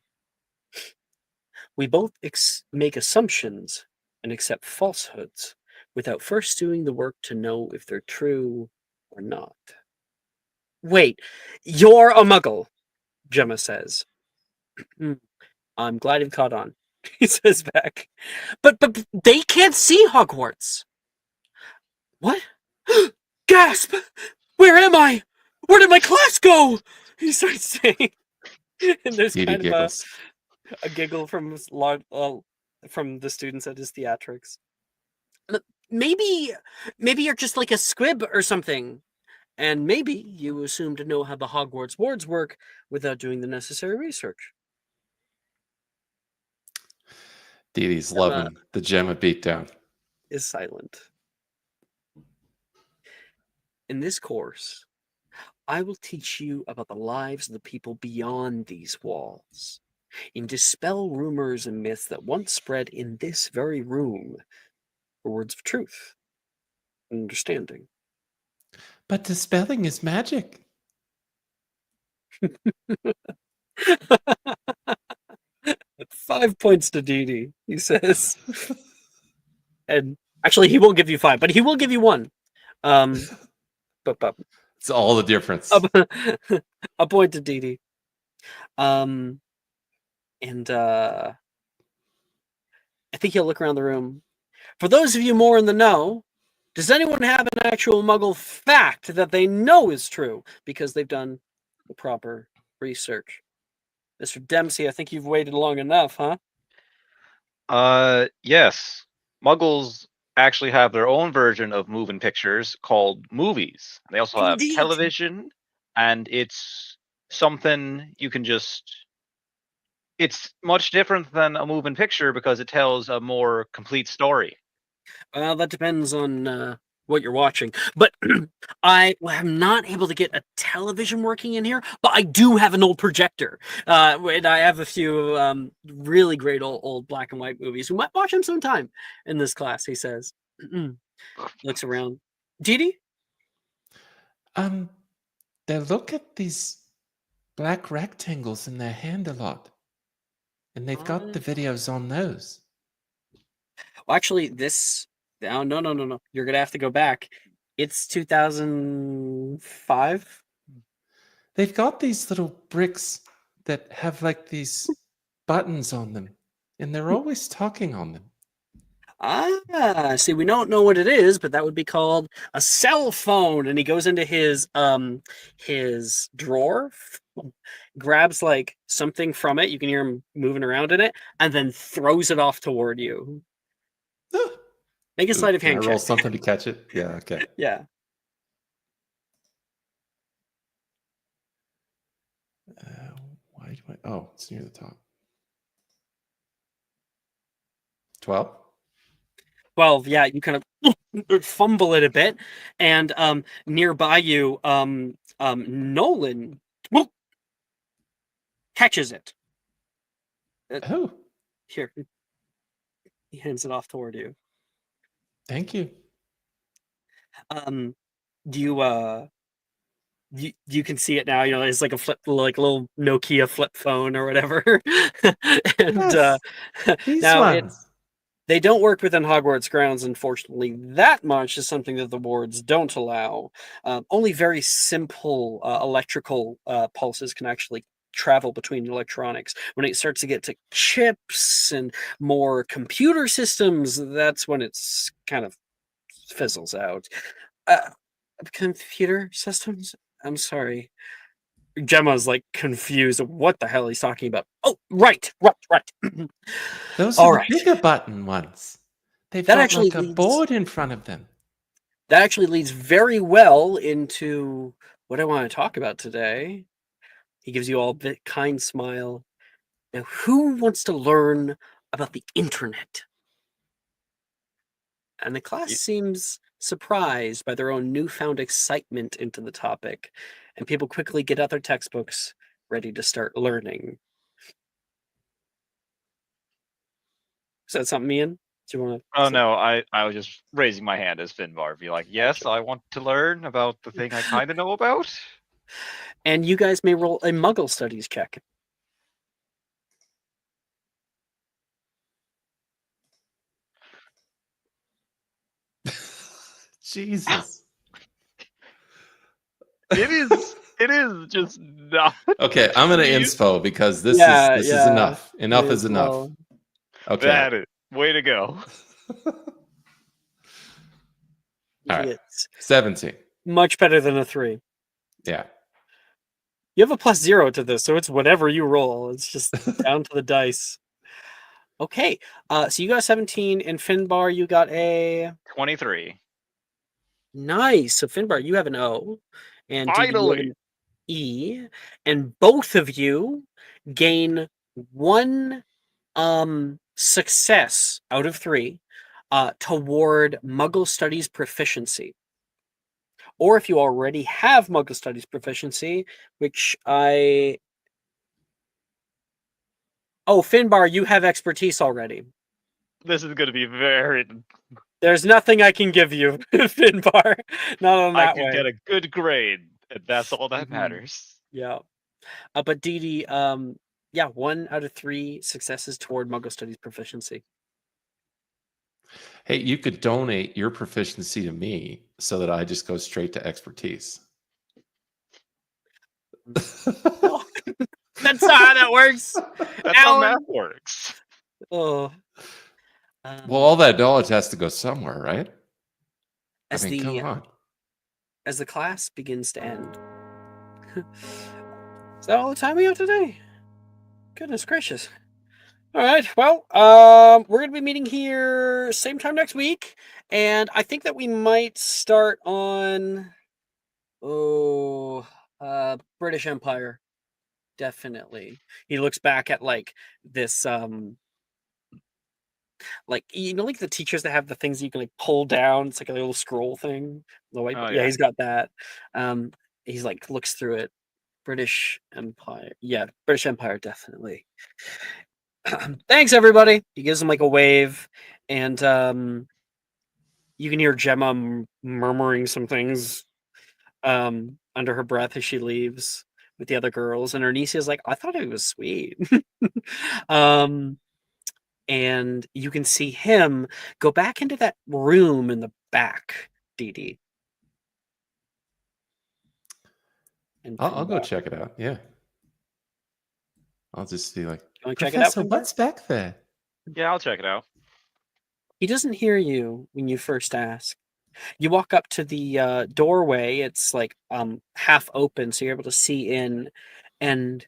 We both make assumptions and accept falsehoods without first doing the work to know if they're true or not. Wait, you're a muggle, Gemma says. I'm glad you've caught on, he says back. But they can't see Hogwarts. What? Gasp! Where am I? Where did my class go? He starts saying. And there's Dee Dee kind giggles. of a giggle from the students at his theatrics. Maybe you're just like a squib or something. And maybe you assume to know how the Hogwarts wards work without doing the necessary research. Dee Dee's loving the Gemma beatdown. Is silent. In this course, I will teach you about the lives of the people beyond these walls, and dispel rumors and myths that once spread in this very room for words of truth and understanding. But dispelling is magic. 5 points to Dee Dee, he says. And actually, he won't give you 5, but he will give you 1. But It's all the difference. a point to Dee Dee. And I think he'll look around the room. For those of you more in the know, does anyone have an actual Muggle fact that they know is true because they've done the proper research? Mr. Dempsey, I think you've waited long enough, huh? Yes. Muggles actually have their own version of moving pictures called movies. They also have Indeed. television, and it's something you can just. It's much different than a moving picture because it tells a more complete story. Well, that depends on what you're watching. But I am not able to get a television working in here, but I do have an old projector. And I have a few really great old black and white movies. We might watch them sometime in this class, he says. Looks around. Dee Dee? They look at these black rectangles in their hand a lot. And they've got the videos on those. Well, actually, this... Oh, no. You're going to have to go back. It's 2005? They've got these little bricks that have like these buttons on them. And they're always talking on them. See, we don't know what it is, but that would be called a cell phone. And he goes into his drawer, grabs like something from it. You can hear him moving around in it, and then throws it off toward you. Make a sleight of hand Can I roll check. something to catch it? Yeah, okay. Yeah. Why do I? Oh, it's near the top. 12. 12, yeah, you kind of fumble it a bit, and nearby you, Nolan catches it. Oh, Here, he hands it off toward you. thank you. You can see it now. You know, it's like a little Nokia flip phone or whatever. And Yes, these now ones. they don't work within Hogwarts grounds, unfortunately. That much is something that the wards don't allow. Only very simple electrical pulses can actually travel between electronics. When it starts to get to chips and more computer systems, that's when it's kind of fizzles out. Computer systems? I'm sorry. Gemma's like confused of what the hell he's talking about. Oh, right. Those All are the right. bigger button ones. They've That got actually like a leads- board in front of them. That actually leads very well into what I want to talk about today. He gives you all a bit kind smile. Now, who wants to learn about the internet? And the class seems surprised by their own newfound excitement into the topic, and people quickly get out their textbooks, ready to start learning. Is that something, Ian? Do you want to? Oh no, I was just raising my hand as Finbar, be like, yes, I want to learn about the thing I kind of know about. And you guys may roll a Muggle Studies check. Jesus. It is just not. Okay, I'm gonna inspo because this Yeah, is yeah, enough. Enough may is as enough. well. Okay. That is way to go. All right. It's 17. much better than a 3. Yeah. You have a +0 to this, so it's whatever you roll. It's just down to the dice. Okay, so you got a 17, and Finbar, you got a 23. nice. So Finbar, you have an O, and Dee Dee, you have Finally. an E, and both of you gain one success out of 3 toward Muggle Studies proficiency. Or if you already have Muggle Studies proficiency, which I... Oh, Finbar, you have expertise already. This is going to be very... There's nothing I can give you, Finbar. Not on I that can way. get a good grade, and that's all that Mhm. matters. Yeah. But Dee Dee, yeah, 1 out of 3 successes toward Muggle Studies proficiency. Hey, you could donate your proficiency to me so that I just go straight to expertise. No, that's not how that works. That's how Alan. math works. Oh. Well, all that knowledge has to go somewhere, right? I As mean, come on. As the class begins to end. Is that all the time we have today? Goodness gracious. All right. Well, we're going to be meeting here same time next week, and I think that we might start on British Empire. Definitely. He looks back at like this like, you know, like the teachers that have the things you can like pull down. It's like a little scroll thing. The white, Oh, yeah, yeah. he's got that. He's like looks through it. British Empire, yeah, British Empire, definitely. Thanks, everybody. He gives him like a wave, and you can hear Gemma murmuring some things under her breath as she leaves with the other girls, and Ernisia's like, "I thought it was sweet." And you can see him go back into that room in the back, Dee Dee. And I'll go check it out. Yeah. I'll just be like, You wanna check it out, Professor, Finbar? what's back there? Yeah, I'll check it out. He doesn't hear you when you first ask. You walk up to the doorway. It's like half open, so you're able to see in, and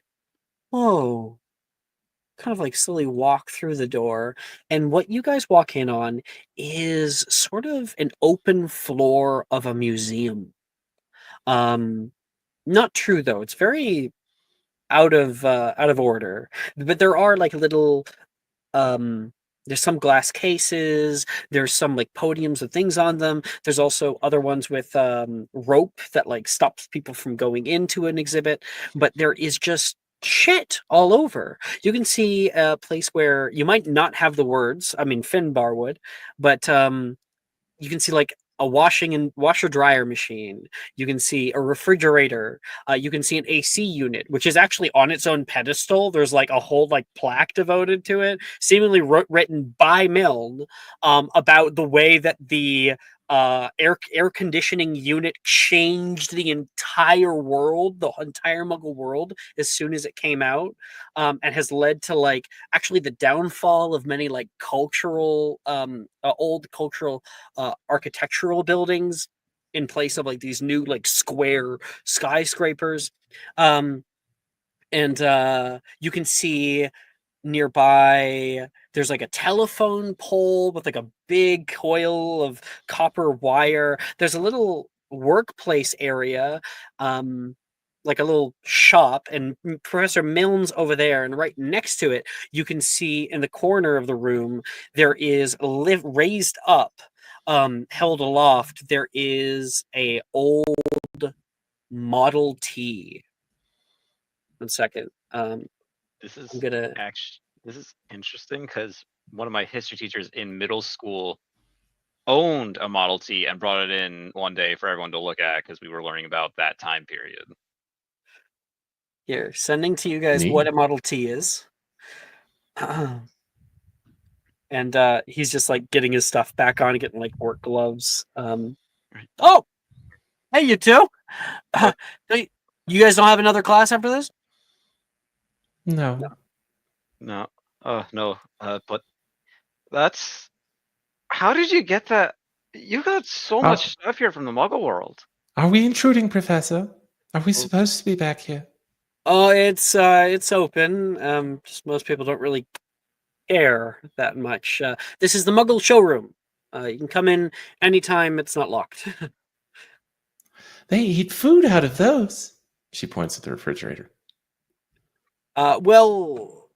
whoa, kind of like slowly walk through the door. And what you guys walk in on is sort of an open floor of a museum. Not true though. It's very out of order. But there are like little there's some glass cases, there's some like podiums with things on them. There's also other ones with rope that like stops people from going into an exhibit, but there is just shit all over. You can see a place where you might not have the words. I mean, Finbar would, but you can see like a washer dryer machine. You can see a refrigerator. You can see an AC unit, which is actually on its own pedestal. There's like a whole like plaque devoted to it, seemingly written by Milne, about the way that the air conditioning unit changed the entire world, the entire Muggle world, as soon as it came out, and has led to like actually the downfall of many like cultural old cultural architectural buildings in place of like these new like square skyscrapers. And you can see nearby there's like a telephone pole with like a big coil of copper wire. There's a little workplace area, like a little shop, and Professor Milne's over there, and right next to it you can see in the corner of the room there is raised up, held aloft, there is a old Model T. 1 second. This is I'm gonna actually this is interesting because one of my history teachers in middle school owned a Model T and brought it in one day for everyone to look at because we were learning about that time period. Here, sending to you guys Neat. what a Model T is. And he's just like getting his stuff back on, getting like work gloves. Oh, hey, you two. Hey, you guys don't have another class after this? No. No, no, but that's how did you get that? You got so much stuff here from the Muggle world. Are we intruding, Professor? Are we supposed to be back here? Oh, it's open. Just most people don't really care that much. This is the Muggle showroom. You can come in anytime. It's not locked. They eat food out of those. She points at the refrigerator. Well,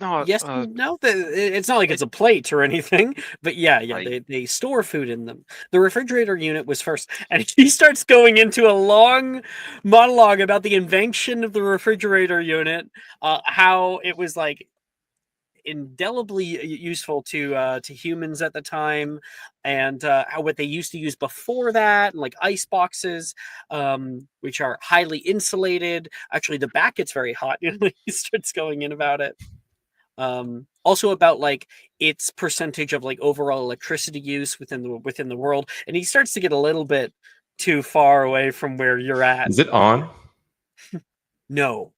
No, Yes, no, it's not like it's a plate or anything, but yeah, they store food in them. The refrigerator unit was first, and he starts going into a long monologue about the invention of the refrigerator unit, how it was like indelibly useful to humans at the time, and how what they used to use before that, like ice boxes, which are highly insulated. Actually, the back gets very hot. He starts going in about it. Also about like its percentage of like overall electricity use within the world, and he starts to get a little bit too far away from where you're at. Is it on? No.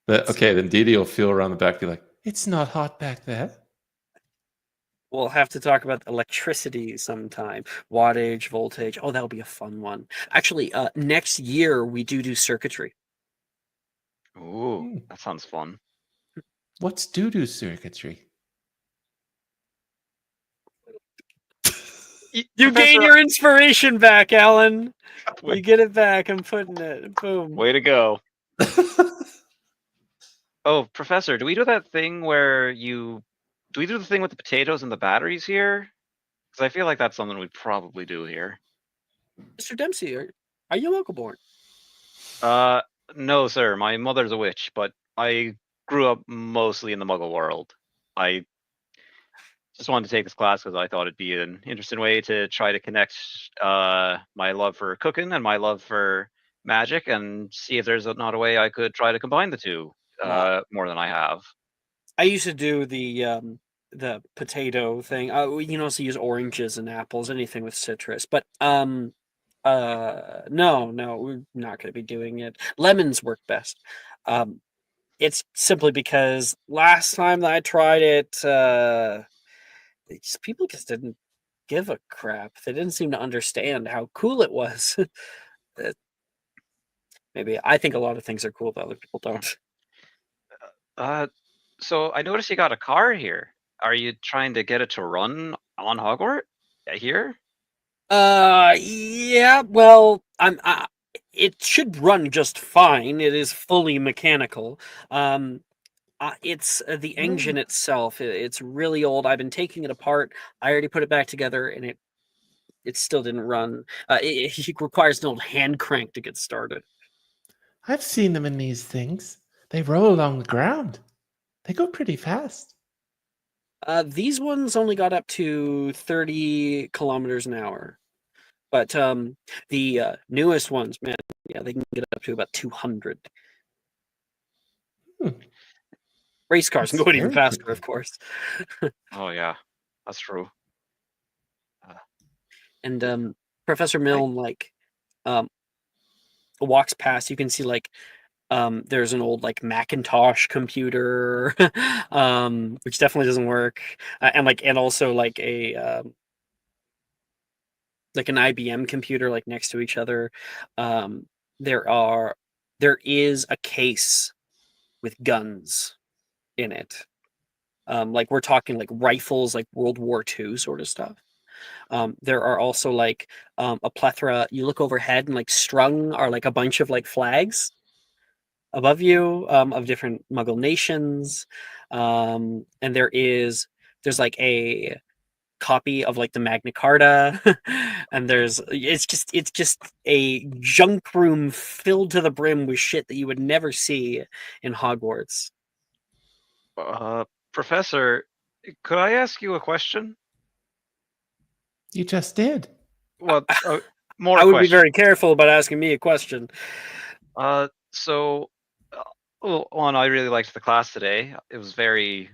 Okay, then Dee Dee will feel around the back, be like, "It's not hot back there." We'll have to talk about electricity sometime. Wattage, voltage. Oh, that'll be a fun one. Actually, next year we do circuitry. Ooh, that sounds fun. What's doo-doo circuitry? You gain your inspiration back, Alan. Way- You get it back. I'm putting it. Boom. Way to go. Oh, Professor, do we do that thing where do we do the thing with the potatoes and the batteries here? Because I feel like that's something we'd probably do here. Mr. Dempsey, are you local born? No, sir. My mother's a witch, but I grew up mostly in the Muggle world. I just wanted to take this class because I thought it'd be an interesting way to try to connect my love for cooking and my love for magic, and see if there's not a way I could try to combine the two more than I have. I used to do the potato thing. We can also use oranges and apples, anything with citrus. But no, we're not going to be doing it. Lemons work best. It's simply because last time that I tried it, people just didn't give a crap. They didn't seem to understand how cool it was. Maybe I think a lot of things are cool that other people don't. So I noticed you got a car here. Are you trying to get it to run on Hogwarts here? Yeah. Well, it should run just fine. It is fully mechanical. It's the engine itself. It's really old. I've been taking it apart. I already put it back together, and it still didn't run. It requires an old hand crank to get started. I've seen them in these things. They roll along the ground. They go pretty fast. These ones only got up to 30 kilometers an hour. But the newest ones, man, yeah, they can get up to about 200. Race cars can go even faster, of course. Oh yeah, that's true. And Professor Milne walks past. You can see there's an old Macintosh computer, which definitely doesn't work, and also an IBM computer next to each other. There is a case with guns in it. We're talking rifles, World War II sort of stuff. There are also a plethora. You look overhead and strung are a bunch of flags above you of different Muggle nations. And there's a copy of the Magna Carta, and it's just a junk room filled to the brim with shit that you would never see in Hogwarts. Professor, could I ask you a question? You just did. Well, more. I would be very careful about asking me a question. So, one, I really liked the class today. It was very,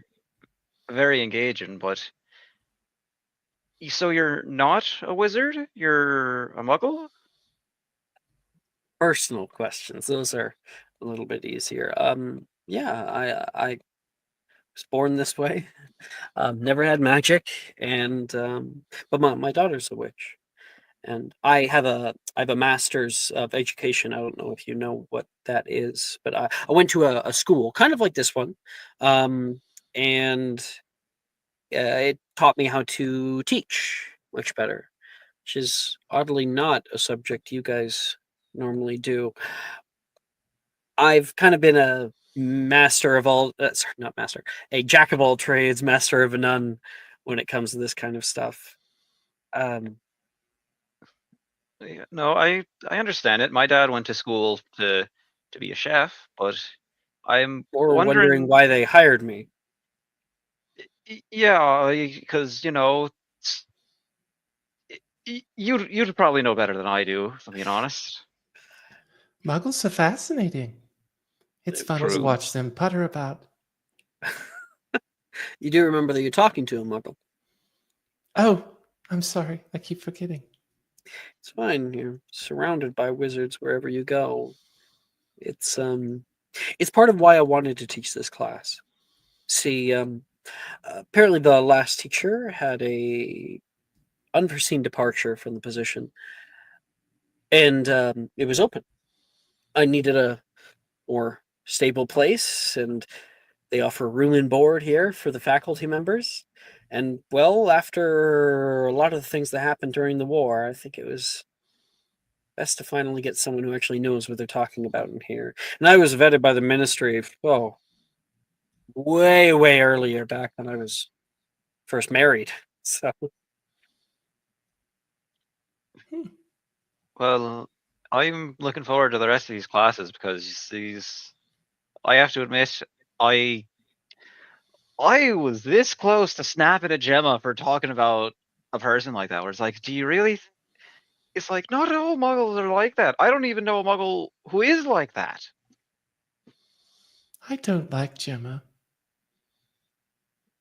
very engaging. But so you're not a wizard? You're a Muggle? Personal questions. Those are a little bit easier. Yeah, I was born this way. Never had magic, and but my daughter's a witch, and I have a master's of education. I don't know if you know what that is, but I went to a school kind of like this one, and it taught me how to teach much better, which is oddly not a subject you guys normally do. I've kind of been a master of all, sorry, not master, a jack of all trades, master of none when it comes to this kind of stuff. Yeah, no, I understand it. My dad went to school to be a chef, but I'm Or wondering wondering. why they hired me. Yeah, because s- you'd probably know better than I do, if I'm being honest. Muggles are fascinating. It's fun to True. watch them putter about. You do remember that you're talking to a Muggle. Oh, I'm sorry. I keep forgetting. It's fine. You're surrounded by wizards wherever you go. It's part of why I wanted to teach this class. See, apparently the last teacher had a unforeseen departure from the position, and it was open. I needed a more stable place, and they offer room and board here for the faculty members. And well, after a lot of the things that happened during the war, I think it was best to finally get someone who actually knows what they're talking about in here. And I was vetted by the ministry, way, way earlier, back when I was first married. So Well, I'm looking forward to the rest of these classes because I have to admit, I I was this close to snapping at Gemma for talking about a person like that. Where it's like, do you really? It's like not all Muggles are like that. I don't even know a Muggle who is like that. I don't like Gemma.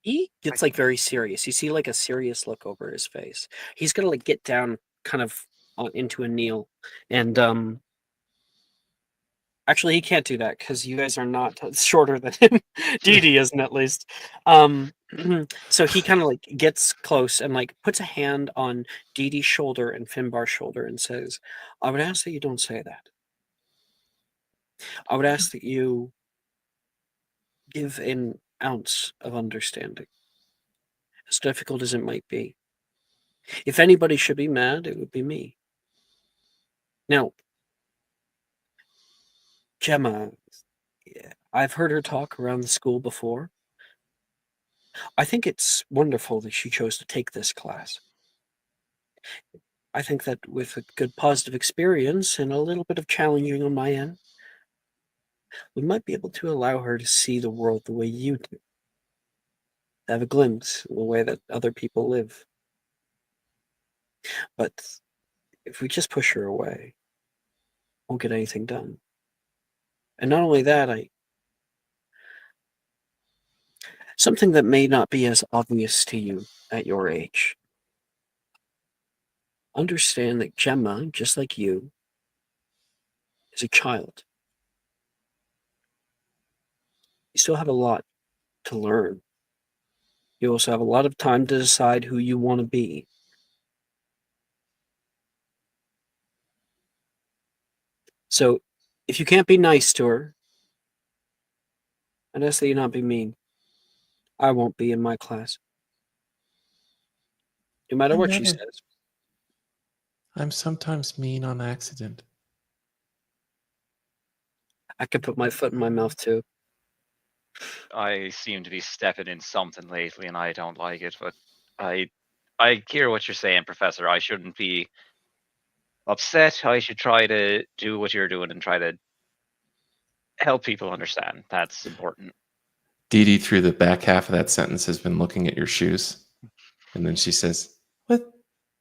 he gets like very serious. You see like a serious look over his face. He's gonna like get down kind of into a kneel. And actually he can't do that because you guys are not shorter than him. Dee Dee isn't, at least. So he kind of like gets close and like puts a hand on Dee Dee's shoulder and Finbar's shoulder and says, I would ask that you don't say that. I would ask that you give an ounce of understanding, as difficult as it might be. If anybody should be mad, it would be me. Now, Gemma, I've heard her talk around the school before. I think it's wonderful that she chose to take this class. I think that with a good positive experience and a little bit of challenging on my end, we might be able to allow her to see the world the way you do. Have a glimpse of the way that other people live. But if we just push her away, won't get anything done. And not only that, something that may not be as obvious to you at your age. Understand that Gemma, just like you, is a child. You still have a lot to learn. You also have a lot of time to decide who you want to be. So, if you can't be nice to her, I'd ask that you not be mean. I won't be in my class. No matter I'm what she never. says. I'm sometimes mean on accident. I could put my foot in my mouth too. I seem to be stepping in something lately, and I don't like it. But I hear what you're saying, Professor. I shouldn't be upset. I should try to do what you're doing and try to help people understand. That's important. Dee Dee, through the back half of that sentence, has been looking at your shoes. And then she says, What?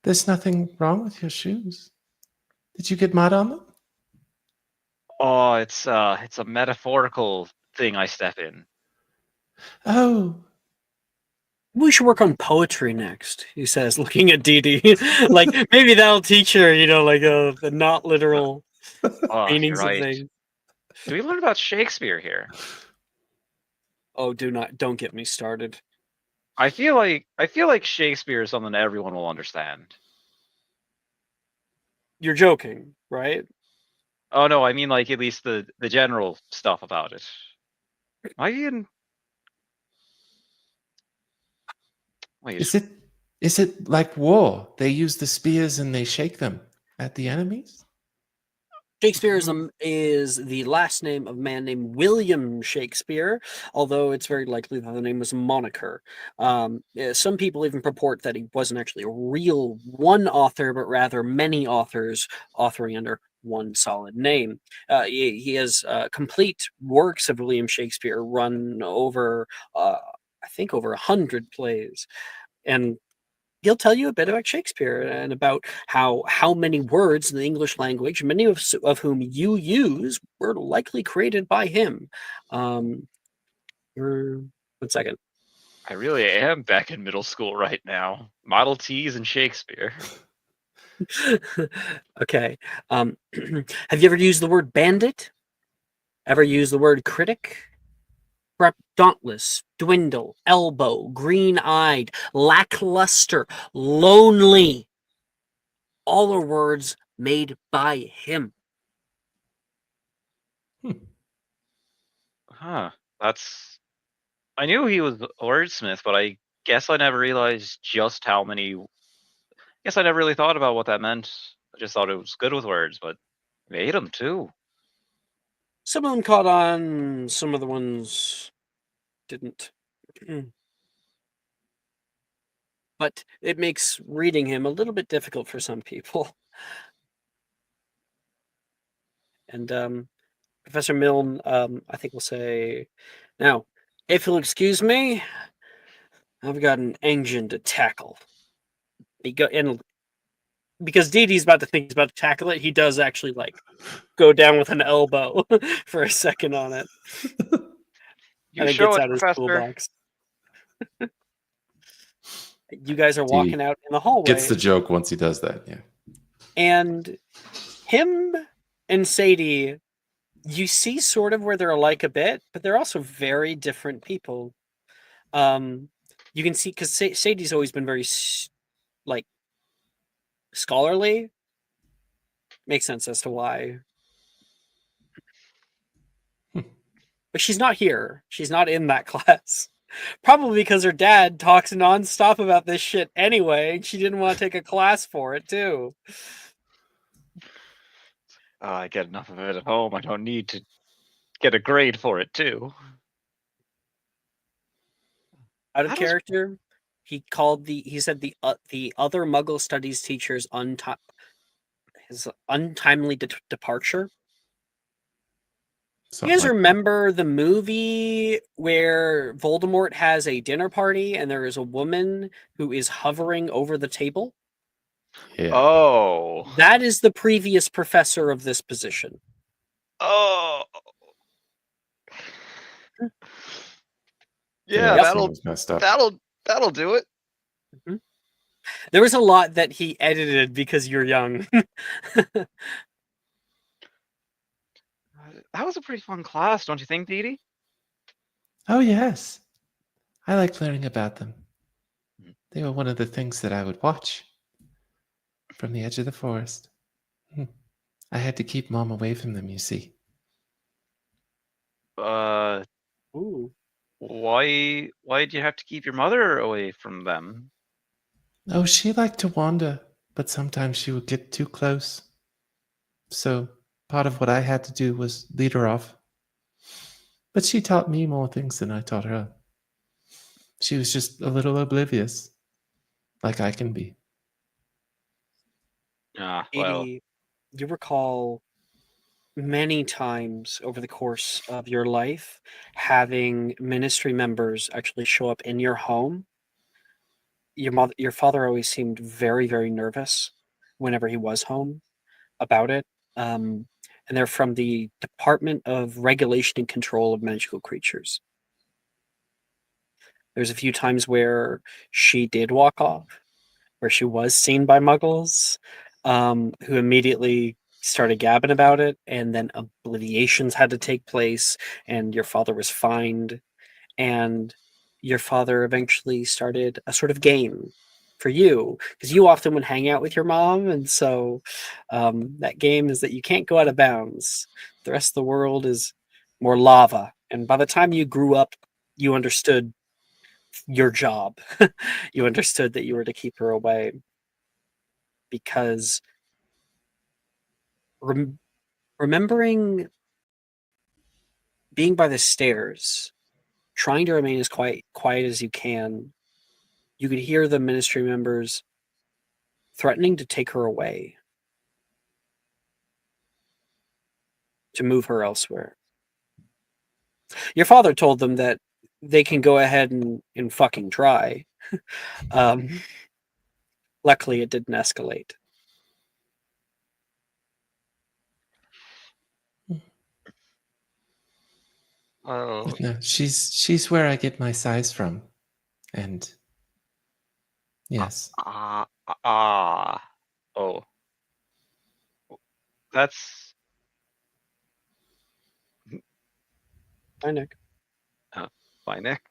There's nothing wrong with your shoes. Did you get mud on them? Oh, it's a metaphorical thing I step in. Oh, We should work on poetry next, he says, looking at Dee Dee. Like, maybe that'll teach her, like the not literal Oh, you're meanings of right. things. Do we learn about Shakespeare here? Oh, don't get me started. I feel like Shakespeare is something everyone will understand. You're joking, right? Oh no, I mean like at least the general stuff about it. Am I in? Wait, is it like war? They use the spears and they shake them at the enemies? Shakespeare is the last name of a man named William Shakespeare, although it's very likely that the name was a moniker. Some people even purport that he wasn't actually a real one author, but rather many authors authoring under one solid name. He has complete works of William Shakespeare run over, I think, over 100 plays. And he'll tell you a bit about Shakespeare and about how many words in the English language, many of whom you use, were likely created by him. One second. I really am back in middle school right now. Model Ts and Shakespeare. Okay. Have you ever used the word bandit? Ever used the word critic? Dauntless, dwindle, elbow, green-eyed, lackluster, lonely. All are words made by him. Huh. I knew he was a wordsmith, but I guess I never realized just how many. Guess I never really thought about what that meant. I just thought it was good with words, but made them too. Some of them caught on, some of the ones didn't. But it makes reading him a little bit difficult for some people. And Professor Milne, I think will say, now, if you'll excuse me, I've got an engine to tackle. Because Dee Dee's about to think he's about to tackle it, he does actually go down with an elbow for a second on it. You and it show gets it, out his Professor. toolbox. You guys are Dee walking out in the hallway. Gets the joke once he does that, yeah. And him and Sadie, you see sort of where they're alike a bit, but they're also very different people. You can see, because Sadie's always been very scholarly. Makes sense as to why. But she's not here. She's not in that class. Probably because her dad talks nonstop about this shit anyway. And she didn't want to take a class for it too. I get enough of it at home. I don't need to get a grade for it too. Out of character, he said the other Muggle studies teacher's his untimely departure. You guys remember the movie where Voldemort has a dinner party and there is a woman who is hovering over the table? Yeah. Oh. That is the previous professor of this position. Oh. Yeah, that'll messed up. that'll do it. Mm-hmm. There was a lot that he edited because you're young. That was a pretty fun class, don't you think, Dee Dee? Oh, yes. I like learning about them. They were one of the things that I would watch from the edge of the forest. I had to keep Mom away from them, you see. Ooh. Why do you have to keep your mother away from them? Oh, she liked to wander, but sometimes she would get too close. So part of what I had to do was lead her off. But she taught me more things than I taught her. She was just a little oblivious, like I can be. Well. Edie, you recall many times over the course of your life having ministry members actually show up in your home. Your father always seemed very, very nervous whenever he was home about it. And they're from the Department of Regulation and Control of Magical Creatures. There's a few times where she did walk off, where she was seen by muggles, who immediately started gabbing about it, and then obliviations had to take place, and your father was fined, and your father eventually started a sort of game for you, because you often would hang out with your mom, and so that game is that you can't go out of bounds. The rest of the world is more lava, and by the time you grew up, you understood your job. You understood that you were to keep her away, because remembering being by the stairs, trying to remain as quiet as you can, you could hear the ministry members threatening to take her away, to move her elsewhere. Your father told them that they can go ahead and fucking try. Luckily, it didn't escalate. Well, No, she's where I get my size from, and yes, oh, that's Hi, Nick. fine, Nick.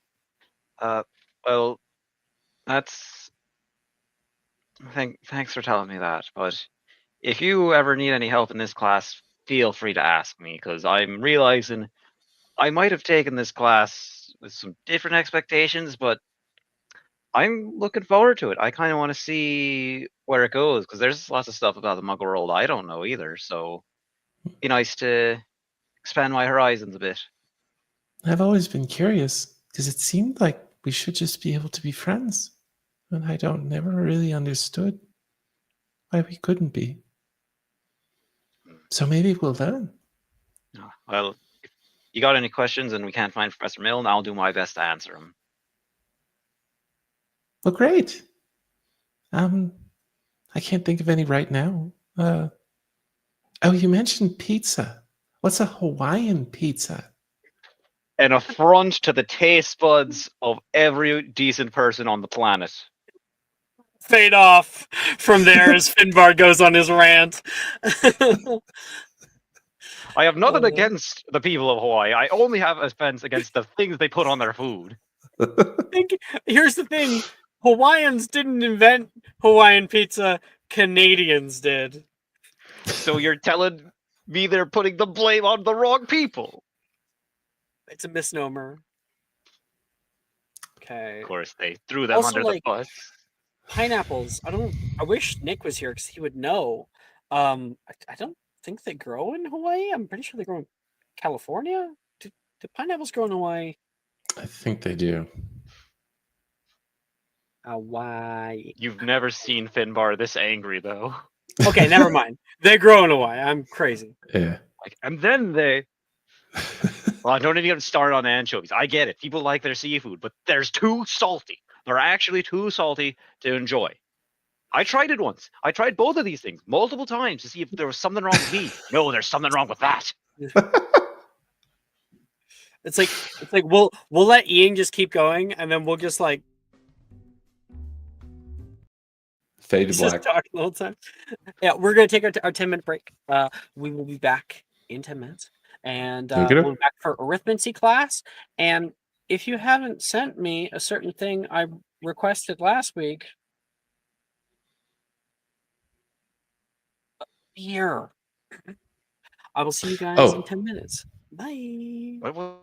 Well, that's thanks for telling me that. But if you ever need any help in this class, feel free to ask me, because I'm realizing I might have taken this class with some different expectations, but I'm looking forward to it. I kind of want to see where it goes, because there's lots of stuff about the Muggle world I don't know either. So, it'd be nice to expand my horizons a bit. I've always been curious because it seemed like we should just be able to be friends, and I don't never really understood why we couldn't be. So maybe we'll learn. Well, if you got any questions and we can't find Professor Milne, I'll do my best to answer them. Well, great. I can't think of any right now. Oh, you mentioned pizza. What's a Hawaiian pizza? An affront to the taste buds of every decent person on the planet. Fade off from there as Finbar goes on his rant. I have nothing against the people of Hawaii. I only have offense against the things they put on their food. Here's the thing. Hawaiians didn't invent Hawaiian pizza. Canadians did. So you're telling me they're putting the blame on the wrong people? It's a misnomer. Okay. Of course, they threw them Also, under the bus. Pineapples. I wish Nick was here because he would know. I don't think they grow in Hawaii. I'm pretty sure they grow in California. Do pineapples grow in Hawaii? I think they do. Hawaii. You've never seen Finbar this angry, though. Okay, never mind. They grow in Hawaii. I'm crazy. Yeah. And then they... Well, I don't even start on anchovies. I get it. People like their seafood, but they're too salty. They're actually too salty to enjoy. I tried it once. I tried both of these things multiple times to see if there was something wrong with me. No, there's something wrong with that. It's like we'll let Ian just keep going, and then we'll just like Fade to just black. talk the whole time. Yeah, we're gonna take our 10-minute break. We will be back in 10 minutes, and we'll be back for arithmancy class. And if you haven't sent me a certain thing I requested last week, here, I will see you guys in 10 minutes. Bye. What was...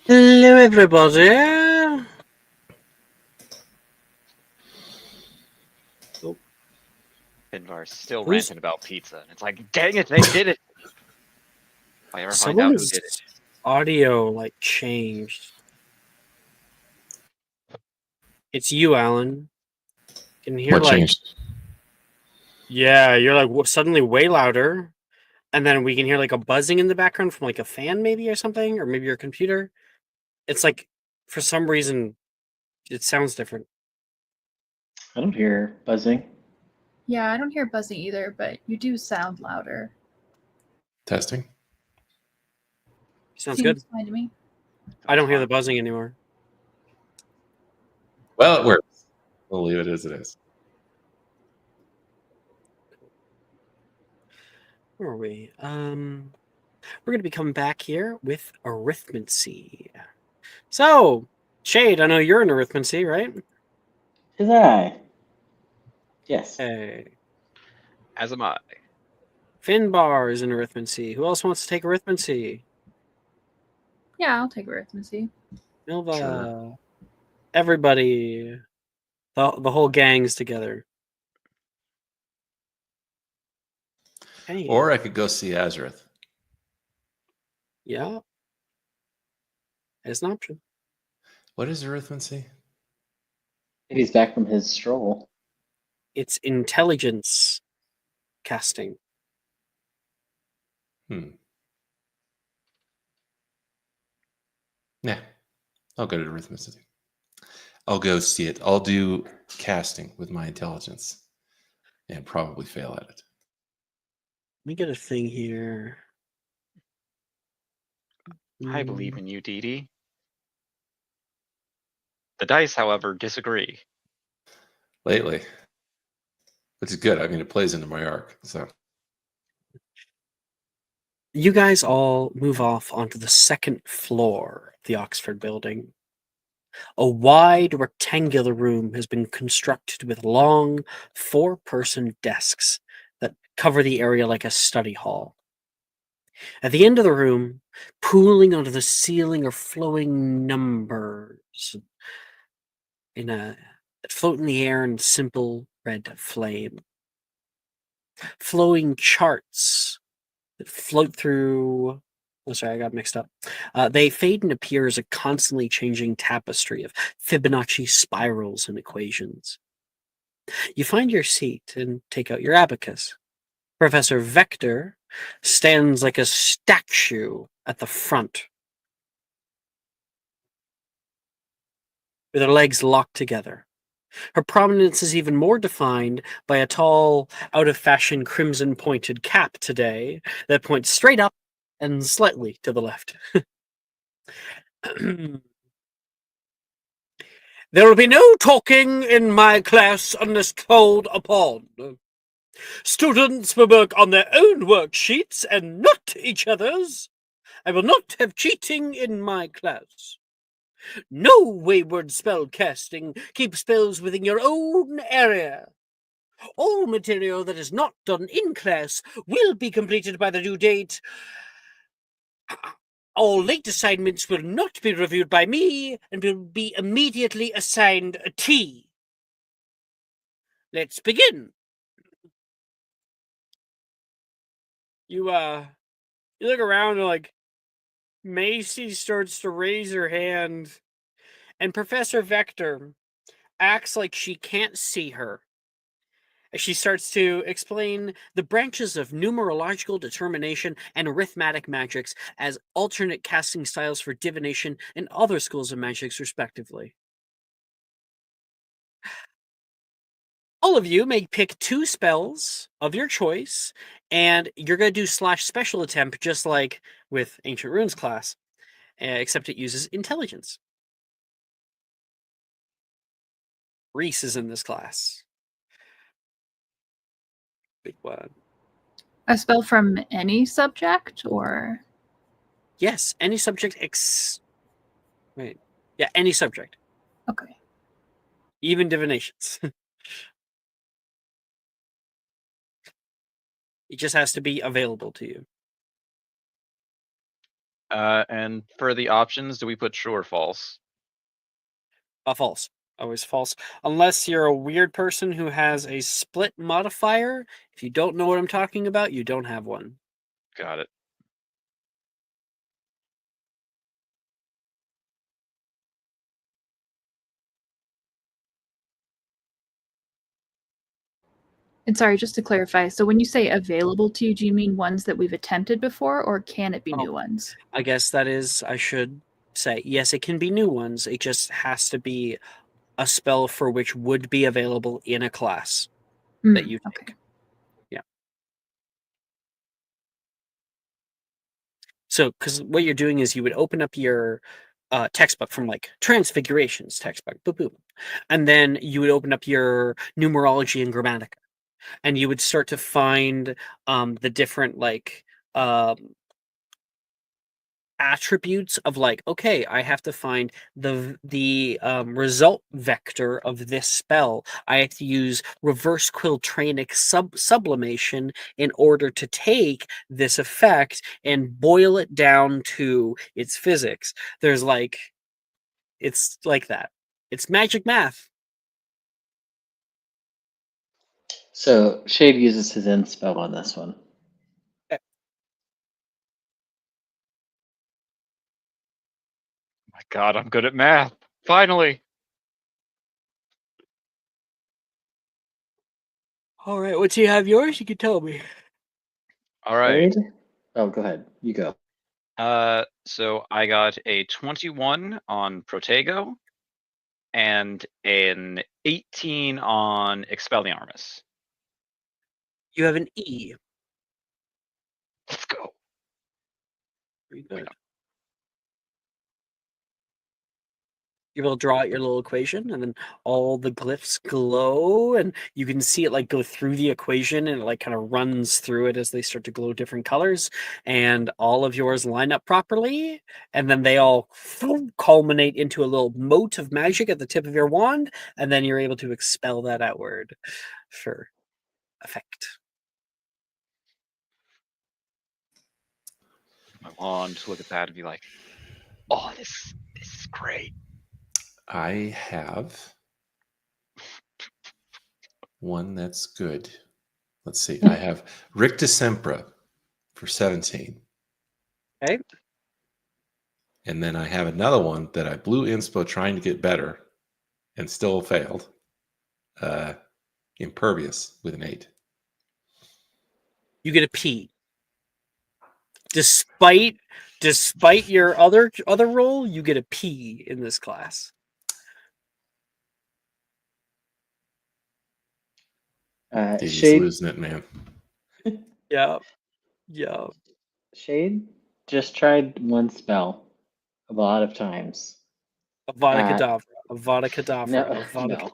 Hello, everybody. Finbar's still Who's- ranting about pizza, and it's like, dang it, they did it. If I ever find out who Someone's did it. audio like changed. It's you, Alan. Can hear What like changed? yeah, you're like suddenly way louder, and then we can hear like a buzzing in the background from like a fan maybe or something, or maybe your computer. It's like for some reason it sounds different. I don't hear buzzing. Yeah, I don't hear buzzing either, but you do sound louder. Testing. Sounds Seems good. fine to me. I don't hear Fine. the buzzing anymore. Well, it works. We'll leave it as it is. Where are we? We're gonna be coming back here with arithmancy. So, Shade, I know you're in arithmancy, right? Is I? Yes. Hey. As am I. Finbar is in arithmancy. Who else wants to take arithmancy? Yeah, I'll take arithmancy. Milva. Sure. Everybody. The whole gang's together. Hey. Or I could go see Azareth. Yeah. It's an option. What is arithmancy? Maybe he's back from his stroll. It's intelligence casting. Yeah, I'll go to arithmancy. I'll go see it. I'll do casting with my intelligence and probably fail at it. Let me get a thing here. I believe in you, Dee Dee. The dice, however, disagree. Lately, which is good. I mean, it plays into my arc. So You guys all move off onto the second floor of the Oxford building. A wide rectangular room has been constructed with long 4-person desks that cover the area like a study hall. At the end of the room, pooling onto the ceiling are flowing numbers that float in the air in simple red flame. Flowing charts that float through. Oh, sorry, I got mixed up. They fade and appear as a constantly changing tapestry of Fibonacci spirals and equations. You find your seat and take out your abacus. Professor Vector stands like a statue at the front, with her legs locked together. Her prominence is even more defined by a tall, out-of-fashion crimson-pointed cap today that points straight up and slightly to the left. There will be no talking in my class unless called upon. Students will work on their own worksheets and not each other's. I will not have cheating in my class. No wayward spell casting. Keep spells within your own area. All material that is not done in class will be completed by the due date. All late assignments will not be reviewed by me and will be immediately assigned a T. Let's begin. You look around and like Macy starts to raise her hand, and Professor Vector acts like she can't see her. As she starts to explain the branches of numerological determination and arithmetic magics as alternate casting styles for divination and other schools of magics, respectively. All of you may pick 2 spells of your choice, and you're going to do /special attempt just like with Ancient Runes class, except it uses intelligence. Reese is in this class. Big one. A spell from any subject, or Yes, any subject any subject. okay. Even divinations. It just has to be available to you. And for the options, do we put true or false? False. Always false. Unless you're a weird person who has a split modifier. If you don't know what I'm talking about, you don't have one. Got it. And sorry, just to clarify, so when you say available to you, do you mean ones that we've attempted before, or can it be new ones? I guess that is, I should say, yes, it can be new ones. It just has to be a spell for which would be available in a class that you take. Okay. Yeah. So, because what you're doing is you would open up your textbook from like Transfigurations textbook, boop, boop, and then you would open up your numerology and grammatica, and you would start to find the different like attributes of like, okay, I have to find the result vector of this spell. I have to use reverse quiltranic sublimation in order to take this effect and boil it down to its physics. There's like, it's like that. It's magic math. So Shade uses his end spell on this one. My God, I'm good at math. Finally. All right, once you have yours, you can tell me. All right. Shade? Oh, go ahead. You go. So I got a 21 on Protego and an 18 on Expelliarmus. You have an E. Let's go. Very good. You're able to draw out your little equation, and then all the glyphs glow, and you can see it like go through the equation, and it like kind of runs through it as they start to glow different colors, and all of yours line up properly, and then they all culminate into a little mote of magic at the tip of your wand, and then you're able to expel that outward for effect. My wand, look at that and be like, oh, this is great. I have one that's good. Let's see. I have Rictus Sempra for 17. Okay. And then I have another one that I blew inspo trying to get better and still failed. Impervious with an 8. You get a P. Despite your other roll, you get a P in this class. He's Shade, losing it, man. Yeah. Shade just tried one spell a lot of times. Avada Kedavra. No.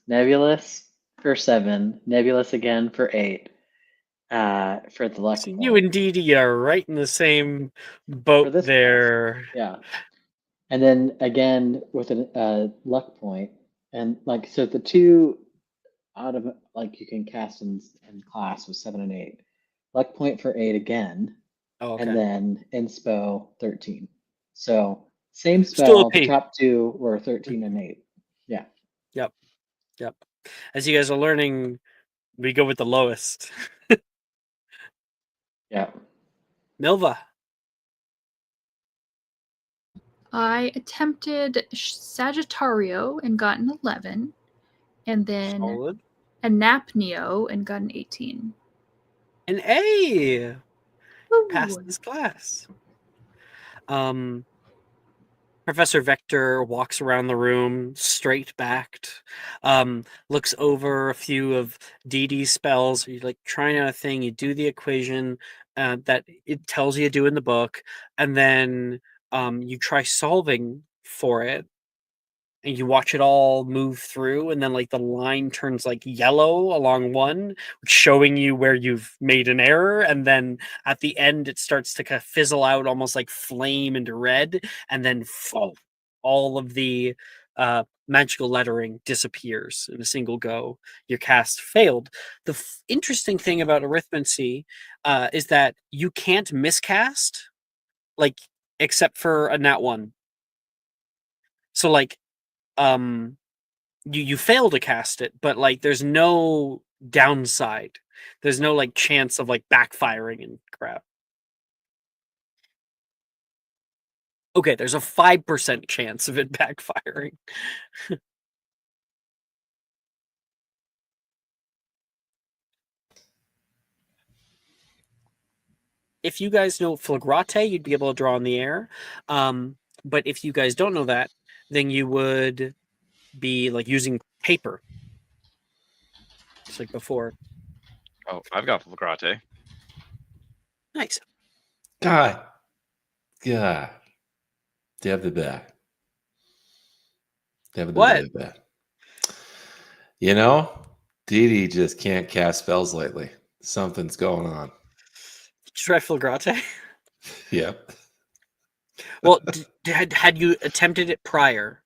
Nebulous for 7. Nebulous again for 8. For the luck So point. you and Dee are right in the same boat this there. Yeah. And then again with a luck point. And like, so the two out of like you can cast in class was 7 and 8. Luck point for 8 again. Oh, okay. And then inspo 13. So same Still a spell. P. The top two were 13 and 8. Yeah. Yep. As you guys are learning, we go with the lowest. Yeah. Milva. I attempted Sagittario and got an 11, and then Solid. Anapneo and got an 18. An A. Woo. Passed this class. Professor Vector walks around the room, straight-backed, looks over a few of Dee spells. You like trying out a thing, you do the equation that it tells you to do in the book, and then you try solving for it, and you watch it all move through, and then like the line turns like yellow along one, showing you where you've made an error, and then at the end it starts to kind of fizzle out, almost like flame into red, and then all of the magical lettering disappears in a single go. Your cast failed. The interesting thing about arithmancy is that you can't miscast like except for a nat 1. So like you fail to cast it, but like there's no downside. There's no like chance of like backfiring and crap. Okay, there's a 5% chance of it backfiring. If you guys know flagrate, you'd be able to draw in the air. But if you guys don't know that, then you would be like using paper. Just like before. Oh, I've got flagrate. Nice. God. God. What? You know, Dee Dee just can't cast spells lately. Something's going on. Did you try flagrate? Yep. Well, had you attempted it prior?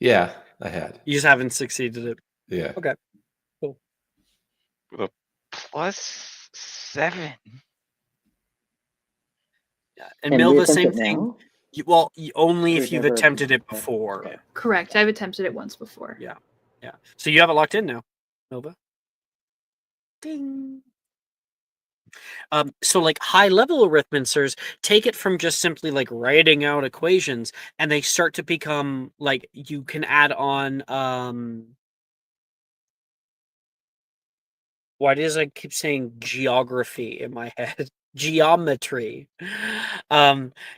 Yeah, I had. You just haven't succeeded it. Yeah. Okay. Cool. With a +7. Yeah. And Can we Milva, attempt same it thing. now? Only if We've you've never attempted it attempted it. before. Okay. Correct. I've attempted it once before. Yeah. Yeah. So you have it locked in now, Milva. Ding. So like high level arithmencers take it from just simply like writing out equations, and they start to become like you can add on why does I keep saying geography in my head? Geometry.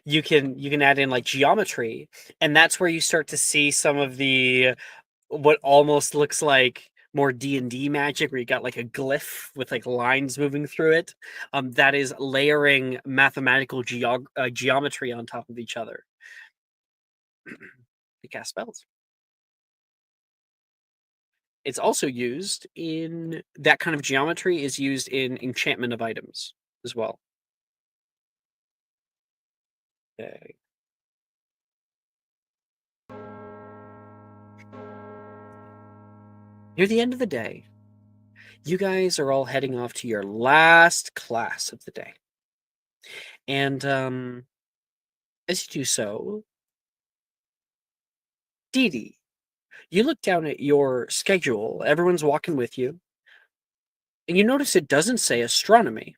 You can add in like geometry, and that's where you start to see some of the what almost looks like more D&D magic, where you got like a glyph with like lines moving through it. That is layering mathematical geometry on top of each other. To cast spells. It's also used in that kind of geometry is used in enchantment of items as well. Okay. Near the end of the day, you guys are all heading off to your last class of the day. And as you do so, Dee Dee, you look down at your schedule, everyone's walking with you, and you notice it doesn't say astronomy.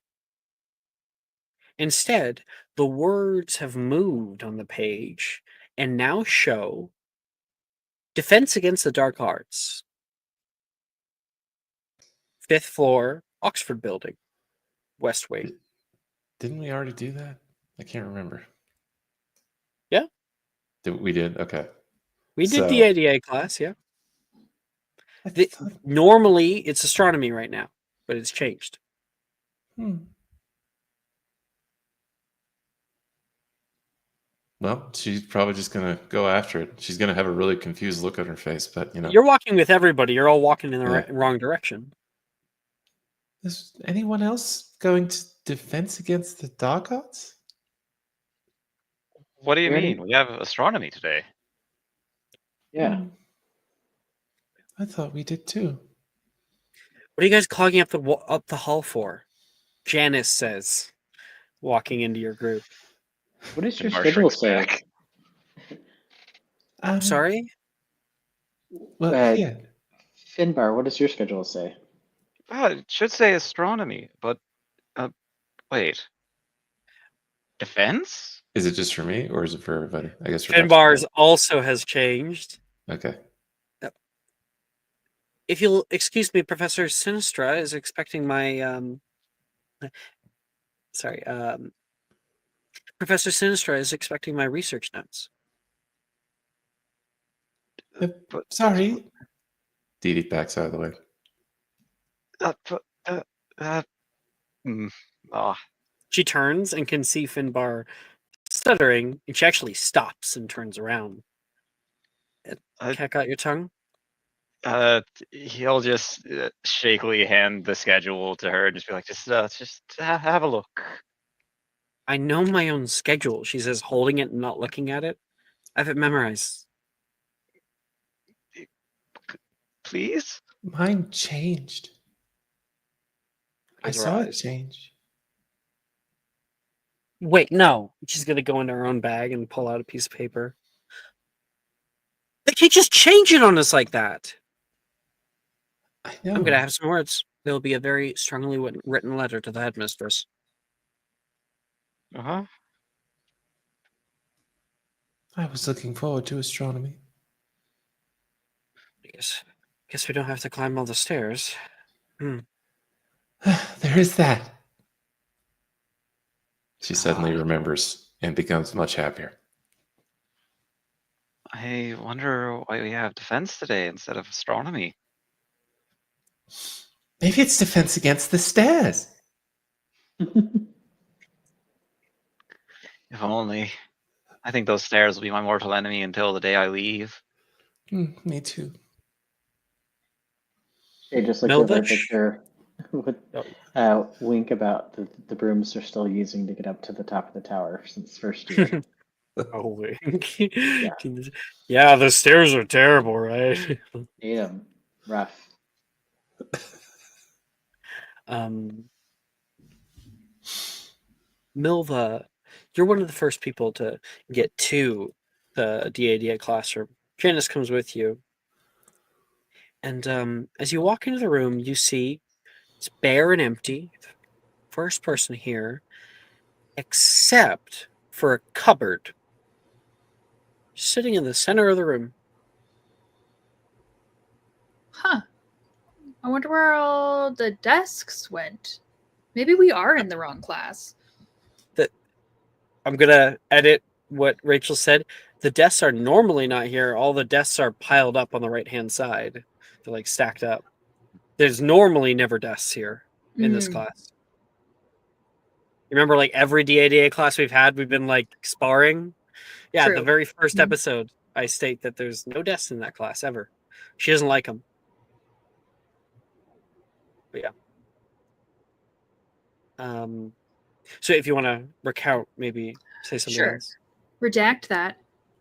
Instead, the words have moved on the page and now show Defense Against the Dark Arts. 5th floor, Oxford Building, West Wing. Didn't we already do that? I can't remember. Yeah. We did? Okay. We did So- the ADA class, yeah. Normally, it's astronomy right now, but it's changed. Well, she's probably just going to go after it. She's going to have a really confused look on her face, but you know. You're walking with everybody. You're all walking in the Yeah. wrong direction. Is anyone else going to Defense Against the Dark Arts? What do you Ready? mean? We have astronomy today. Yeah. I thought we did too. What are you guys clogging up the hall for? Janice says, walking into your group. What does your And Marsh schedule shrinks say? back. Sorry? Well, yeah. Finbar, what does your schedule say? It should say astronomy, but wait. Defense? Is it just for me or is it for everybody? I guess for Finbar's also has changed. Okay. If you'll excuse me, Professor Sinistra is expecting my Professor Sinistra is expecting my research notes. Sorry. Dee Dee backs out of the way. She turns and can see Finbar stuttering, and she actually stops and turns around. Check out your tongue. He'll just shakily hand the schedule to her and just be like, just have a look. I know my own schedule, she says, holding it and not looking at it. I have it memorized. Please? Mine changed. I Eyes are saw it eyes. change. Wait, no. She's gonna go into her own bag and pull out a piece of paper. They can't just change it on us like that. I know. I'm gonna have some words. There will be a very strongly written letter to the headmistress. Uh-huh. I was looking forward to astronomy. Guess we don't have to climb all the stairs. There is that. She suddenly remembers and becomes much happier. I wonder why we have defense today instead of astronomy. Maybe it's defense against the stairs. If only. I think those stairs will be my mortal enemy until the day I leave. Me too. They just looked over at Milvish? Victor with wink about the brooms they're still using to get up to the top of the tower since first year. Oh, wink. Yeah, the stairs are terrible, right? Hate 'em. Rough. Milva, you're one of the first people to get to the DADA classroom. Janice comes with you. And as you walk into the room, you see it's bare and empty. First person here, except for a cupboard sitting in the center of the room. Huh. I wonder where all the desks went. Maybe we are in the wrong class. I'm going to edit what Rachel said. The desks are normally not here. All the desks are piled up on the right-hand side. They're like stacked up. There's normally never desks here in this class. Remember, like every DADA class we've had, we've been like sparring. Yeah, True. the very first episode, I state that there's no desks in that class ever. She doesn't like them. But yeah. So if you want to recount, maybe say something Sure. else. Redact that.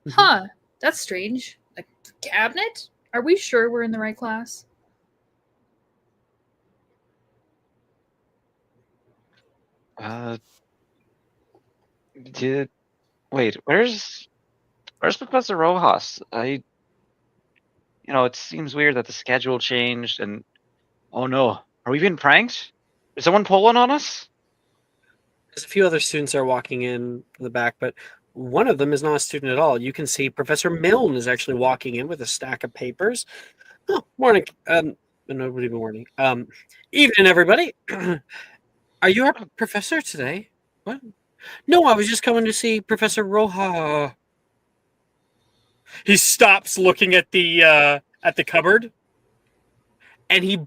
Huh. That's strange. A cabinet? Are we sure we're in the right class? Wait, where's Professor Rojas? It seems weird that the schedule changed and oh no, are we being pranked? Is someone pulling on us? There's a few other students are walking in the back, but one of them is not a student at all. You can see Professor Milne is actually walking in with a stack of papers. Oh, morning. Nobody morning. Evening, everybody. Are you our professor today? What? No, I was just coming to see Professor Roja. He stops looking at the cupboard, and he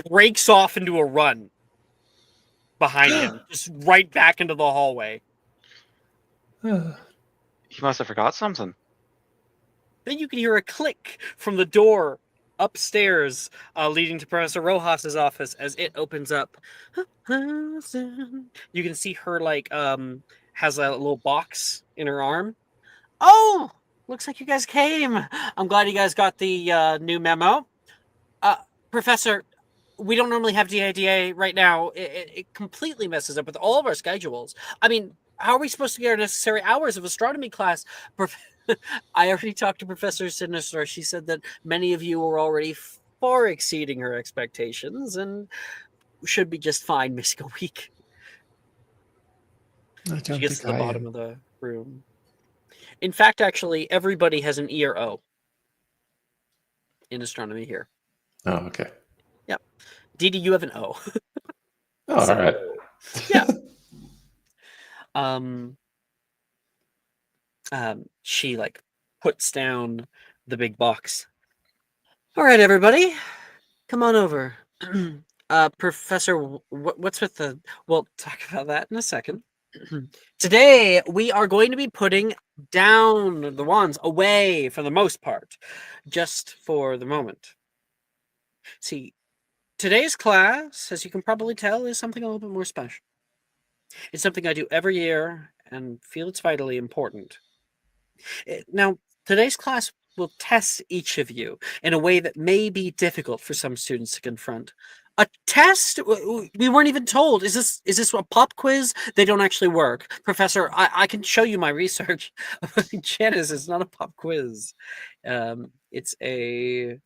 breaks off into a run behind him, just right back into the hallway. He must have forgot something. Then you can hear a click from the door upstairs leading to Professor Rojas's office as it opens up. You can see her has a little box in her arm. Oh, looks like you guys came. I'm glad you guys got the new memo. Professor, we don't normally have DADA right now. It completely messes up with all of our schedules. I mean, how are we supposed to get our necessary hours of astronomy class? I already talked to Professor Sinister. She said that many of you were already far exceeding her expectations and should be just fine missing a week. She gets to the bottom of the room. In fact, actually, everybody has an E or O in astronomy here. Oh, okay. Yep. Dee Dee, you have an O. Oh, all right. Yeah. She puts down the big box. All right, everybody, come on over. Professor, what's with the? We'll talk about that in a second. Today we are going to be putting down the wands away for the most part, just for the moment. See, today's class, as you can probably tell, is something a little bit more special. It's something I do every year and feel it's vitally important. Now, today's class will test each of you in a way that may be difficult for some students to confront. A test? We weren't even told. Is this a pop quiz? They don't actually work. Professor, I can show you my research. Janice, it's not a pop quiz. It's a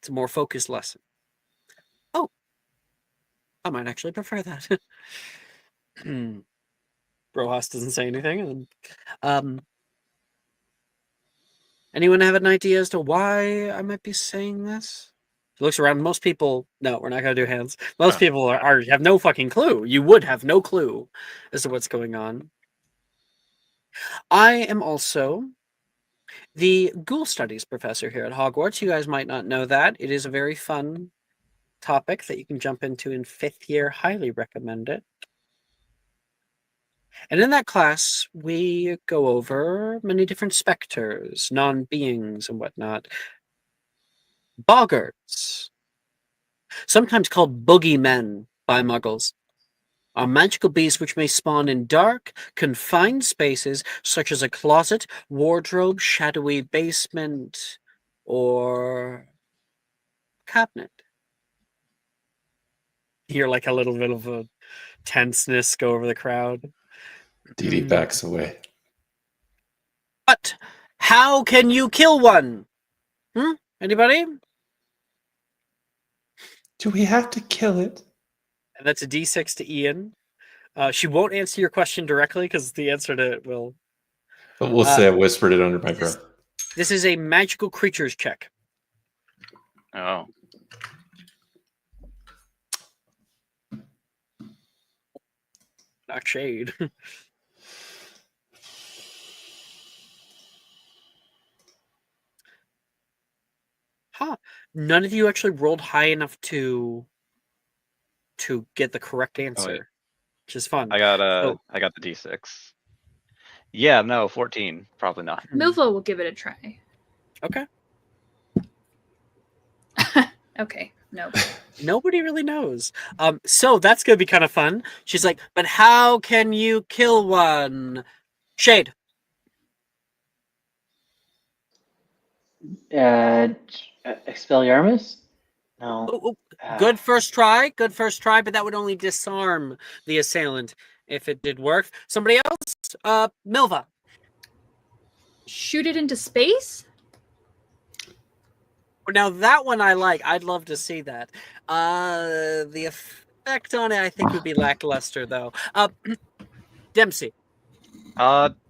more focused lesson. Oh, I might actually prefer that. Rojas doesn't say anything. Anyone have an idea as to why I might be saying this? He looks around. Most people, no, we're not going to do hands. Most people have no fucking clue. You would have no clue as to what's going on. I am also the Ghoul Studies professor here at Hogwarts. You guys might not know that. It is a very fun topic that you can jump into in 5th year. Highly recommend it. And in that class, we go over many different specters, non-beings, and whatnot. Boggarts, sometimes called boogeymen by muggles, are magical beasts which may spawn in dark, confined spaces such as a closet, wardrobe, shadowy basement, or cabinet. Hear like a little bit of a tenseness go over the crowd. Dee Dee backs away. But how can you kill one? Anybody? Do we have to kill it? And that's a D6 to Ian. She won't answer your question directly because the answer to it will. But we'll say I whispered it under my breath. This is a magical creatures check. Oh. Not shade. None of you actually rolled high enough to get the correct answer, which is fun. I got the D6. Yeah, no, 14. Probably not. Milva will give it a try. Okay. Okay, no. Nobody really knows. So that's gonna be kind of fun. She's like, but how can you kill one? Shade. Expelliarmus? No. Ooh, good first try, but that would only disarm the assailant if it did work. Somebody else? Milva. Shoot it into space? Now that one I like. I'd love to see that. The effect on it I think would be lackluster though. Dempsey.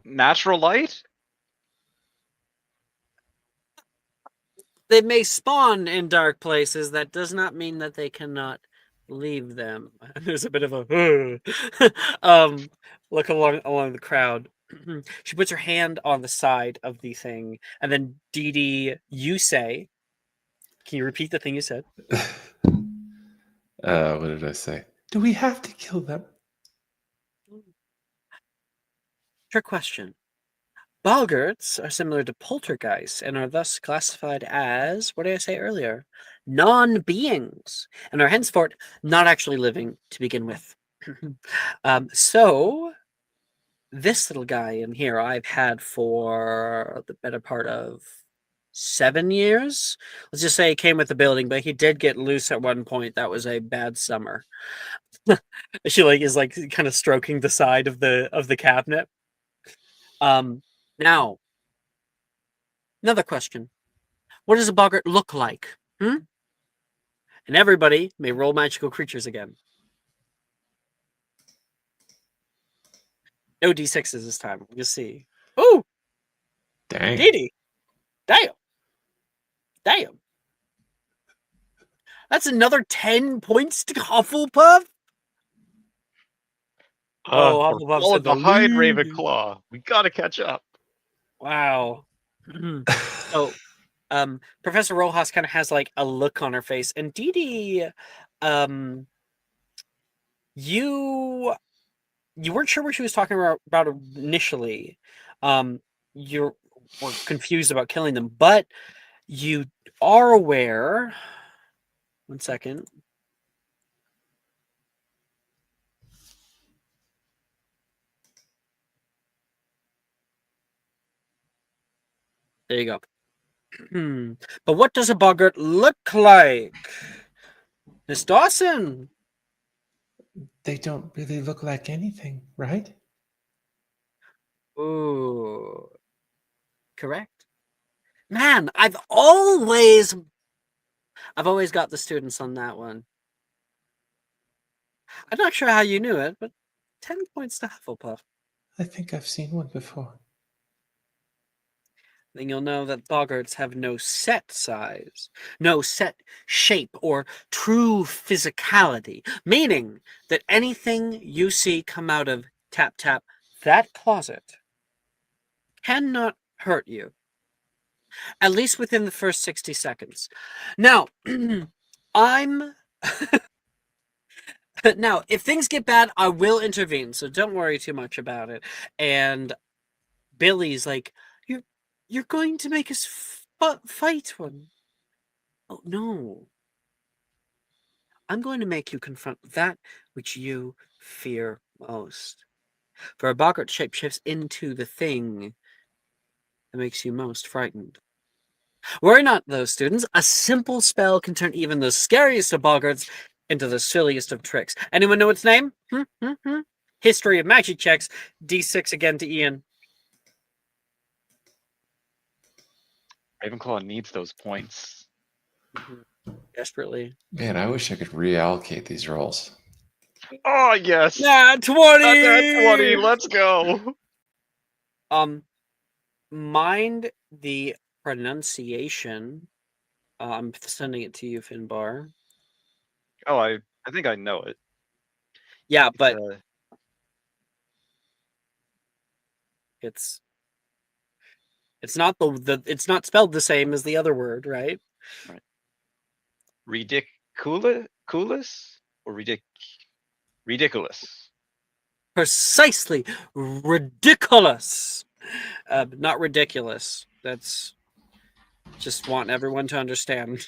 Natural light? They may spawn in dark places. That does not mean that they cannot leave them. There's a bit of a look along the crowd. She puts her hand on the side of the thing, and then Dee Dee, you say, can you repeat the thing you said? What did I say? Do we have to kill them? Trick question. Boggarts are similar to poltergeists and are thus classified as, what did I say earlier? Non-beings, and are henceforth not actually living to begin with. So, this little guy in here I've had for the better part of 7 years. Let's just say he came with the building, but he did get loose at one point. That was a bad summer. She is kind of stroking the side of the cabinet. Now, another question. What does a boggart look like? And everybody may roll magical creatures again. No D6s this time. We'll see. Ooh! Dang. Dee Dee. Damn. That's another 10 points to Hufflepuff? Hufflepuff All said the behind lead. Ravenclaw. We gotta catch up. Wow. So, Professor Rojas kind of has like a look on her face, and Dee Dee, you weren't sure what she was talking about initially. You were confused about killing them, but you are aware. One second. There you go. But what does a boggart look like? Miss Dawson. They don't really look like anything, right? Ooh. Correct. Man, I've always got the students on that one. I'm not sure how you knew it, but 10 points to Hufflepuff. I think I've seen one before. Then you'll know that boggarts have no set size, no set shape or true physicality, meaning that anything you see come out of tap tap that closet cannot hurt you, at least within the first 60 seconds. Now, I'm now, if things get bad, I will intervene, so don't worry too much about it. And Billy's like, you're going to make us fight one. Oh, no. I'm going to make you confront that which you fear most. For a boggart shapeshifts into the thing that makes you most frightened. Worry not, those students. A simple spell can turn even the scariest of boggarts into the silliest of tricks. Anyone know its name? History of magic checks. D6 again to Ian. Ravenclaw needs those points. Desperately. Man, I wish I could reallocate these rolls. Oh yes. Nah, 20! That's 20. Let's go. Mind the pronunciation. I'm sending it to you, Finbar. Oh, I think I know it. Yeah, but it's not it's not spelled the same as the other word, right? Right. Ridiculous or ridiculous. Precisely, ridiculous. Not ridiculous. That's just want everyone to understand.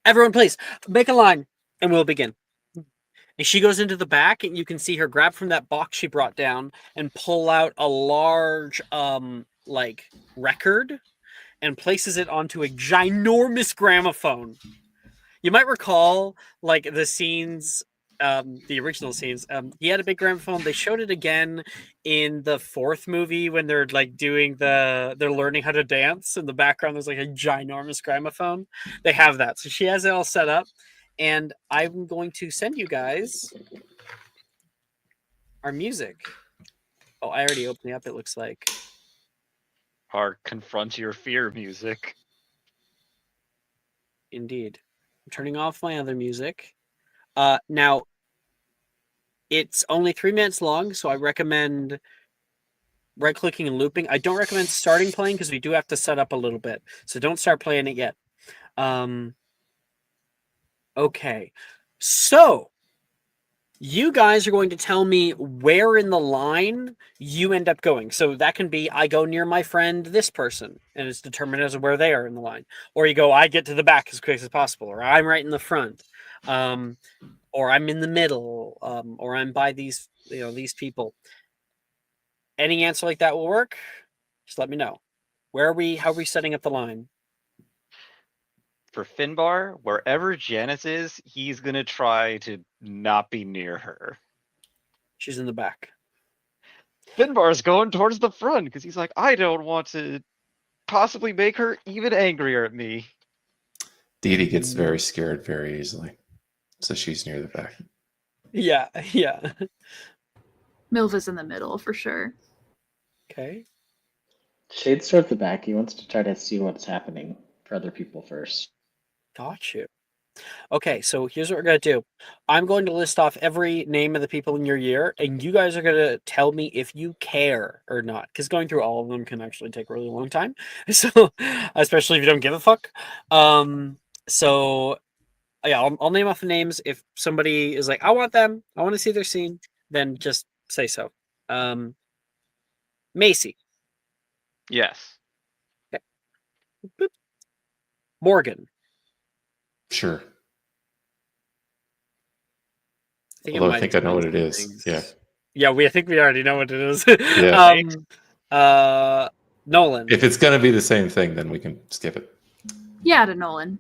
Everyone, please make a line, and we'll begin. And she goes into the back, and you can see her grab from that box she brought down and pull out a large, like record, and places it onto a ginormous gramophone. You might recall, like the scenes, the original scenes. He had a big gramophone. They showed it again in the fourth movie when they're like doing they're learning how to dance. In the background, there's like a ginormous gramophone. They have that, so she has it all set up. And I'm going to send you guys our music. Oh, I already opened it up, it looks like. Our confront your fear music. Indeed. I'm turning off my other music. Now, it's only 3 minutes long, so I recommend right-clicking and looping. I don't recommend starting playing because we do have to set up a little bit. So don't start playing it yet. Okay. So, you guys are going to tell me where in the line you end up going. So that can be, I go near my friend, this person, and it's determined as where they are in the line. Or you go, I get to the back as quick as possible, or I'm right in the front, or I'm in the middle, or I'm by these, these people. Any answer like that will work. Just let me know. How are we setting up the line? For Finbar, wherever Janice is, he's gonna try to not be near her. She's in the back. Finbar's going towards the front because he's like, I don't want to possibly make her even angrier at me. Dee Dee gets very scared very easily, so she's near the back. Yeah. Milva's in the middle for sure. Okay. Shade's toward the back. He wants to try to see what's happening for other people first. Got you. Okay, so here's what we're going to do. I'm going to list off every name of the people in your year, and you guys are going to tell me if you care or not, because going through all of them can actually take a really long time. So, especially if you don't give a fuck. So, yeah, I'll name off the names. If somebody is like, I want them, I want to see their scene, then just say so. Macy. Yes. Okay. Boop. Morgan. Sure. I think I know what it is. Yeah. Yeah, I think we already know what it is. Yeah. Nolan. If it's going to be the same thing, then we can skip it. Yeah, to Nolan.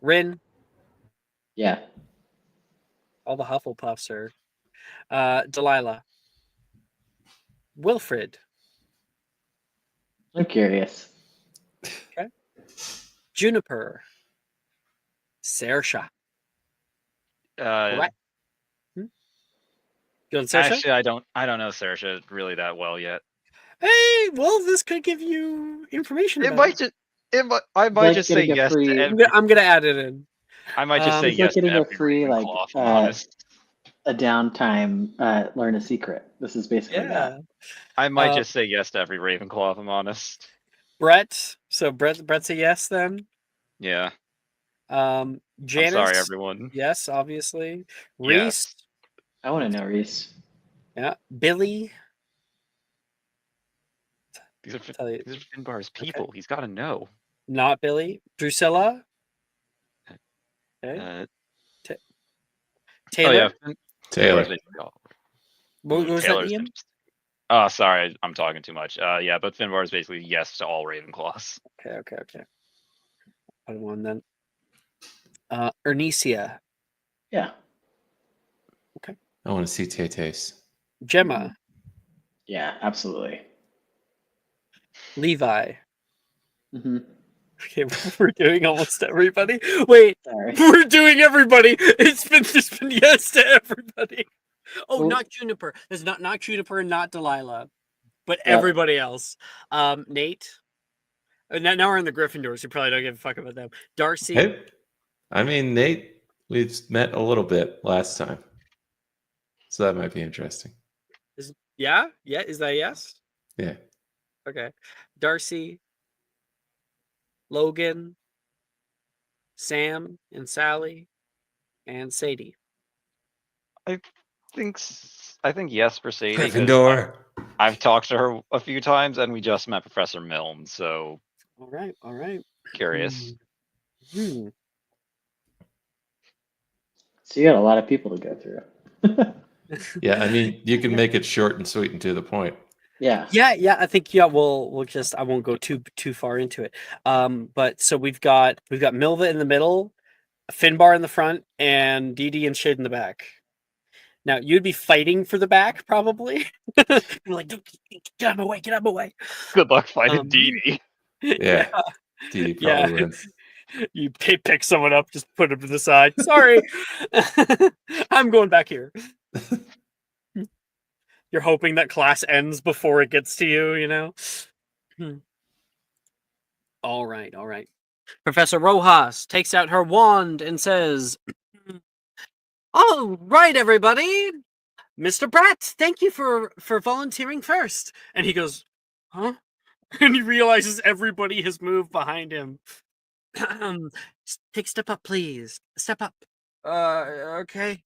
Rin. Yeah. All the Hufflepuffs are. Delilah. Wilfred. I'm curious. Juniper. Saoirse. Right. You want Saoirse? Actually, I don't know Saoirse really that well yet. Hey, well, this could give you information. It about might it. just. I might like just say getting a yes free- to every. I'm gonna add it in. I might just say It's like yes to getting a every free, like, Ravenclaw, if I'm honest. a downtime, learn a secret. This is basically that. I might Uh, just say yes to every Ravenclaw, if I'm honest. Brett. So Brett's a yes then. Yeah. Janice. I'm sorry, everyone. Yes, obviously. Yes. Reese. I want to know, Reese. Yeah. Billy. These are Tell you, Finbar's people. He's got to know. not Billy. Drusilla. Okay. Taylor. Oh yeah, Taylor. Finbar's basically all. What was that, Taylor's Ian? interesting. Oh, sorry, I'm talking too much. Yeah, but Finbar is basically yes to all Ravenclaws. Okay. Put one then. Ernesia. Yeah. I want to see Tay-Tays. Gemma. Yeah, absolutely. Levi. Hmm. Okay, we're doing almost everybody. Wait, Sorry. we're doing everybody. There's been yes to everybody. Oh, Well- not Juniper. There's not Juniper and not Delilah, but Yep. everybody else. Nate. Now we're in the Gryffindors. You probably don't give a fuck about them. Darcy. Hey, I mean, Nate, we've met a little bit last time. So that might be interesting. Yeah. Is that a yes? Yeah. Okay. Darcy. Logan. Sam and Sally, and Sadie. I think yes for Sadie. 'Cause Gryffindor. I've talked to her a few times, and we just met Professor Milne, so All right. curious. Hmm. So you got a lot of people to go through. Yeah, I mean, you can make it short and sweet and to the point. Yeah. Yeah. I think we'll just I won't go too far into it. But so we've got Milva in the middle, Finbar in the front, and Dee Dee and Shade in the back. Now you'd be fighting for the back probably. You're like, get out of my way. Good luck fighting Dee Dee. Yeah. Dee probably wins. You pick someone up, just put them to the side. Sorry, I'm going back here. You're hoping that class ends before it gets to you, you know? All right. Professor Rojas takes out her wand and says, all right, everybody. Mr. Bratt, thank you for volunteering first. And he goes, huh? And he realizes everybody has moved behind him. Take a step up, please. Step up. Okay.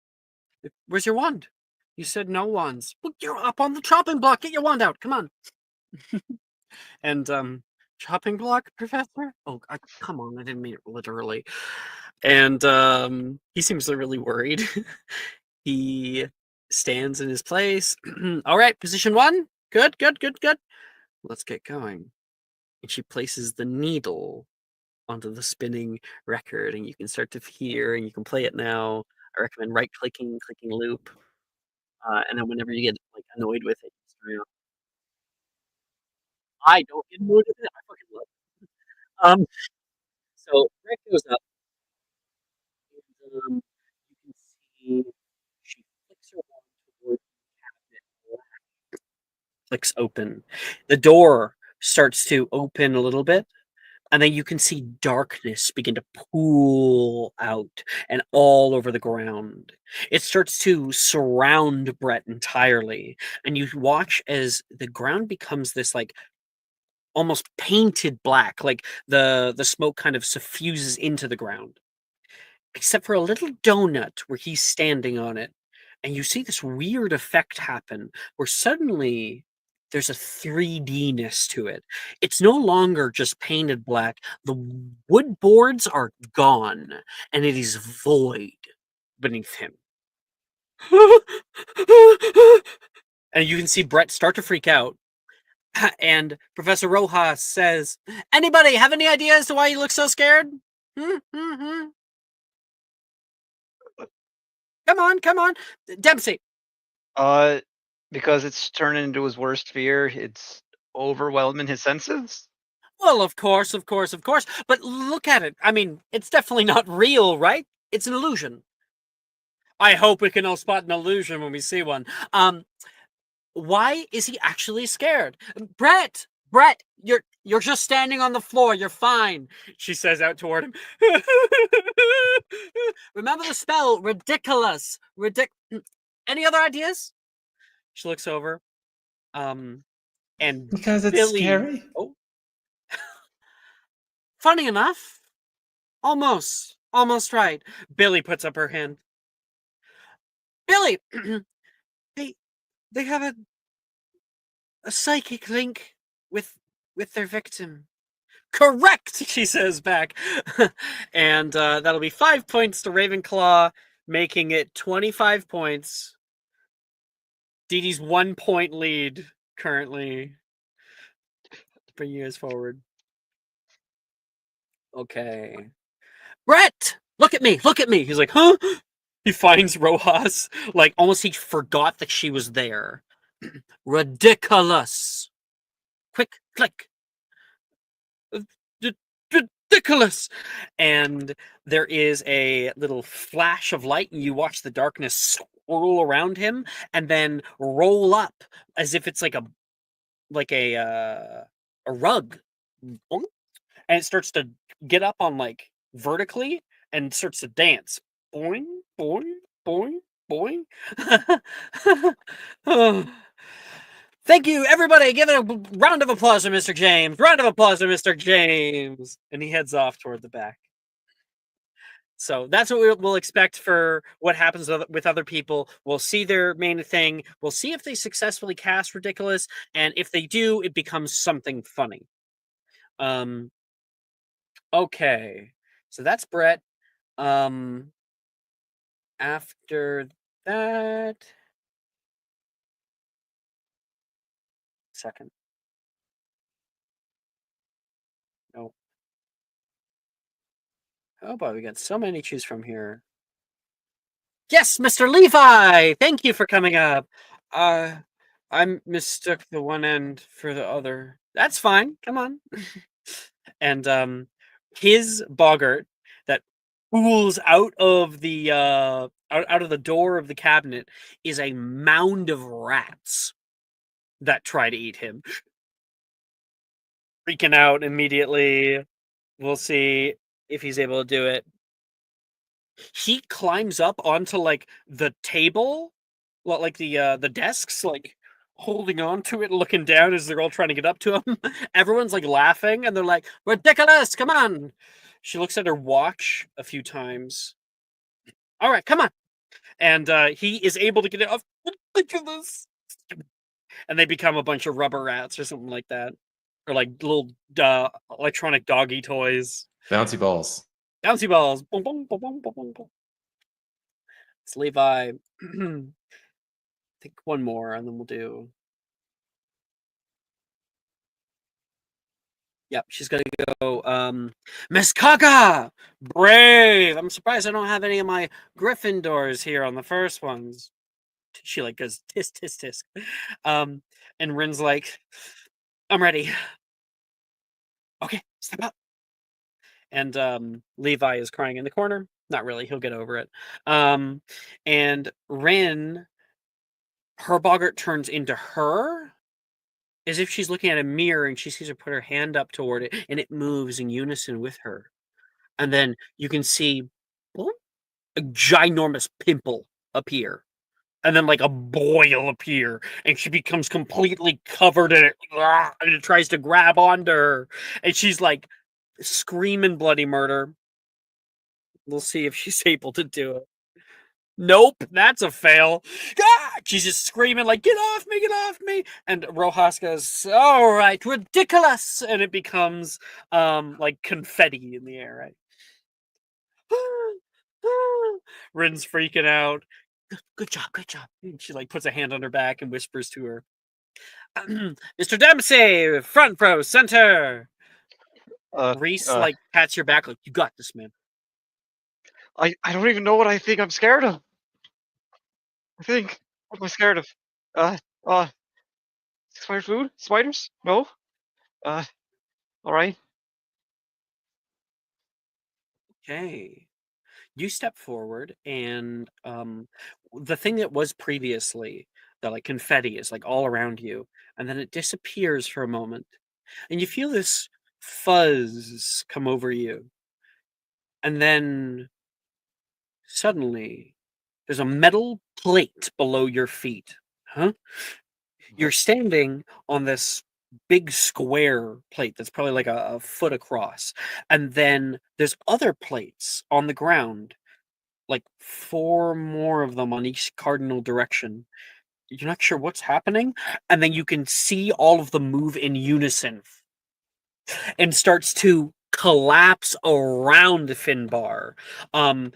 Where's your wand? You said no wands. Well, you're up on the chopping block. Get your wand out. Come on. And chopping block, Professor? Oh, come on. I didn't mean it literally. And he seems really worried. He stands in his place. All right, position 1. Good. Let's get going. And she places the needle onto the spinning record, and you can start to hear, and you can play it now. I recommend right-clicking, clicking loop, and then whenever you get annoyed with it, just turn it off. I don't get annoyed with it. I fucking love it. So Rick goes up, and you can see she flicks her wand toward the cabinet. Clicks open. The door starts to open a little bit. And then you can see darkness begin to pool out and all over the ground. It starts to surround Brett entirely. And you watch as the ground becomes this almost painted black, like the smoke kind of suffuses into the ground. Except for a little donut where he's standing on it. And you see this weird effect happen where suddenly there's a 3D-ness to it. It's no longer just painted black. The wood boards are gone, and it is void beneath him. And you can see Brett start to freak out. And Professor Rojas says, "Anybody have any idea as to why you look so scared? Hmm? Come on, Dempsey." Because it's turning into his worst fear. It's overwhelming his senses. Well, of course. But look at it. I mean, it's definitely not real, right? It's an illusion. I hope we can all spot an illusion when we see one. Why is he actually scared? Brett, you're just standing on the floor. You're fine. She says out toward him. Remember the spell, ridiculous. Any other ideas? She looks over. And Because it's Billy. scary. Oh, funny enough, almost right. Billy puts up her hand. Billy, they have a psychic link with their victim. Correct, she says back. And that'll be 5 points to Ravenclaw, making it 25 points. Dee Dee's 1 point lead currently. Bring you guys forward. Okay. Brett, look at me. He's like, huh? He finds Rojas, like almost he forgot that she was there. Ridiculous. Quick, click. Ridiculous. And there is a little flash of light, and you watch the darkness swirl around him and then roll up as if it's like a rug. And it starts to get up on like vertically and starts to dance. Boing, boing, boing, boing. Thank you, everybody. Give it a round of applause to Mr. James. Round of applause to Mr. James. And he heads off toward the back. So that's what we'll expect for what happens with other people. We'll see their main thing. We'll see if they successfully cast Ridiculous. And if they do, it becomes something funny. Okay. So that's Brett. After that... Second. Nope. Oh boy, we got so many to choose from here. Yes, Mr. Levi! Thank you for coming up. I mistook the one end for the other. That's fine. Come on. And his boggart that pools out of the out of the door of the cabinet is a mound of rats that try to eat him. Freaking out immediately. We'll see if he's able to do it. He climbs up onto like the table, like the desks, like holding on to it, looking down as they're all trying to get up to him. Everyone's like laughing, and they're like, "Ridiculous! Come on!" She looks at her watch a few times. All right, come on. And he is able to get it off. Ridiculous. And they become a bunch of rubber rats or something like that, or like little electronic doggy toys. Bouncy balls. Bouncy balls. Boom, boom, boom, boom, boom, boom, boom. It's Levi. I think one more, and then we'll do. Yep, she's gonna go. Miss Kaga, brave. I'm surprised I don't have any of my Gryffindors here on the first ones. She like goes tisk tisk tisk. And Rin's like, I'm ready. Okay, step up. And Levi is crying in the corner. Not really, he'll get over it. And Rin, her boggart turns into her, as if she's looking at a mirror and she sees her put her hand up toward it, and it moves in unison with her. And then you can see a ginormous pimple appear, and then like a boil appear, and she becomes completely covered in it, and it tries to grab onto her, and she's like screaming bloody murder. We'll see if she's able to do it. Nope, that's a fail. Ah! She's just screaming like, "Get off me, get off me!" And Rojas goes, "All right, ridiculous!" And it becomes like confetti in the air, right? Rin's freaking out. Good job, good job. And she like puts a hand on her back and whispers to her. Mr. Dempsey, front row, center. Uh, Reese uh, like pats your back, like, you got this, man. I don't even know what I think I'm scared of. What am I scared of? Uh, uh, expired food? Spiders? No? All right. Okay. You step forward, and the thing that was previously the like confetti is like all around you, and then it disappears for a moment, and you feel this fuzz come over you, and then suddenly there's a metal plate below your feet. Huh? You're standing on this big square plate that's probably like a foot across, and then there's other plates on the ground, like 4 more of them on each cardinal direction. You're not sure what's happening, and then you can see all of them move in unison and starts to collapse around Finbar, um,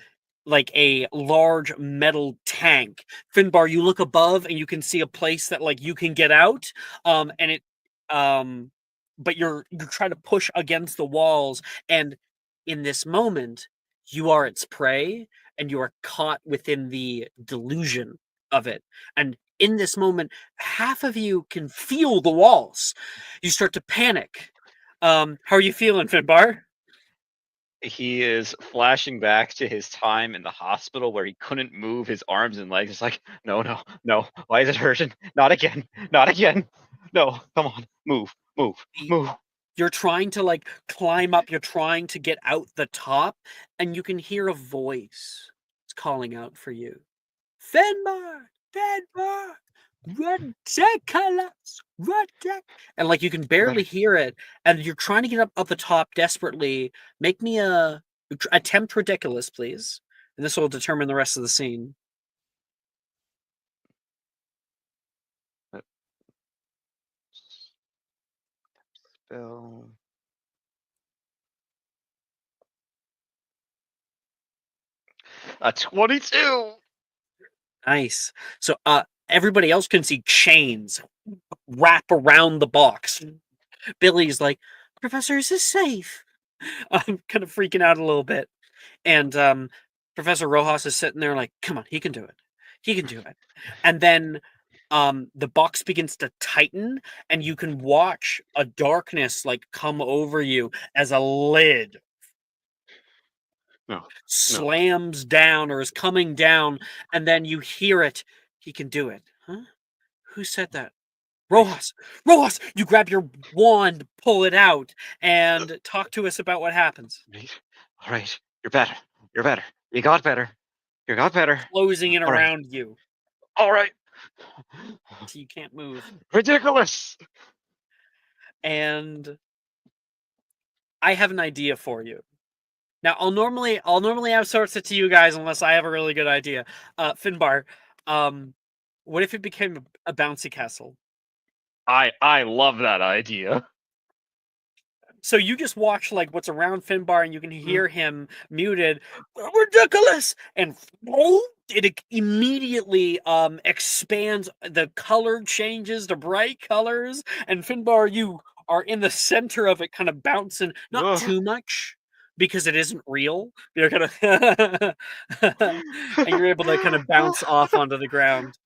like a large metal tank. Finbar, you look above and you can see a place that like you can get out, and it, um, but you're trying to push against the walls, and in this moment, you are its prey, and you are caught within the delusion of it. And in this moment, half of you can feel the walls. You start to panic. How are you feeling, Finbar? He is flashing back to his time in the hospital where he couldn't move his arms and legs. It's like, no, no, no. Why is it hurting? Not again. Not again. No, come on. Move, move, move. You're trying to like climb up, you're trying to get out the top, and you can hear a voice. It's calling out for you. Finbar! Finbar! Ridiculous! And like you can barely hear it, and you're trying to get up the top desperately. Make me a attempt ridiculous, please. And this will determine the rest of the scene. Spell. A 22. Nice. So everybody else can see chains wrap around the box. Billy's like, Professor, is this safe? I'm kind of freaking out a little bit. And Professor Rojas is sitting there like, come on, he can do it. He can do it. And then the box begins to tighten, and you can watch a darkness like come over you as a lid slams down or is coming down, and then you hear it. He can do it. Huh? Who said that? Rojas! Rojas! You grab your wand, pull it out, and talk to us about what happens. All right. You're better. You're better. You got better. You got better. Closing in All right. around you. All right. So you can't move. Ridiculous. And I have an idea for you. Now, I'll normally outsource it to you guys unless I have a really good idea. Finbar, what if it became a bouncy castle? I love that idea. So you just watch like what's around Finbar, and you can hear him muted. Ridiculous, and it immediately expands. The color changes to bright colors, and Finbar, you are in the center of it, kind of bouncing, not too much because it isn't real. You're kind of, and you're able to kind of bounce off onto the ground.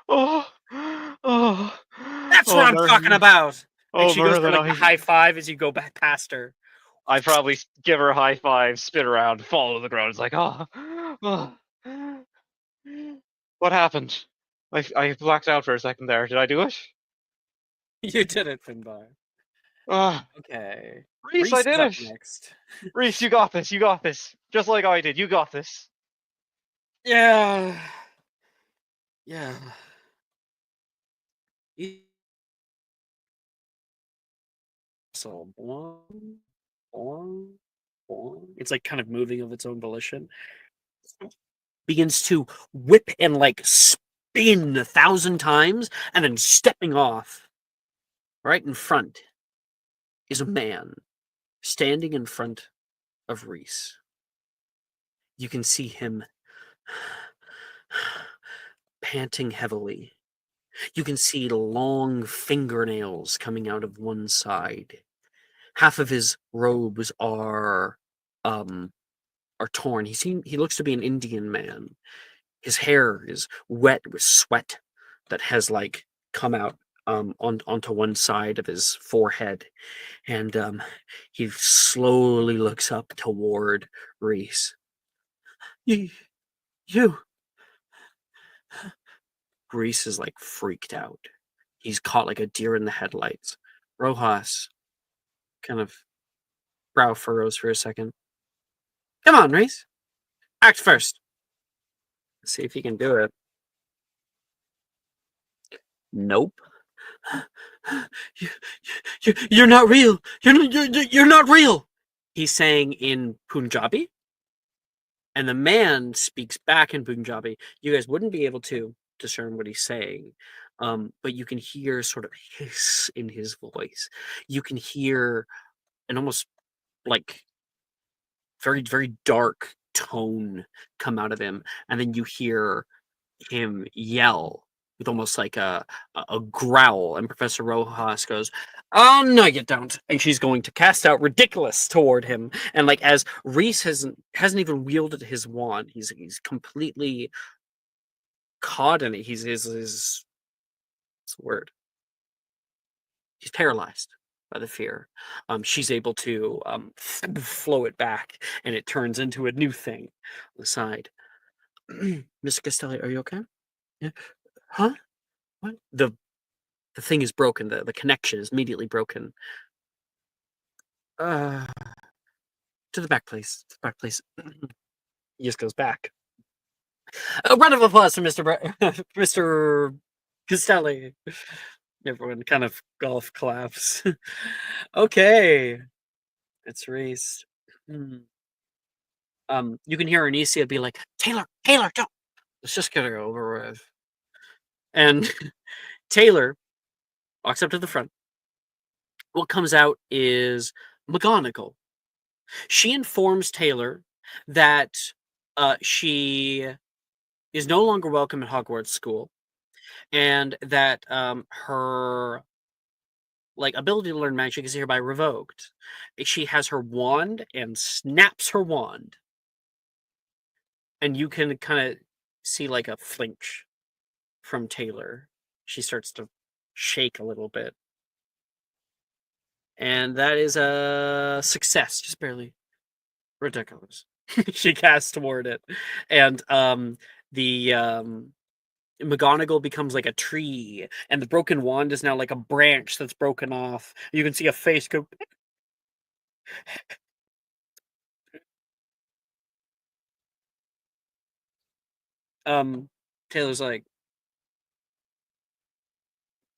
Oh, That's what I'm talking about. And Oh, she goes for Merlin, like a high five as you go back past her. I probably give her a high five, spin around, fall to the ground. It's like, what happened? I blacked out for a second there. Did I do it? You did it, Finbar. Ah, Okay. Reese, I is did up it. next. Reese, you got this. You got this. Just like I did. You got this. Yeah. Yeah. So it's like kind of moving of its own volition. Begins to whip and like spin 1,000 times, and then stepping off. Right in front is a man standing in front of Reese. You can see him panting heavily, You can see long fingernails coming out of one side. Half of his robes are torn. He looks to be an Indian man. His hair is wet with sweat that has like come out onto one side of his forehead, and he slowly looks up toward Reese. You, you. Reese is like freaked out. He's caught like a deer in the headlights. Rojas kind of brow furrows for a second. Come on, Reese. Act first. Let's see if he can do it. Nope. You're not real. You're not real. He's saying in Punjabi, and the man speaks back in Punjabi. You guys wouldn't be able to discern what he's saying, but you can hear sort of hiss in his voice. You can hear an almost like very, very dark tone come out of him, and then you hear him yell with almost like a growl, and Professor Rojas goes, "Oh no, you don't!" And she's going to cast out Ridiculous toward him, and like as Reese hasn't even wielded his wand, he's completely caught in it. He's what's the word? He's paralyzed by the fear. She's able to flow it back, and it turns into a new thing on the side. Mr. Castelli, are you okay? Yeah. Huh? What? The thing is broken. The connection is immediately broken. To the back, please. To the back, please. He just goes back. A round of applause for Mr. Castelli. Everyone kind of golf claps. Okay. It's Reese. You can hear Anicia be like, Taylor, don't. Let's just get it over with. And Taylor walks up to the front. What comes out is McGonagall. She informs Taylor that she is no longer welcome at Hogwarts School, and that her ability to learn magic is hereby revoked. She has her wand and snaps her wand, and you can kind of see like a flinch from Taylor. She starts to shake a little bit. And that is a success, just barely. Ridiculous. She casts toward it. And the McGonagall becomes like a tree, and the broken wand is now like a branch that's broken off. You can see a face go. Taylor's like,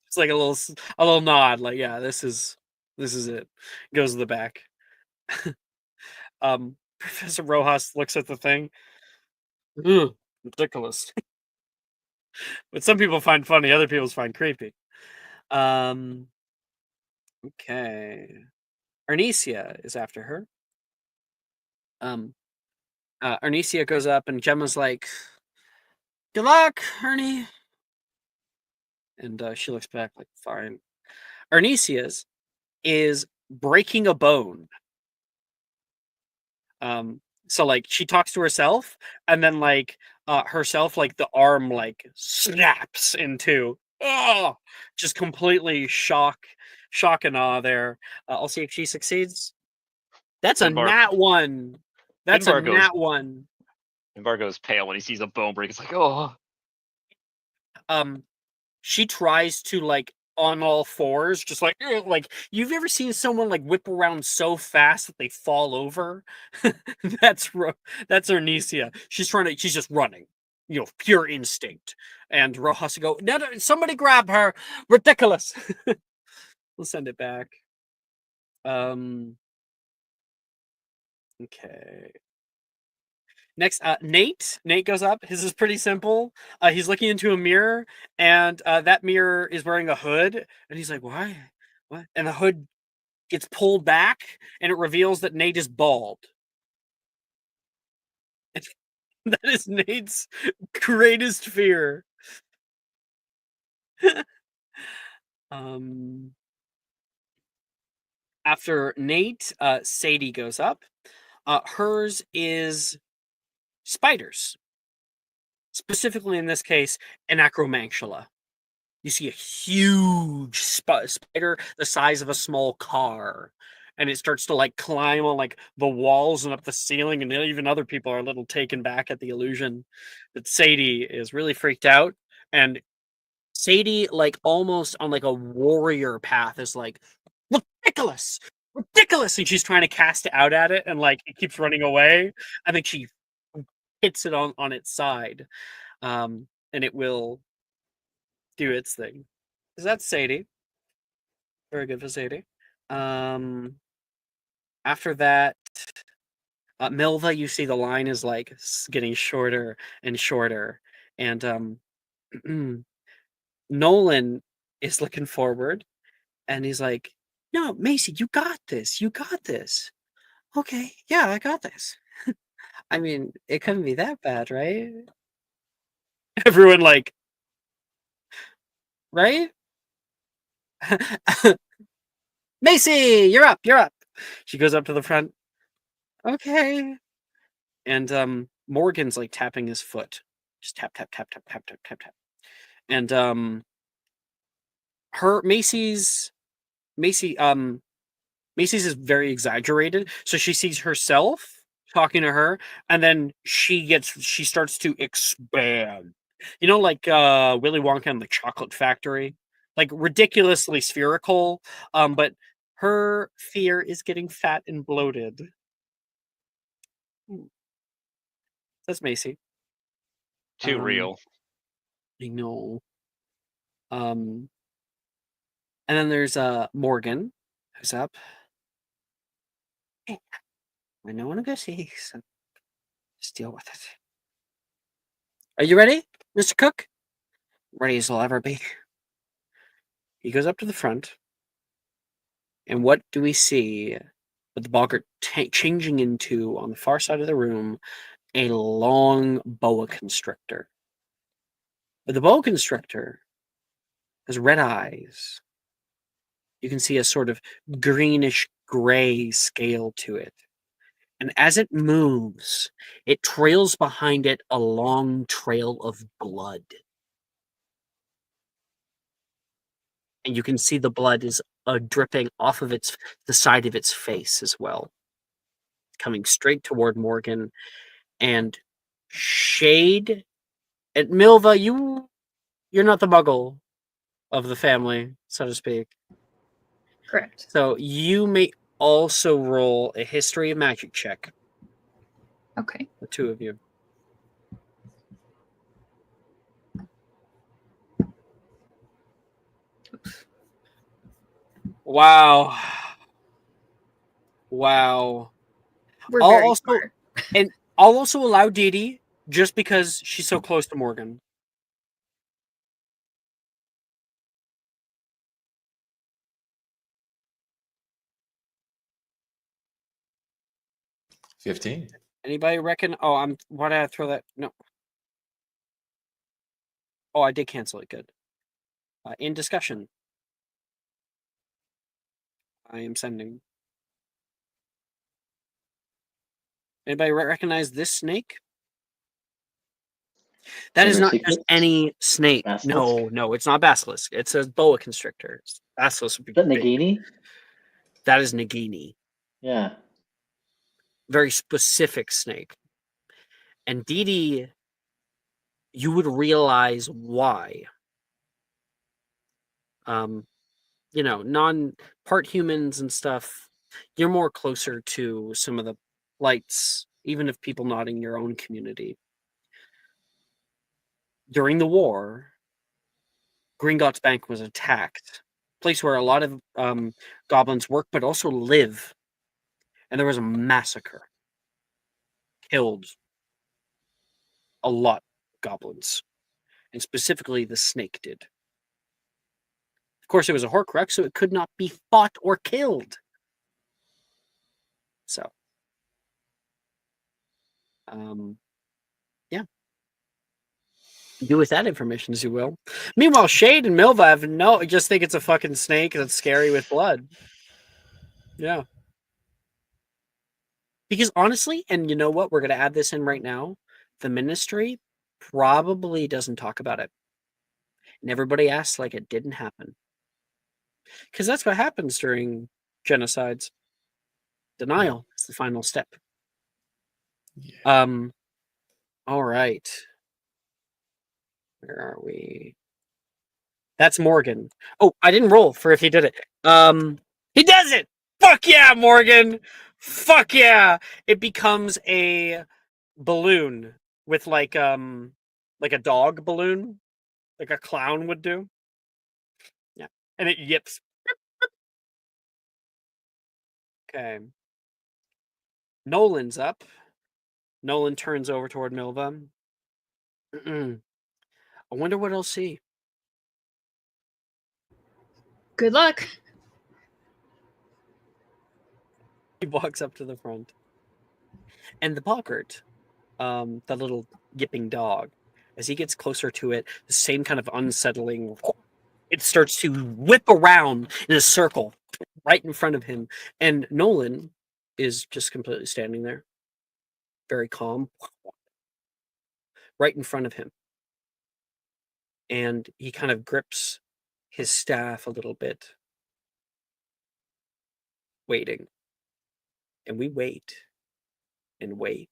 it's like a little nod, like, yeah, this is it. Goes to the back. Professor Rojas looks at the thing. Ugh, ridiculous. But some people find funny, other people find creepy. Okay. Arnesia is after her. Arnesia goes up, and Gemma's like, "Good luck, Ernie." And she looks back like, "Fine." Arnesia's is breaking a bone. So like she talks to herself, and then like herself, like the arm like snaps into. Oh, just completely shock and awe there. I'll see if she succeeds. That's a nat one. That's a nat one. Embargo's pale when he sees a bone break. It's like, oh. She tries to like on all fours, just like you've ever seen someone like whip around so fast that they fall over? That's Arnesia. She's just running, pure instinct. And Rojas to go, no, somebody grab her. Ridiculous. We'll send it back. Okay. Next, Nate. Nate goes up. His is pretty simple. He's looking into a mirror, and that mirror is wearing a hood. And he's like, "Why? What?" And the hood gets pulled back, and it reveals that Nate is bald. That is Nate's greatest fear. After Nate, Sadie goes up. Hers is spiders. Specifically in this case, an acromantula. You see a huge spider the size of a small car. And it starts to like climb on like the walls and up the ceiling, and even other people are a little taken back at the illusion. But Sadie is really freaked out, and Sadie, like almost on like a warrior path, is like, ridiculous, ridiculous, and she's trying to cast it out at it, and like it keeps running away. I think she hits it on its side, and it will do its thing. Because that's Sadie. Very good for Sadie. After that, Milva, you see the line is like getting shorter and shorter, and Nolan is looking forward, and he's like, "No, Macy, you got this. You got this. Okay, yeah, I got this." I mean, it couldn't be that bad, right? Everyone like, right? Macy, you're up. You're up. She goes up to the front. Okay. And Morgan's like tapping his foot. Just tap, tap, tap, tap, tap, tap, tap, tap. And Macy's is very exaggerated. So she sees herself talking to her, and then she starts to expand. You know, like Willy Wonka and the Chocolate Factory? Like ridiculously spherical. But her fear is getting fat and bloated. That's Macy. Too real. I know. And then there's Morgan, who's up. Hey, I know want to go see, so just deal with it. Are you ready, Mr. Cook? Ready as I'll ever be. He goes up to the front, and what do we see? With the boggart changing into, on the far side of the room, a long boa constrictor. But the boa constrictor has red eyes. You can see a sort of greenish gray scale to it. And as it moves, it trails behind it a long trail of blood. And you can see the blood is dripping off of the side of its face as well. Coming straight toward Morgan. And Shade and Milva, you're not the muggle of the family, so to speak. Correct. So you may also roll a history of magic check. Okay. The two of you. Wow. Wow. We're I'll very also smart. and I'll also allow Dee Dee just because she's so close to Morgan. $15. Anybody reckon? Oh, why did I throw that? No. Oh, I did cancel it. Good. In discussion. I am sending. Anybody recognize this snake? That is Chamber not Secrets? just any snake. Basilisk? No, it's not basilisk. It's a boa constrictor. Basilisk would be Is that big. Nagini? That is Nagini. Yeah. Very specific snake. And Dee Dee, you would realize why. Part humans and stuff, you're more closer to some of the lights, even if people not in your own community. During the war, Gringotts Bank was attacked, a place where a lot of goblins work, but also live. And there was a massacre. Killed a lot of goblins. And specifically, the snake did. Of course, it was a Horcrux, so it could not be fought or killed. So, yeah. Do with that information as you will. Meanwhile, Shade and Milva have just think it's a fucking snake that's scary with blood. Yeah. Because honestly, and you know what? We're going to add this in right now. The Ministry probably doesn't talk about it. And everybody acts like it didn't happen. Because that's what happens during genocides. Denial is the final step. Yeah. All right. Where are we? That's Morgan. Oh, I didn't roll for if he did it. He does it! Fuck yeah, Morgan! Fuck yeah! It becomes a balloon with like a dog balloon, like a clown would do. Yeah. And it yips. Okay. Nolan's up. Nolan turns over toward Milva. I wonder what he'll see. Good luck. He walks up to the front. And the boggart, the little yipping dog, as he gets closer to it, the same kind of unsettling, it starts to whip around in a circle right in front of him. And Nolan is just completely standing there, very calm, right in front of him. And he kind of grips his staff a little bit, waiting. And we wait and wait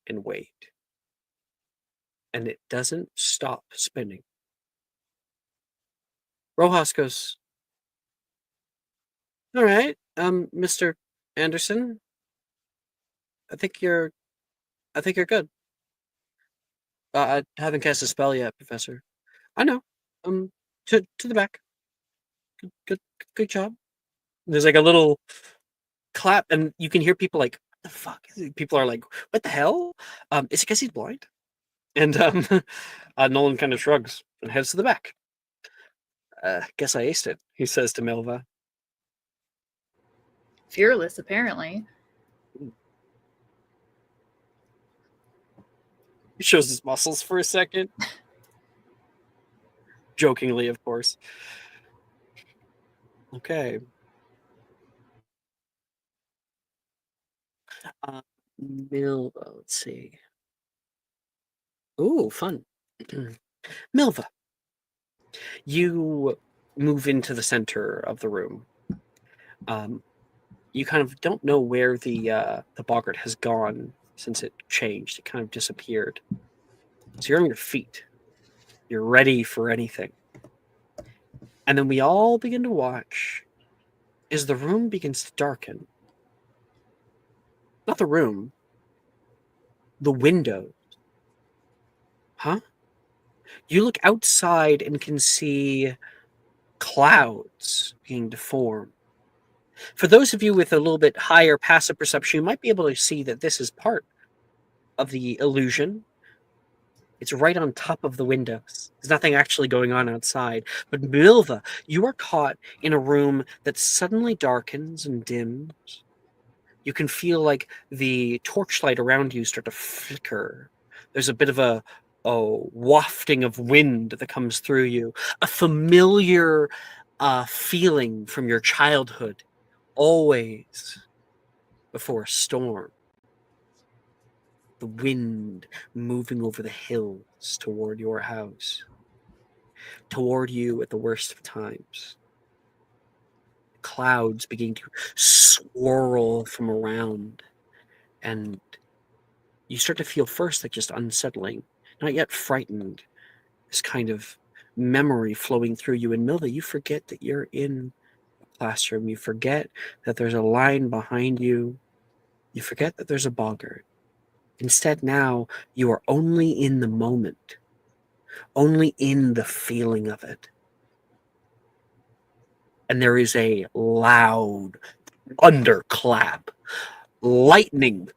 and wait. And it doesn't stop spinning. Rojas goes, all right, Mr. Anderson, I think you're good. I haven't cast a spell yet, Professor. I know. To the back. Good job. There's like a little clap, and you can hear people like, "What the fuck?" People are like, "What the hell?" Is it because he's blind? And Nolan kind of shrugs and heads to the back. Guess I aced it, he says to Milva. Fearless, apparently. He shows his muscles for a second. Jokingly, of course. Okay. Milva, let's see. Ooh, fun. Milva, you move into the center of the room. You kind of don't know where the boggart has gone since it changed. It kind of disappeared. So you're on your feet. You're ready for anything. And then we all begin to watch as the room begins to darken. Not the room. The windows. Huh? You look outside and can see clouds being deformed. For those of you with a little bit higher passive perception, you might be able to see that this is part of the illusion. It's right on top of the windows. There's nothing actually going on outside. But Milva, you are caught in a room that suddenly darkens and dims. You can feel like the torchlight around you start to flicker. There's a bit of a wafting of wind that comes through you. A familiar feeling from your childhood, always before a storm. The wind moving over the hills toward your house, toward you at the worst of times. Clouds beginning to swirl from around, and you start to feel first like just unsettling, not yet frightened. This kind of memory flowing through you. And Milva, you forget that you're in a classroom. You forget that there's a line behind you. You forget that there's a boggart. Instead, now you are only in the moment, only in the feeling of it. And there is a loud thunderclap. Lightning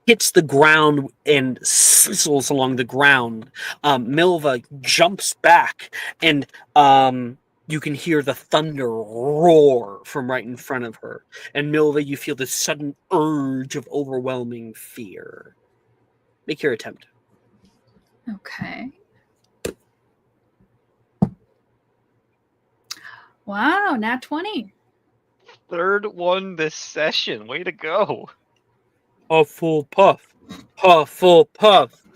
hits the ground and sizzles along the ground. Milva jumps back, and you can hear the thunder roar from right in front of her. And Milva, you feel this sudden urge of overwhelming fear. Make your attempt. Okay. Wow, nat 20. Third one this session. Way to go. Huffle puff. Huffle puff.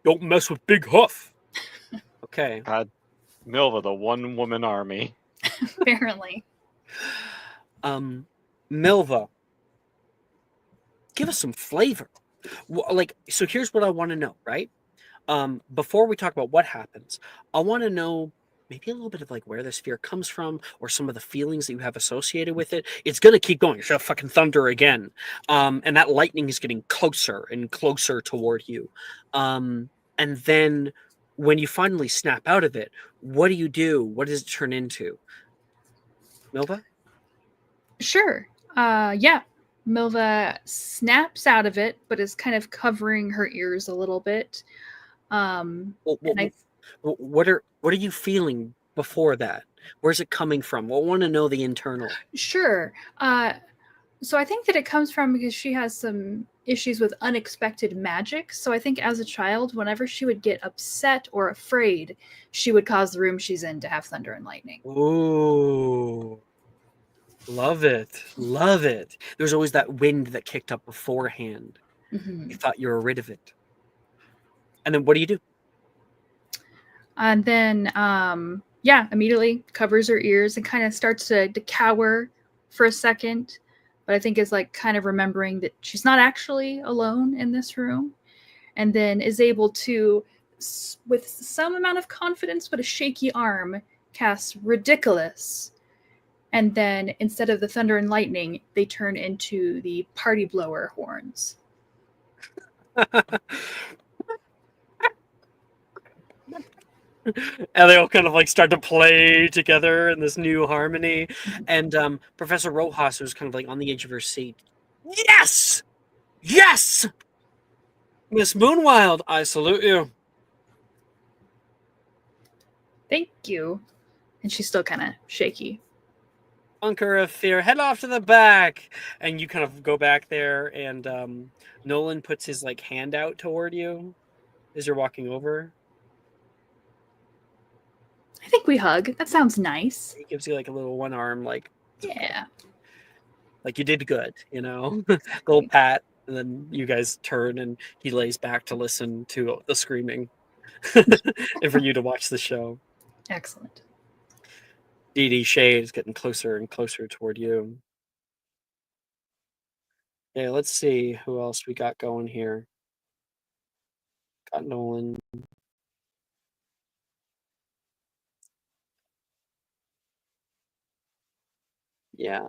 Don't mess with Big Huff. Okay. God, Milva, the one woman army. Apparently. Milva, give us some flavor. So here's what I want to know, right? Before we talk about what happens, I want to know maybe a little bit of like where this fear comes from or some of the feelings that you have associated with it. It's gonna keep going. It's gonna fucking thunder again. And that lightning is getting closer and closer toward you. And then when you finally snap out of it, what do you do? What does it turn into? Milva? Sure. Yeah. Milva snaps out of it, but is kind of covering her ears a little bit. And I What are you feeling before that? Where's it coming from? I want to know the internal. Sure. So I think that it comes from because she has some issues with unexpected magic. So I think as a child, whenever she would get upset or afraid, she would cause the room she's in to have thunder and lightning. Ooh. Love it. Love it. There's always that wind that kicked up beforehand. Mm-hmm. You thought you were rid of it. And then what do you do? And then, immediately covers her ears and kind of starts to cower for a second. But I think is like kind of remembering that she's not actually alone in this room. And then is able to, with some amount of confidence, but a shaky arm, cast Ridiculous. And then instead of the thunder and lightning, they turn into the party blower horns. And they all kind of like start to play together in this new harmony. And Professor Rojas was kind of like on the edge of her seat. Yes! Yes! Miss Moonwild, I salute you. Thank you. And she's still kind of shaky. Bunker of Fear, head off to the back. And you kind of go back there, and Nolan puts his like hand out toward you as you're walking over. I think we hug. That sounds nice. He gives you like a little one arm, like, Yeah. like you did good, you know? Little pat, and then you guys turn and he lays back to listen to the screaming and for you to watch the show. Excellent. Dee Dee Shade is getting closer and closer toward you. Okay, let's see who else we got going here. Got Nolan. Yeah.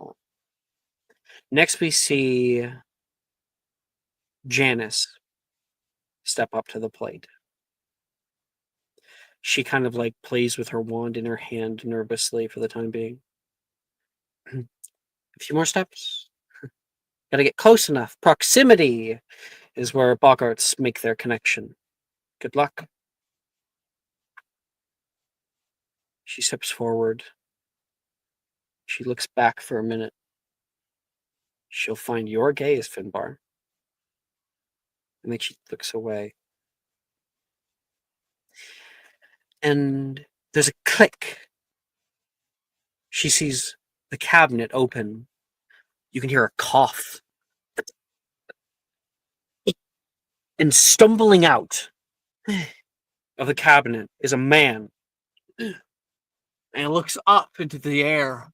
Next we see Janice step up to the plate. She kind of like plays with her wand in her hand nervously for the time being. A few more steps. Gotta get close enough. Proximity is where boggarts make their connection. Good luck. She steps forward. She looks back for a minute. She'll find your gaze, Finbar. And then she looks away. And there's a click. She sees the cabinet open. You can hear a cough. And stumbling out of the cabinet is a man. And looks up into the air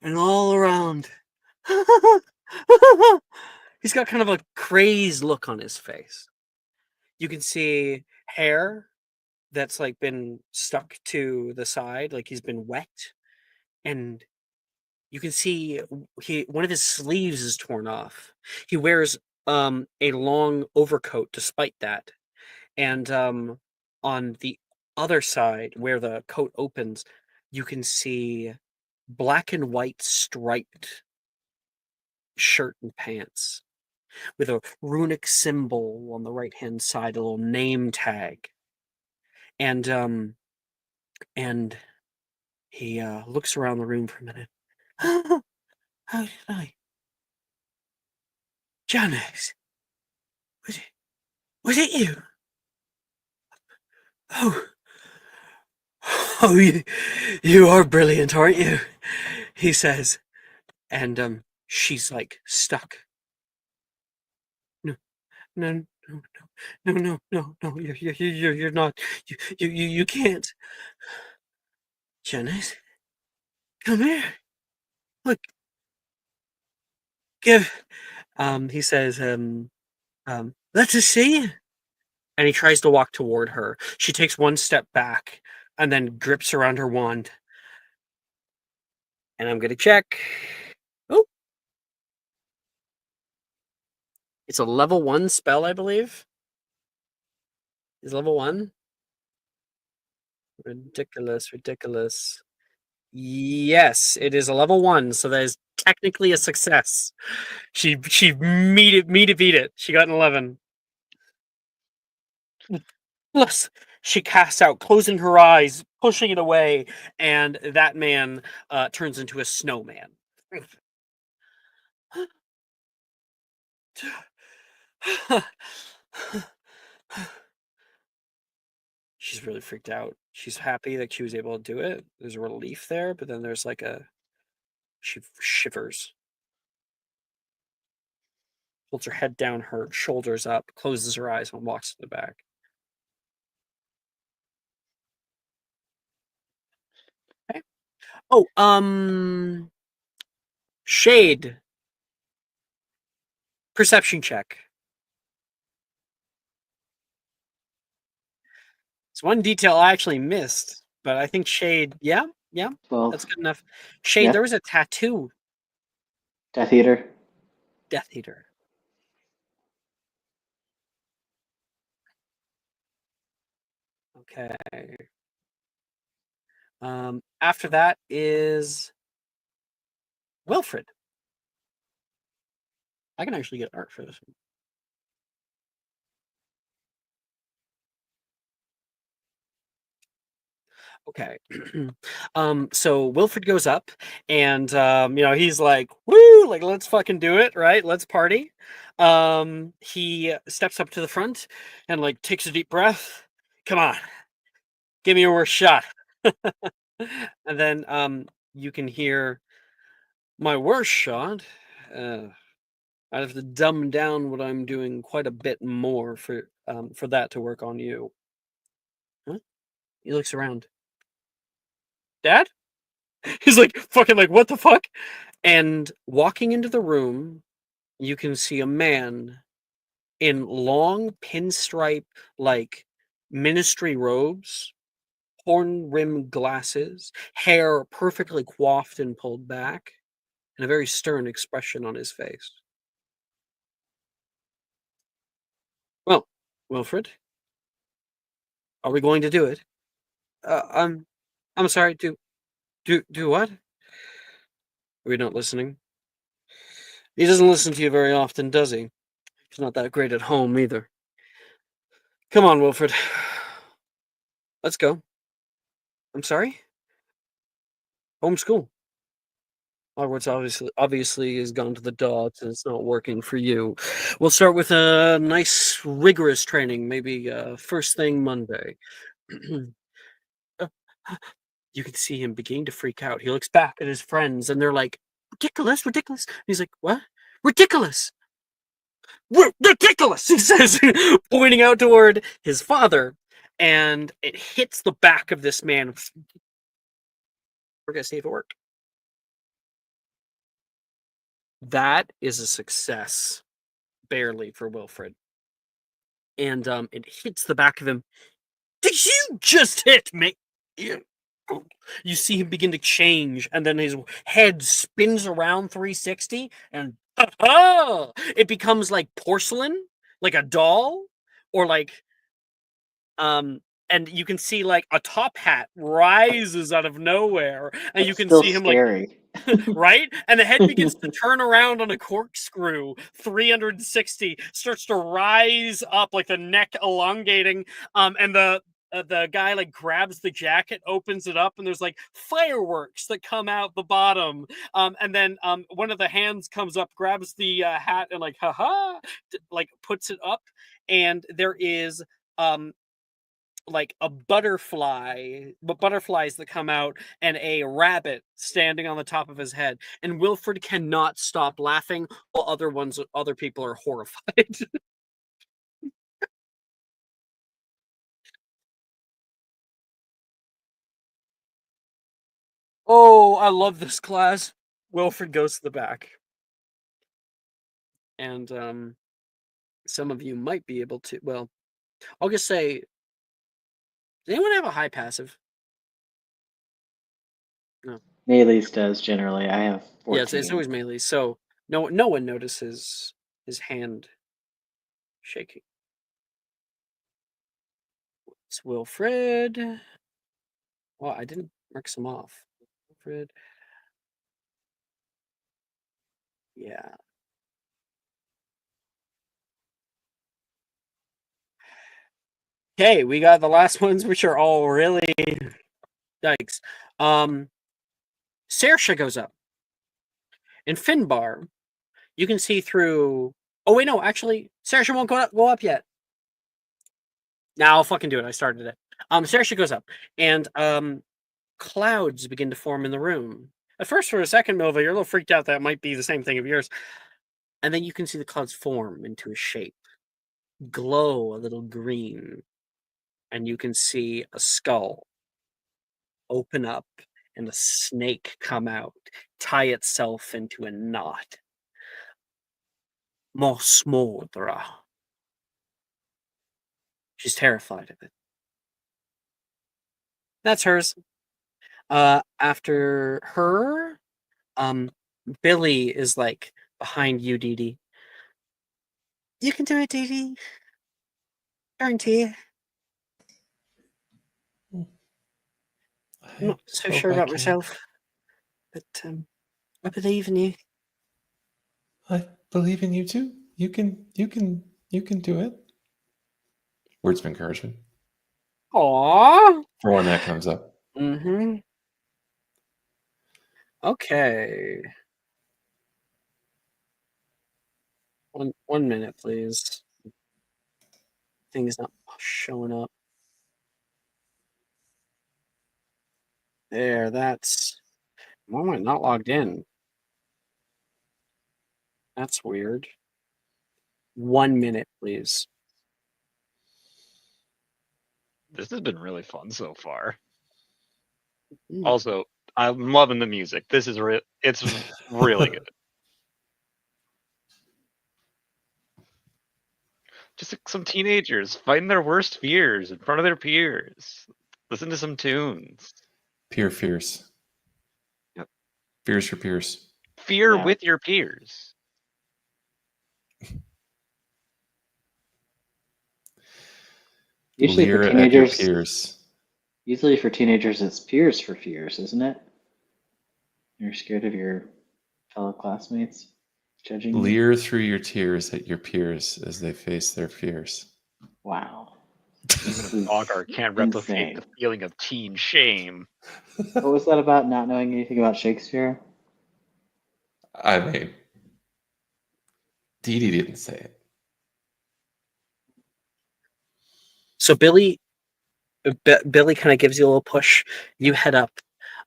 and all around. He's got kind of a crazed look on his face. You can see hair that's like been stuck to the side, like he's been wet. And you can see one of his sleeves is torn off. He wears a long overcoat despite that. And on the other side, where the coat opens, you can see black and white striped shirt and pants with a runic symbol on the right hand side, a little name tag. And he looks around the room for a minute. How did I? Janice, Was it you? Oh, oh, you are brilliant, aren't you? He says, and she's like stuck. No, no, no, no, no, no, no. You're not. You can't. Janet, come here. Look, give. He says, let's just see. And he tries to walk toward her. She takes one step back and then grips around her wand. And I'm gonna check. Oh, it's a level 1 spell, I believe. Is level 1? Ridiculous. Yes, it is a level 1, so that is technically a success. She beat it. She got an 11. Plus, she casts out, closing her eyes, pushing it away, and that man turns into a snowman. She's really freaked out. She's happy that she was able to do it. There's a relief there, but then there's like she shivers. Holds her head down, her shoulders up, closes her eyes, and walks to the back. Okay. Oh, Shade. Perception check. It's one detail I actually missed, but I think Shade, yeah, Well, that's good enough. Shade, yeah. there was a tattoo. Death Eater. Death Eater. Okay. After that is Wilfred. I can actually get art for this one. Okay. So Wilfred goes up and he's like, woo, like let's fucking do it, right? Let's party. He steps up to the front and like takes a deep breath. Come on, give me your worst shot. And then you can hear my worst shot. I have to dumb down what I'm doing quite a bit more for that to work on you. Huh? He looks around. Dad? He's like fucking like what the fuck? And walking into the room, you can see a man in long pinstripe like ministry robes, horn-rimmed glasses, hair perfectly coiffed and pulled back, and a very stern expression on his face. Well, Wilfred, are we going to do it? Uh, I'm sorry. Do what? Are we not listening? He doesn't listen to you very often, does he? He's not that great at home either. Come on, Wilfred. Let's go. I'm sorry? Homeschool. Hogwarts obviously has gone to the dogs and it's not working for you. We'll start with a nice rigorous training, maybe first thing Monday. You can see him beginning to freak out. He looks back at his friends and they're like, ridiculous. And he's like, what? Ridiculous. Ridiculous, he says, pointing out toward his father. And it hits the back of this man. We're going to see if it worked. That is a success, barely, for Wilfred. And it hits the back of him. Did you just hit me? You see him begin to change, and then his head spins around 360, and it becomes like porcelain, like a doll, or like and you can see like a top hat rises out of nowhere, and you can see him scary. like right, and the head begins to turn around on a corkscrew 360, starts to rise up, like the neck elongating, and the guy like grabs the jacket, opens it up, and there's like fireworks that come out the bottom, and then one of the hands comes up, grabs the hat, and like like puts it up, and there is like a butterfly, but butterflies that come out, and a rabbit standing on the top of his head. And Wilfred cannot stop laughing while other people are horrified. Oh, I love this class. Wilfred goes to the back. And some of you might be able to, well, I'll just say, does anyone have a high passive? No. Maylee's does generally. I have 14. Yeah, it's always melee. So no one notices his hand shaking. It's Wilfred. Well, I didn't mark some off. Wilfred. Yeah. Okay, we got the last ones, which are all really yikes. Saoirse goes up. In Finbar, you can see through. Oh wait, no, actually, Saoirse won't go up yet. Now I'll fucking do it. I started it. Saoirse goes up, and clouds begin to form in the room. At first, for a second, Milva, you're a little freaked out that might be the same thing of yours. And then you can see the clouds form into a shape, glow a little green, and you can see a skull open up and a snake come out, tie itself into a knot. Mos Moldra. She's terrified of it. That's hers. After her, Billy is like behind you, Dee Dee. You can do it, Dee Dee. Guarantee. I'm not so sure about myself, but I believe in you. I believe in you too. You can do it. Words of encouragement. Aww. For when that comes up. Mm-hmm. Okay. One minute, please. Thing's not showing up. There, that's. Why am I not logged in? That's weird. 1 minute, please. This has been really fun so far. Mm. Also, I'm loving the music. This is it's really good. Just like some teenagers fighting their worst fears in front of their peers. Listen to some tunes. Peer fierce. Yep. Fears for peers. Fear with your peers. Usually Leer for at your teenagers, peers. usually for teenagers, it's peers for fears, isn't it? You're scared of your fellow classmates judging you. Leer through your tears at your peers as they face their fears. Wow. Even a Bogart can't replicate the feeling of teen shame. What was that about not knowing anything about Shakespeare? I mean, Dee Dee didn't say it. So Billy kind of gives you a little push. You head up.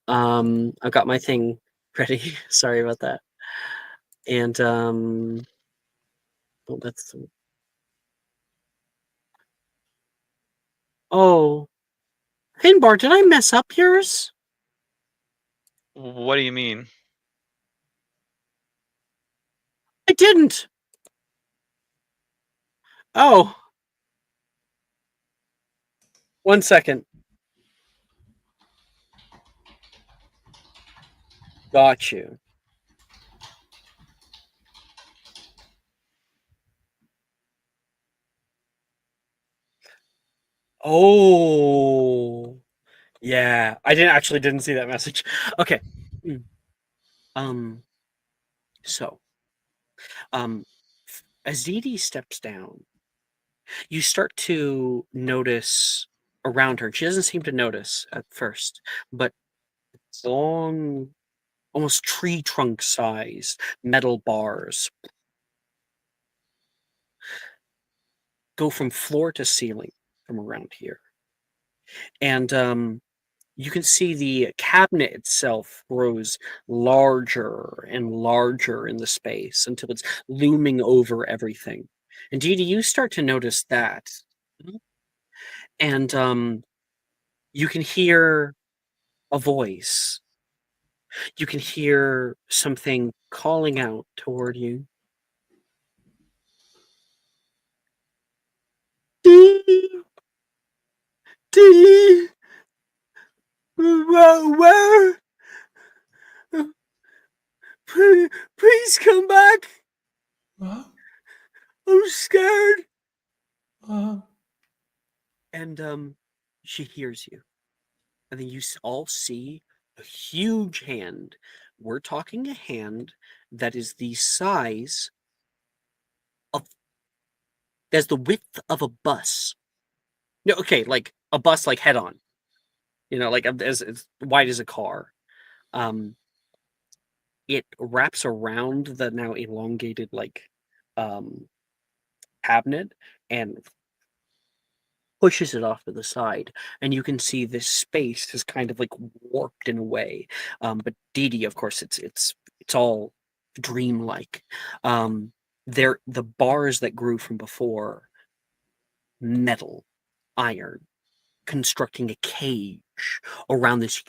I've got my thing ready. Sorry about that. And well, that's. Oh, Finbar, did I mess up yours? What do you mean? I didn't. Oh. 1 second. Got you. Oh. Yeah. I didn't see that message. Okay. So as Dee Dee steps down, you start to notice around her. She doesn't seem to notice at first, but long, almost tree trunk size metal bars go from floor to ceiling from around here. And you can see the cabinet itself grows larger and larger in the space until it's looming over everything. And Dee Dee, you start to notice that. And you can hear a voice. You can hear something calling out toward you. Dee! Dee! Where? Please come back. Huh? I'm scared. Huh? And she hears you. And then you all see a huge hand. We're talking a hand that is the size of, that's the width of a bus. No, okay, like a bus, like head on. Like as wide as a car. It wraps around the now elongated cabinet and pushes it off to the side, and you can see this space is kind of like warped in a way. But Dee Dee, of course, it's all dreamlike. The bars that grew from before, metal, iron, constructing a cage around this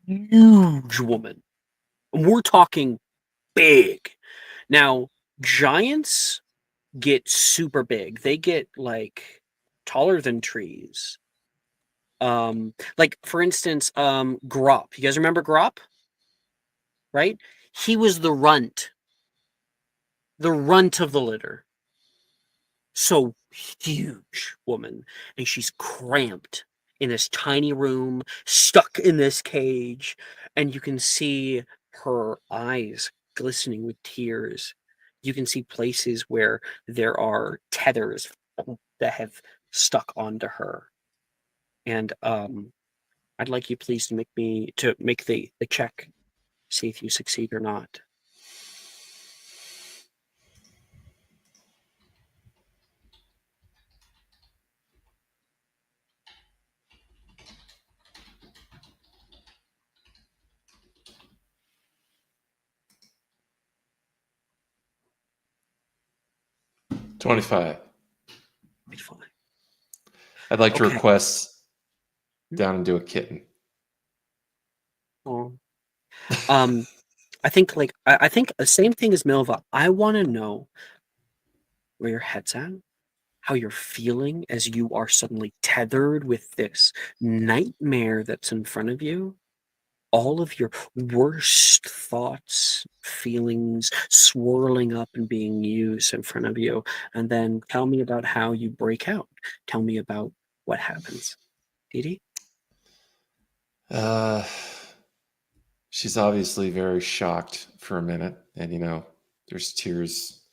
huge woman. And we're talking big. Now, giants get super big. They get like taller than trees. Like for instance, Grop. You guys remember Grop? Right? He was the runt of the litter. So huge woman, and she's cramped in this tiny room, stuck in this cage, and you can see her eyes glistening with tears. You can see places where there are tethers that have stuck onto her. And I'd like you please to make the check, see if you succeed or not. $25. Fine. I'd like to Okay. request down into a kitten. Oh. I think I think the same thing as Milva. I want to know where your head's at, how you're feeling as you are suddenly tethered with this nightmare that's in front of you. All of your worst thoughts, feelings swirling up and being used in front of you. And then tell me about how you break out. Tell me about what happens. Dee Dee? She's obviously very shocked for a minute, and there's tears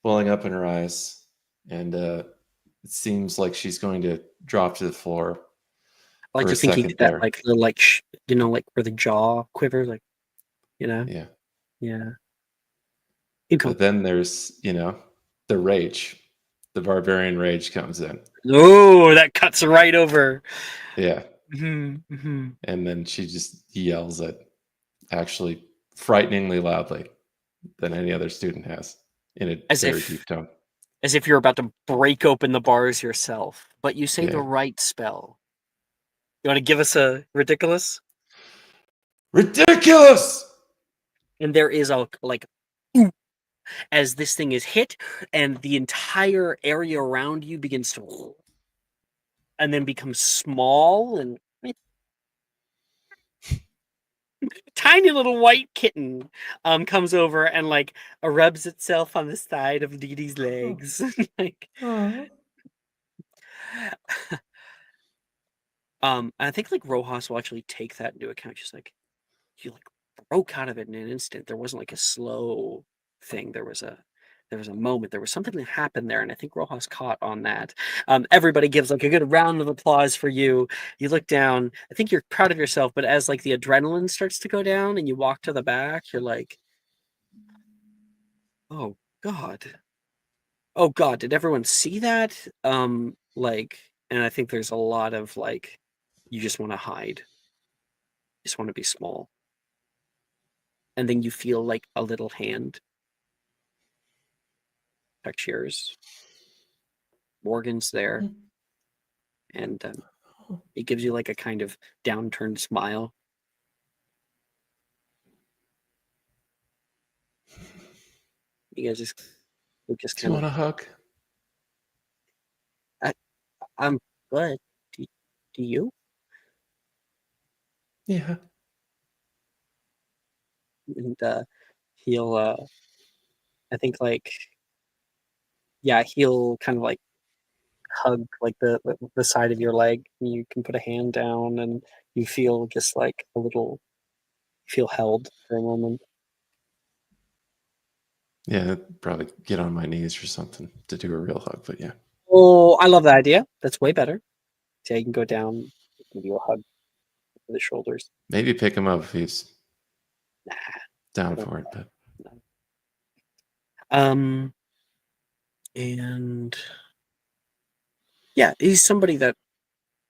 welling up in her eyes, and it seems like she's going to drop to the floor I like for a to think you second get that there. like the like where the jaw quivers, like Yeah. Yeah. Keep going. But then there's, the rage. The barbarian rage comes in. Oh, that cuts right over. Yeah. Mm-hmm. And then she just yells it actually frighteningly loudly than any other student has in a very deep tone. As if you're about to break open the bars yourself, but you say the Yeah. right spell. You want to give us a ridiculous? Ridiculous! And there is a as this thing is hit, and the entire area around you begins to and then becomes small, and tiny little white kitten comes over and rubs itself on the side of Dee Dee's legs. I think Rojas will actually take that into account. She's like, you broke out of it in an instant. There wasn't a slow thing. There was a moment. There was something that happened there, and I think Rojas caught on that. Everybody gives a good round of applause for you. You look down. I think you're proud of yourself, but as the adrenaline starts to go down and you walk to the back, you're like, oh God. oh god, did everyone see that? Like, and I think there's a lot of like, you just want to hide, you just want to be small, and then you feel like a little hand touch yours. Morgan's there, and it gives you like a kind of downturned smile. You guys just Do you want a hug? I'm good. Do you? Yeah. And he'll I think like, yeah, he'll kind of like hug like the side of your leg, and you can put a hand down and you feel just like a little, feel held for a moment. Yeah, I'd probably get on my knees or something to do a real hug, but yeah. Oh, I love that idea. That's way better. So you can go down, give you a hug for the shoulders. Maybe pick him up if he's Nah, down for it, but no. And yeah, he's somebody that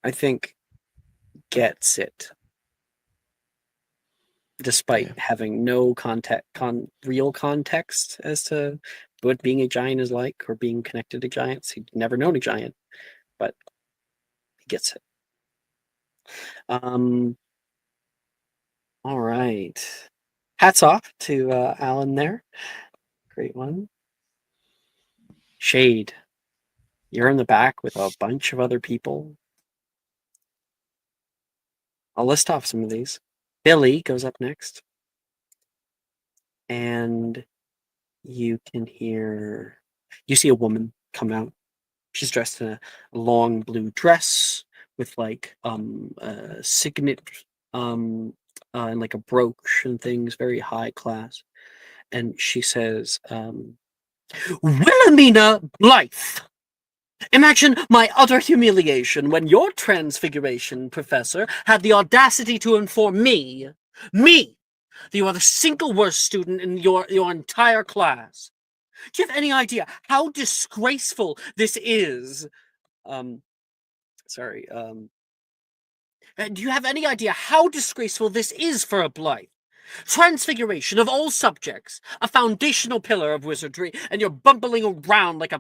I think gets it, despite yeah. having no real context as to what being a giant is like or being connected to giants. He'd never known a giant, but he gets it. All right. Hats off to Alan there. Great one. Shade, you're in the back with a bunch of other people. I'll list off some of these. Billy goes up next. And you see a woman come out. She's dressed in a long blue dress with like a signet and like a brooch and things, very high class. And she says, Wilhelmina Blythe, imagine my utter humiliation when your transfiguration professor had the audacity to inform me, that you are the single worst student in your entire class. Do you have any idea how disgraceful this is? Sorry. Do you have any idea how disgraceful this is for a Blythe? Transfiguration of all subjects, a foundational pillar of wizardry, and you're bumbling around like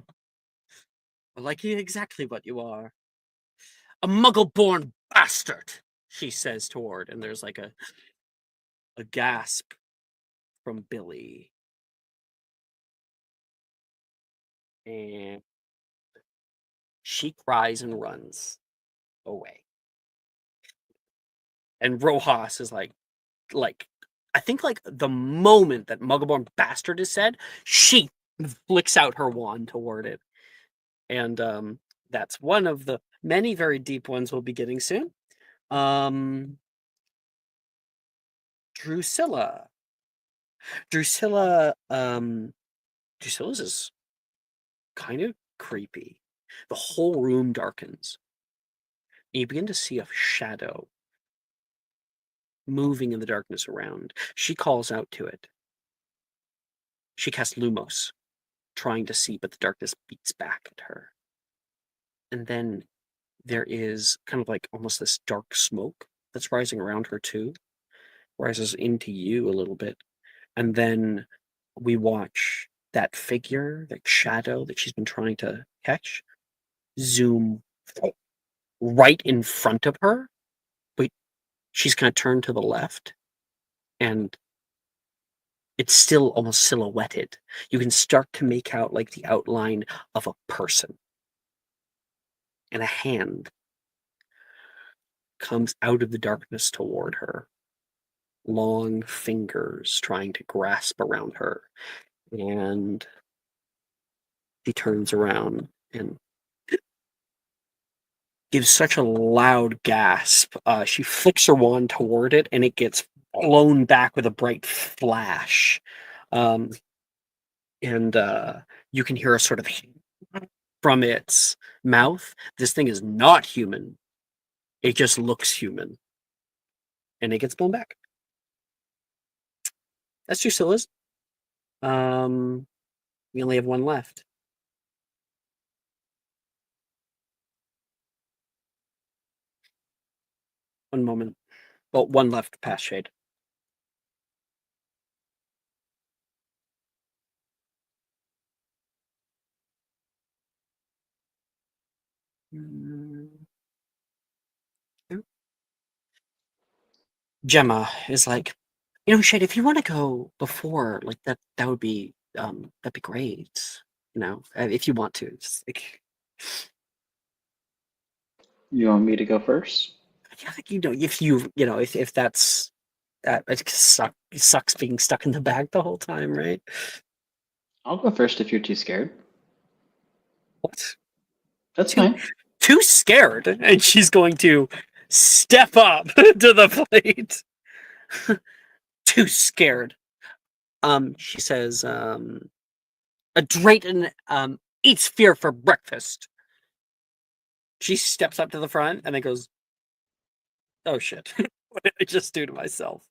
exactly what you are. A muggle-born bastard, she says toward, and there's like a gasp from Billy. And she cries and runs away. And Rojas is like I think like the moment that Muggleborn Bastard is said, she flicks out her wand toward it. And that's one of the many very deep ones we'll be getting soon. Drusilla. Drusilla's is kind of creepy. The whole room darkens. And you begin to see a shadow moving in the darkness around. She calls out to it. She casts Lumos, trying to see, but the darkness beats back at her. And then there is kind of like almost this dark smoke that's rising around her too, rises into you a little bit. And then we watch that figure, that shadow that she's been trying to catch, zoom right in front of her, but she's kind of turned to the left, and it's still almost silhouetted. You can start to make out like the outline of a person, and a hand comes out of the darkness toward her. Long fingers trying to grasp around her. And she turns around and gives such a loud gasp. She flicks her wand toward it, and it gets blown back with a bright flash. And you can hear a sort of from its mouth. This thing is not human. It just looks human. And it gets blown back. That's Drusilla's. We only have one left. One moment. Well, one left past Shade. Gemma is like, Shade, if you want to go before, like that would be that'd be great. If you want to, just like, You want me to go first? yeah, like, if that's that, it sucks being stuck in the bag the whole time, right? I'll go first if you're too scared. What? That's Too fine. too scared, and she's going to step up to the plate. Too scared. She says, a Drayton eats fear for breakfast. She steps up to the front and then goes, oh shit. What did I just do to myself?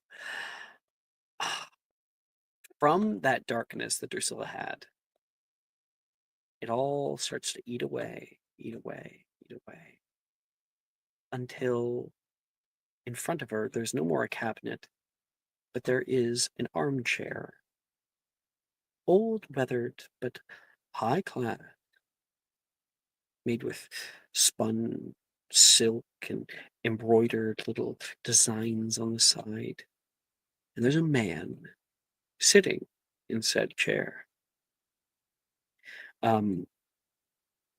From that darkness that Drusilla had, it all starts to eat away, until in front of her, there's no more a cabinet, but there is an armchair. Old, weathered, but high class, made with spun silk and embroidered little designs on the side. And there's a man sitting in said chair. And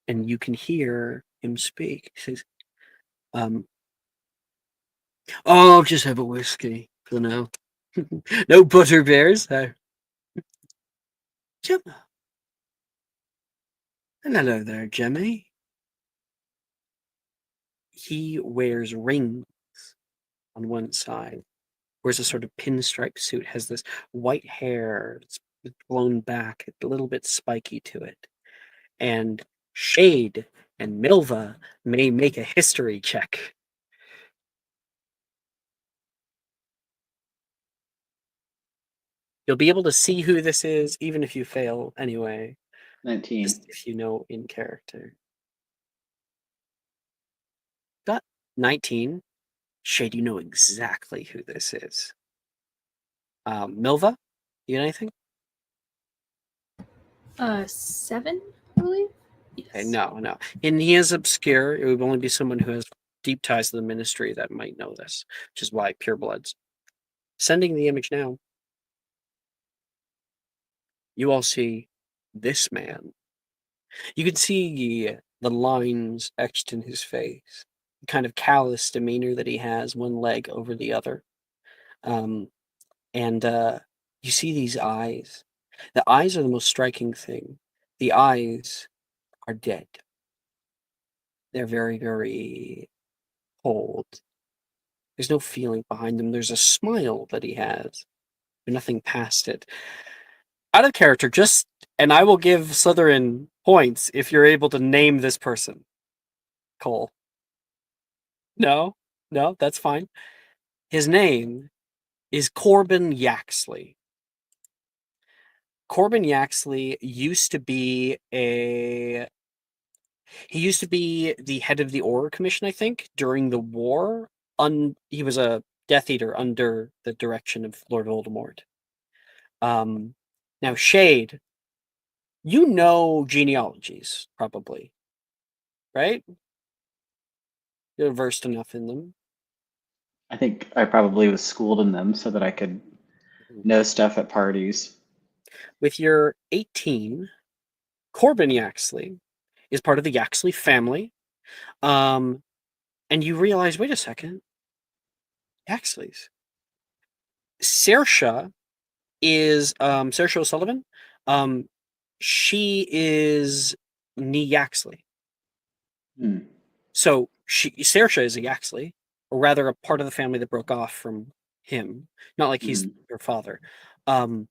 you can hear him speak. He says, I'll just have a whiskey for now. No butter bears. Gemma. And hello there, Jemmy. He wears rings on one side, wears a sort of pinstripe suit, has this white hair, it's blown back, a little bit spiky to it. And Shade and Milva may make a history check. You'll be able to see who this is, even if you fail anyway. 19. Just if you know in character. Got 19. Shade, you know exactly who this is. Milva, you got anything? 7, I believe. Yes. Okay, no. And he is obscure. It would only be someone who has deep ties to the ministry that might know this, which is why purebloods. Sending the image now. You all see this man. You can see the lines etched in his face, the kind of callous demeanor that he has, one leg over the other. And you see these eyes. The eyes are the most striking thing. The eyes are dead. They're very, very cold. There's no feeling behind them. There's a smile that he has, but nothing past it. Out of character, and I will give Slytherin points if you're able to name this person. Cole. No, that's fine. His name is Corbin Yaxley. Corbin Yaxley used to be the head of the Auror Commission, I think, during the war. He was a Death Eater under the direction of Lord Voldemort. Now, Shade, you know genealogies, probably, right? You're versed enough in them. I think I probably was schooled in them so that I could know stuff at parties. With your 18, Corbin Yaxley is part of the Yaxley family. And you realize, wait a second, Yaxleys. Saoirse is Saoirse O'Sullivan. She is Nee Yaxley. So Saoirse is a Yaxley, or rather a part of the family that broke off from him. Not like he's her father. And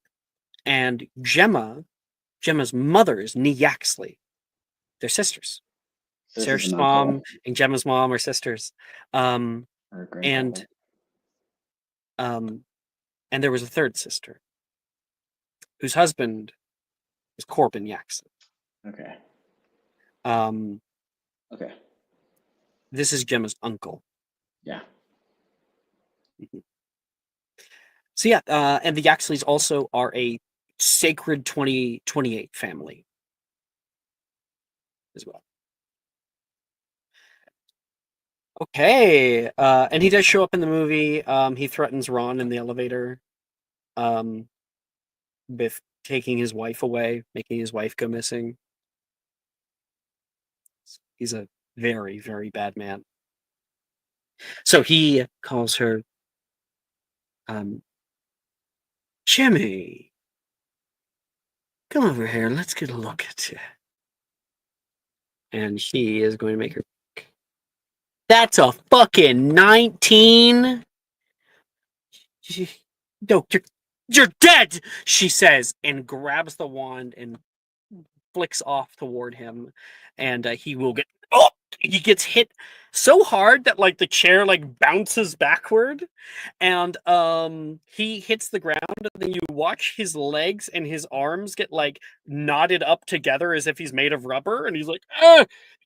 Gemma's mother is Nee Yaxley. They're sisters. Saoirse's mom and Gemma's mom are sisters. And there was a third sister whose husband is Corbin Yaxley. Okay. Okay. This is Gemma's uncle. Yeah. So yeah, and the Yaxleys also are a sacred 2028 family as well. Okay, and he does show up in the movie. He threatens Ron in the elevator, with taking his wife away, making his wife go missing. He's a very, very bad man. So he calls her, Jimmy, come over here. Let's get a look at you. And he is going to make her. That's a fucking 19. No, you're dead, she says, and grabs the wand and flicks off toward him, and he will get. Oh, he gets hit so hard that like the chair like bounces backward, and he hits the ground, and then you watch his legs and his arms get like knotted up together as if he's made of rubber, and he's like,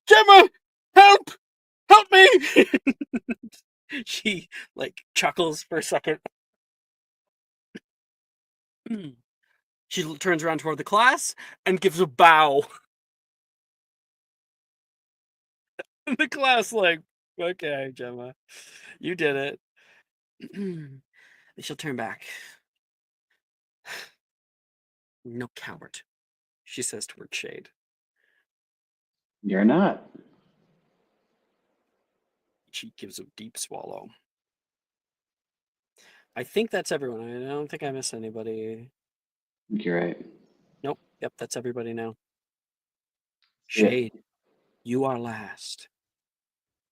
Gemma, help me. She like chuckles for a second. She turns around toward the class and gives a bow. The class like, okay, Gemma, you did it. She'll turn back. No coward, she says toward Shade. You're not. She gives a deep swallow. I think that's everyone. I don't think I missed anybody. You're right. Nope. Yep, that's everybody now. Yeah. Shade, you are last.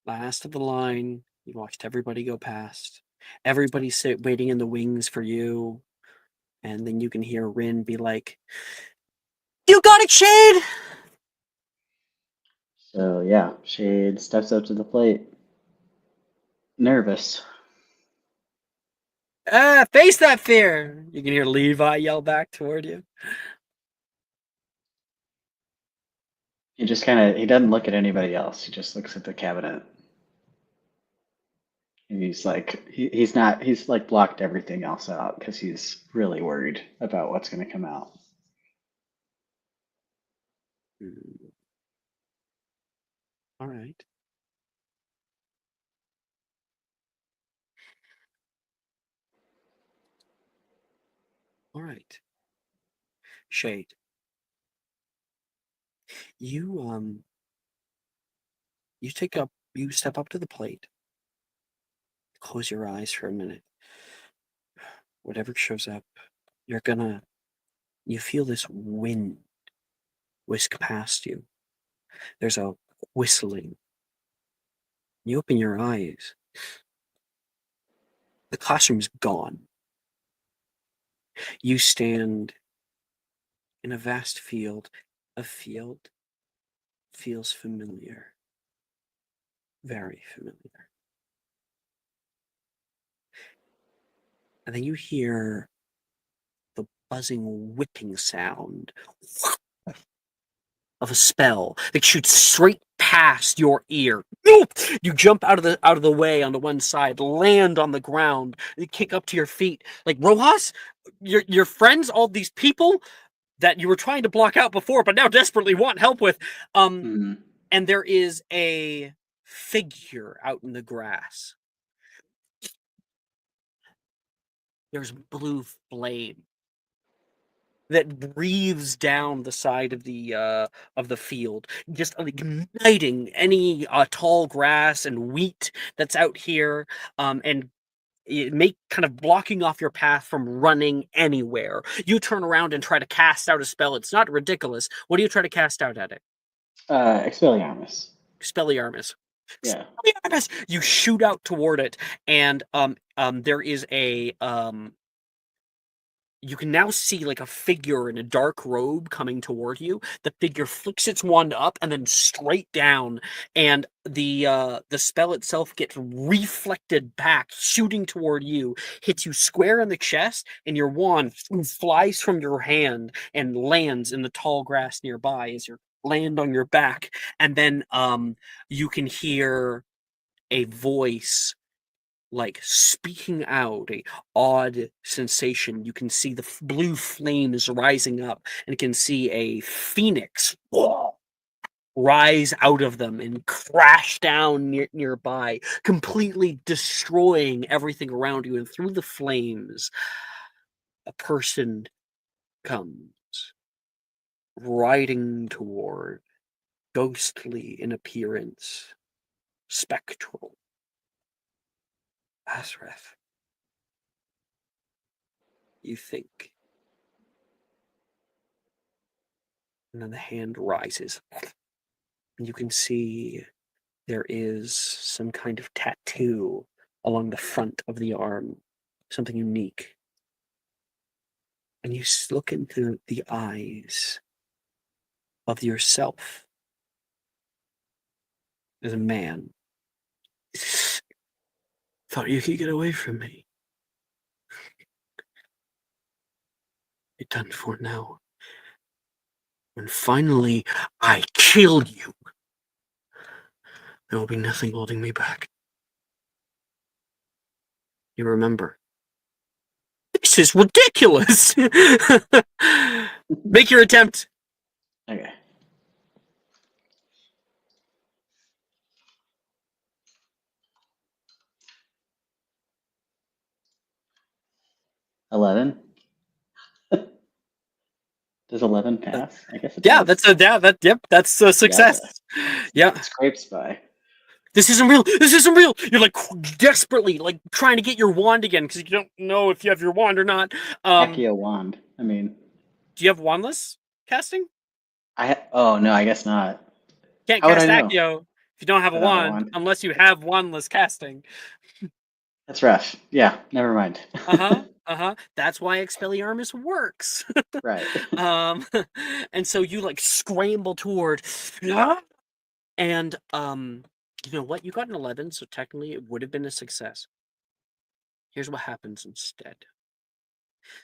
Last of the line. You watched everybody go past. Everybody waiting in the wings for you. And then you can hear Rin be like, you got it, Shade! So yeah, Shade steps up to the plate. Nervous. Face that fear! You can hear Levi yell back toward you. He just he doesn't look at anybody else. He just looks at the cabinet. And he's like, he's like blocked everything else out because he's really worried about what's going to come out. All right. All right. Shade. You you step up to the plate. Close your eyes for a minute. Whatever shows up, you feel this wind whisk past you. There's a whistling. You open your eyes. The classroom's gone. You stand in a vast field. A field feels familiar. Very familiar. And then you hear the buzzing whipping sound of a spell that shoots straight past your ear. You jump out of the way on the one side, land on the ground, you kick up to your feet. Like, Rojas, your friends, all these people that you were trying to block out before, but now desperately want help with. And there is a figure out in the grass. There's blue flame that breathes down the side of the field, just igniting any tall grass and wheat that's out here, and it kind of blocking off your path from running anywhere. You turn around and try to cast out a spell. It's not ridiculous. What do you try to cast out at it? Expelliarmus. Expelliarmus. Yeah. Expelliarmus! You shoot out toward it, and there is a you can now see like a figure in a dark robe coming toward you. The figure flicks its wand up and then straight down, and the spell itself gets reflected back, shooting toward you, hits you square in the chest, and your wand flies from your hand and lands in the tall grass nearby as you land on your back. And then you can hear a voice like speaking out a odd sensation. You can see the blue flames rising up, and you can see a phoenix rise out of them and crash down nearby, completely destroying everything around you. And through the flames, a person comes riding toward, ghostly in appearance, spectral. Azreth, you think. And then the hand rises, and you can see there is some kind of tattoo along the front of the arm, something unique. And you look into the eyes of yourself as a man. Thought you could get away from me. You're done for now. When finally I kill you, there will be nothing holding me back. You remember? This is ridiculous! Make your attempt. Okay. $11. Does 11 pass? I guess it Yeah, does. that's a success. Yeah. Scrapes by. This isn't real. This isn't real. You're like desperately like trying to get your wand again because you don't know if you have your wand or not. Accio wand. I mean, do you have wandless casting? oh no, I guess not. Can't How would cast I know? Accio if you don't have a Without a wand, wand. unless you have wandless casting. That's rough. Yeah, never mind. That's why Expelliarmus works. Right. And so you like scramble toward, and you know what? You got an 11, so technically it would have been a success. Here's what happens instead.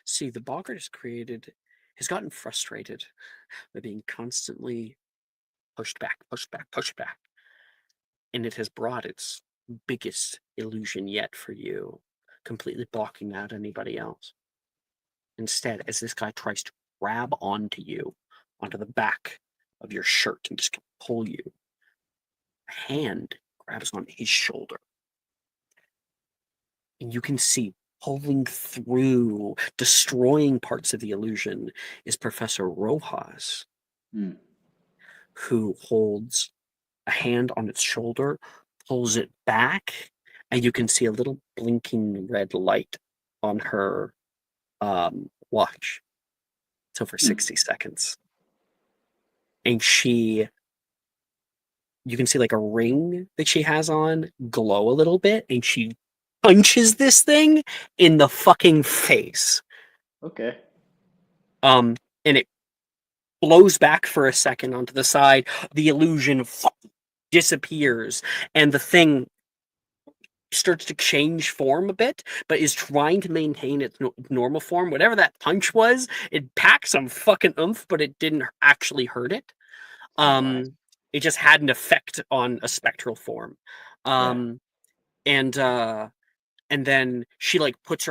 See, the boggart has gotten frustrated by being constantly pushed back, and it has brought its biggest illusion yet for you, completely blocking out anybody else. Instead, as this guy tries to grab onto you, onto the back of your shirt and just pull you, a hand grabs on his shoulder. And you can see pulling through, destroying parts of the illusion, is Professor Rojas, who holds a hand on its shoulder, pulls it back, and you can see a little blinking red light on her watch. So for 60 seconds. And you can see like a ring that she has on glow a little bit, and she punches this thing in the fucking face. Okay. And it blows back for a second onto the side. The illusion disappears, and the thing starts to change form a bit, but is trying to maintain its normal form. Whatever that punch was, it packed some fucking oomph, but it didn't actually hurt it. It just had an effect on a spectral form. And then she like puts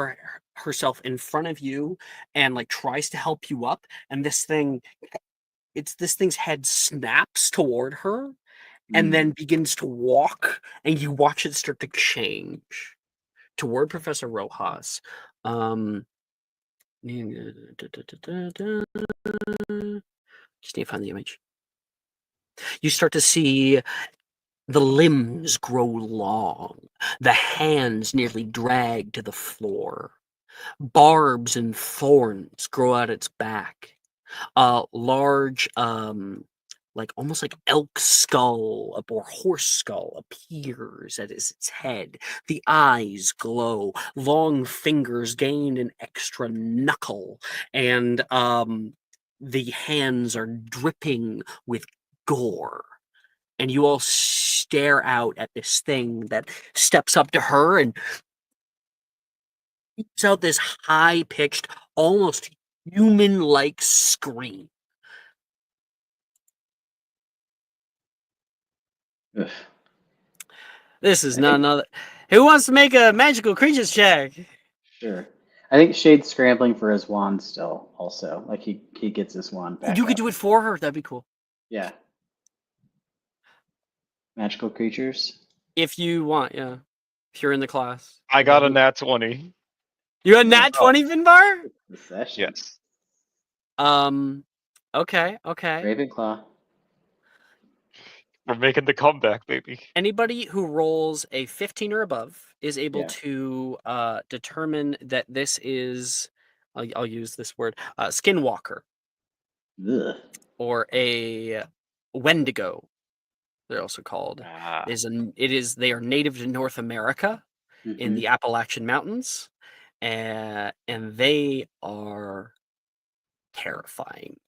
herself in front of you and like tries to help you up, and this thing's head snaps toward her and then begins to walk, and you watch it start to change toward Professor Rojas. Just need to find the image. You start to see the limbs grow long, the hands nearly drag to the floor. Barbs and thorns grow out its back. A large, like almost like elk skull or horse skull appears at its head. The eyes glow. Long fingers gain an extra knuckle, and the hands are dripping with gore. And you all stare out at this thing that steps up to her and shoots out this high-pitched, almost human-like scream. Ugh. This is none other. Who wants to make a magical creatures check? Sure. I think Shade's scrambling for his wand still. Also, like he gets his wand back. You could up. do it for her. That'd be cool. Yeah. Magical creatures. If you want, yeah. If you're in the class. I got a nat 20. You got nat 20, Vinbar? The session. Yes. Okay. Ravenclaw. We're making the comeback, baby. Anybody who rolls a 15 or above is able Yeah. to determine that this is, I'll use this word, skinwalker Ugh. or a wendigo. They're also called. Ah. They are native to North America in Mhm. the Appalachian Mountains, and they are terrifying.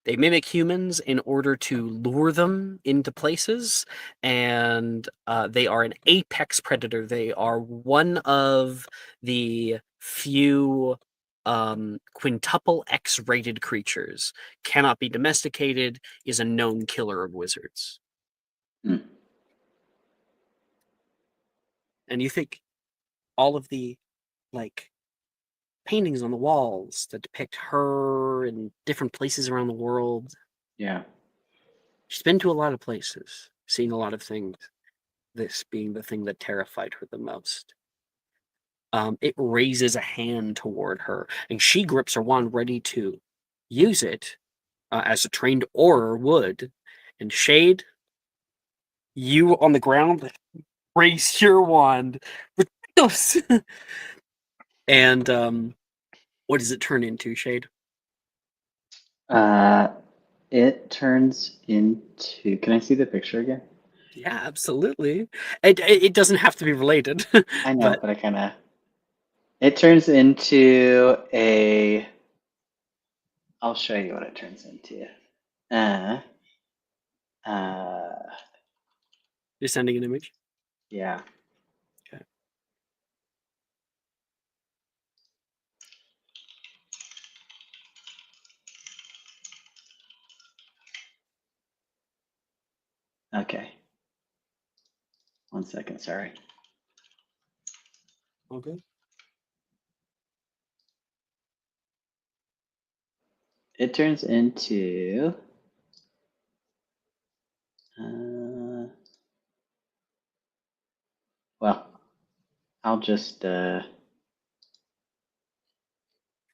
They mimic humans in order to lure them into places, and they are an apex predator. They are one of the few quintuple X-rated creatures. Cannot be domesticated, is a known killer of wizards. Hmm. And you think all of the, like, paintings on the walls that depict her in different places around the world. Yeah. She's been to a lot of places, seen a lot of things. This being the thing that terrified her the most. It raises a hand toward her, and she grips her wand, ready to use it as a trained auror would. And Shade, you on the ground, raise your wand. And what does it turn into, Shade? It turns into. Can I see the picture again? Yeah, absolutely. It doesn't have to be related. I know, but I kind of. It turns into a. I'll show you what it turns into. You're sending an image? Yeah. Okay. Okay. 1 second, sorry. Okay. It turns into. Well, I'll just. Trying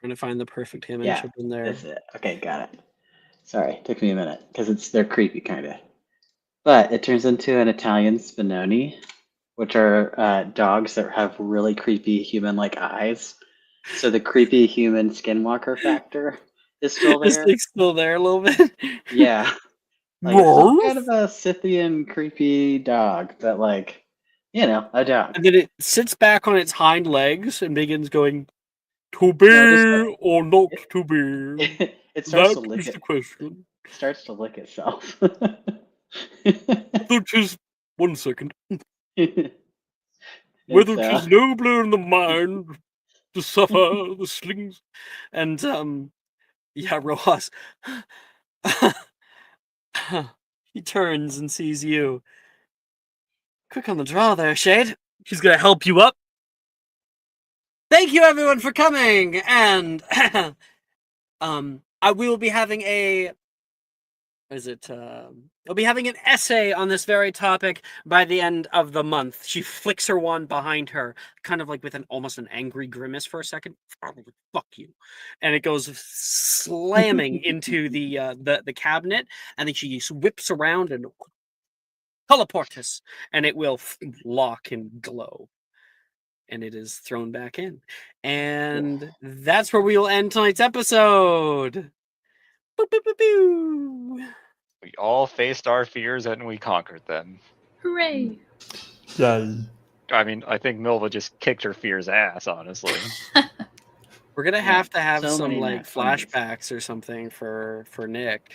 to find the perfect image Yeah, up in there. that's it. Okay, got it. Sorry, took me a minute because they're creepy kind of. But it turns into an Italian Spinoni, which are dogs that have really creepy human-like eyes. So the creepy human skinwalker factor is still This there. thing's still there a little bit. Yeah, like it's still kind of a Scythian creepy dog, but like, a dog. And then it sits back on its hind legs and begins going, to be No, or not to be? It starts to That lick is it. the question. Starts to lick itself. Whether 'tis 1 second. And Whether so- 'tis nobler in the mind to suffer the slings. And yeah, Rojas. He turns and sees you. Quick on the draw there, Shade. She's gonna help you up. Thank you everyone for coming, and I will be having I'll be having an essay on this very topic by the end of the month. She flicks her wand behind her, kind of like with almost an angry grimace for a second. Fuck you. And it goes slamming into the cabinet, and then she whips around and teleportus, and it will lock and glow. And it is thrown back in. And that's where we will end tonight's episode. Boop, boop, boop, boop. We all faced our fears and we conquered them. Hooray! Yay. I mean, I think Milva just kicked her fear's ass, honestly. We're gonna have to have so some many like nat 20s. flashbacks or something for Nick.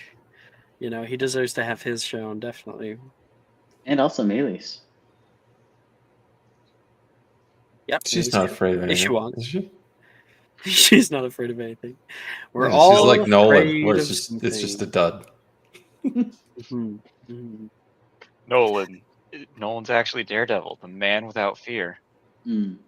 He deserves to have his shown, definitely. And also Mealy's. Yep. She's not afraid of If she anything, wants. is she? She's not afraid of anything. We're Yeah, all she's like Nolan, afraid where of it's just a something. dud. Mhm, mhm. Nolan, Nolan's actually Daredevil, the man without fear. Mm.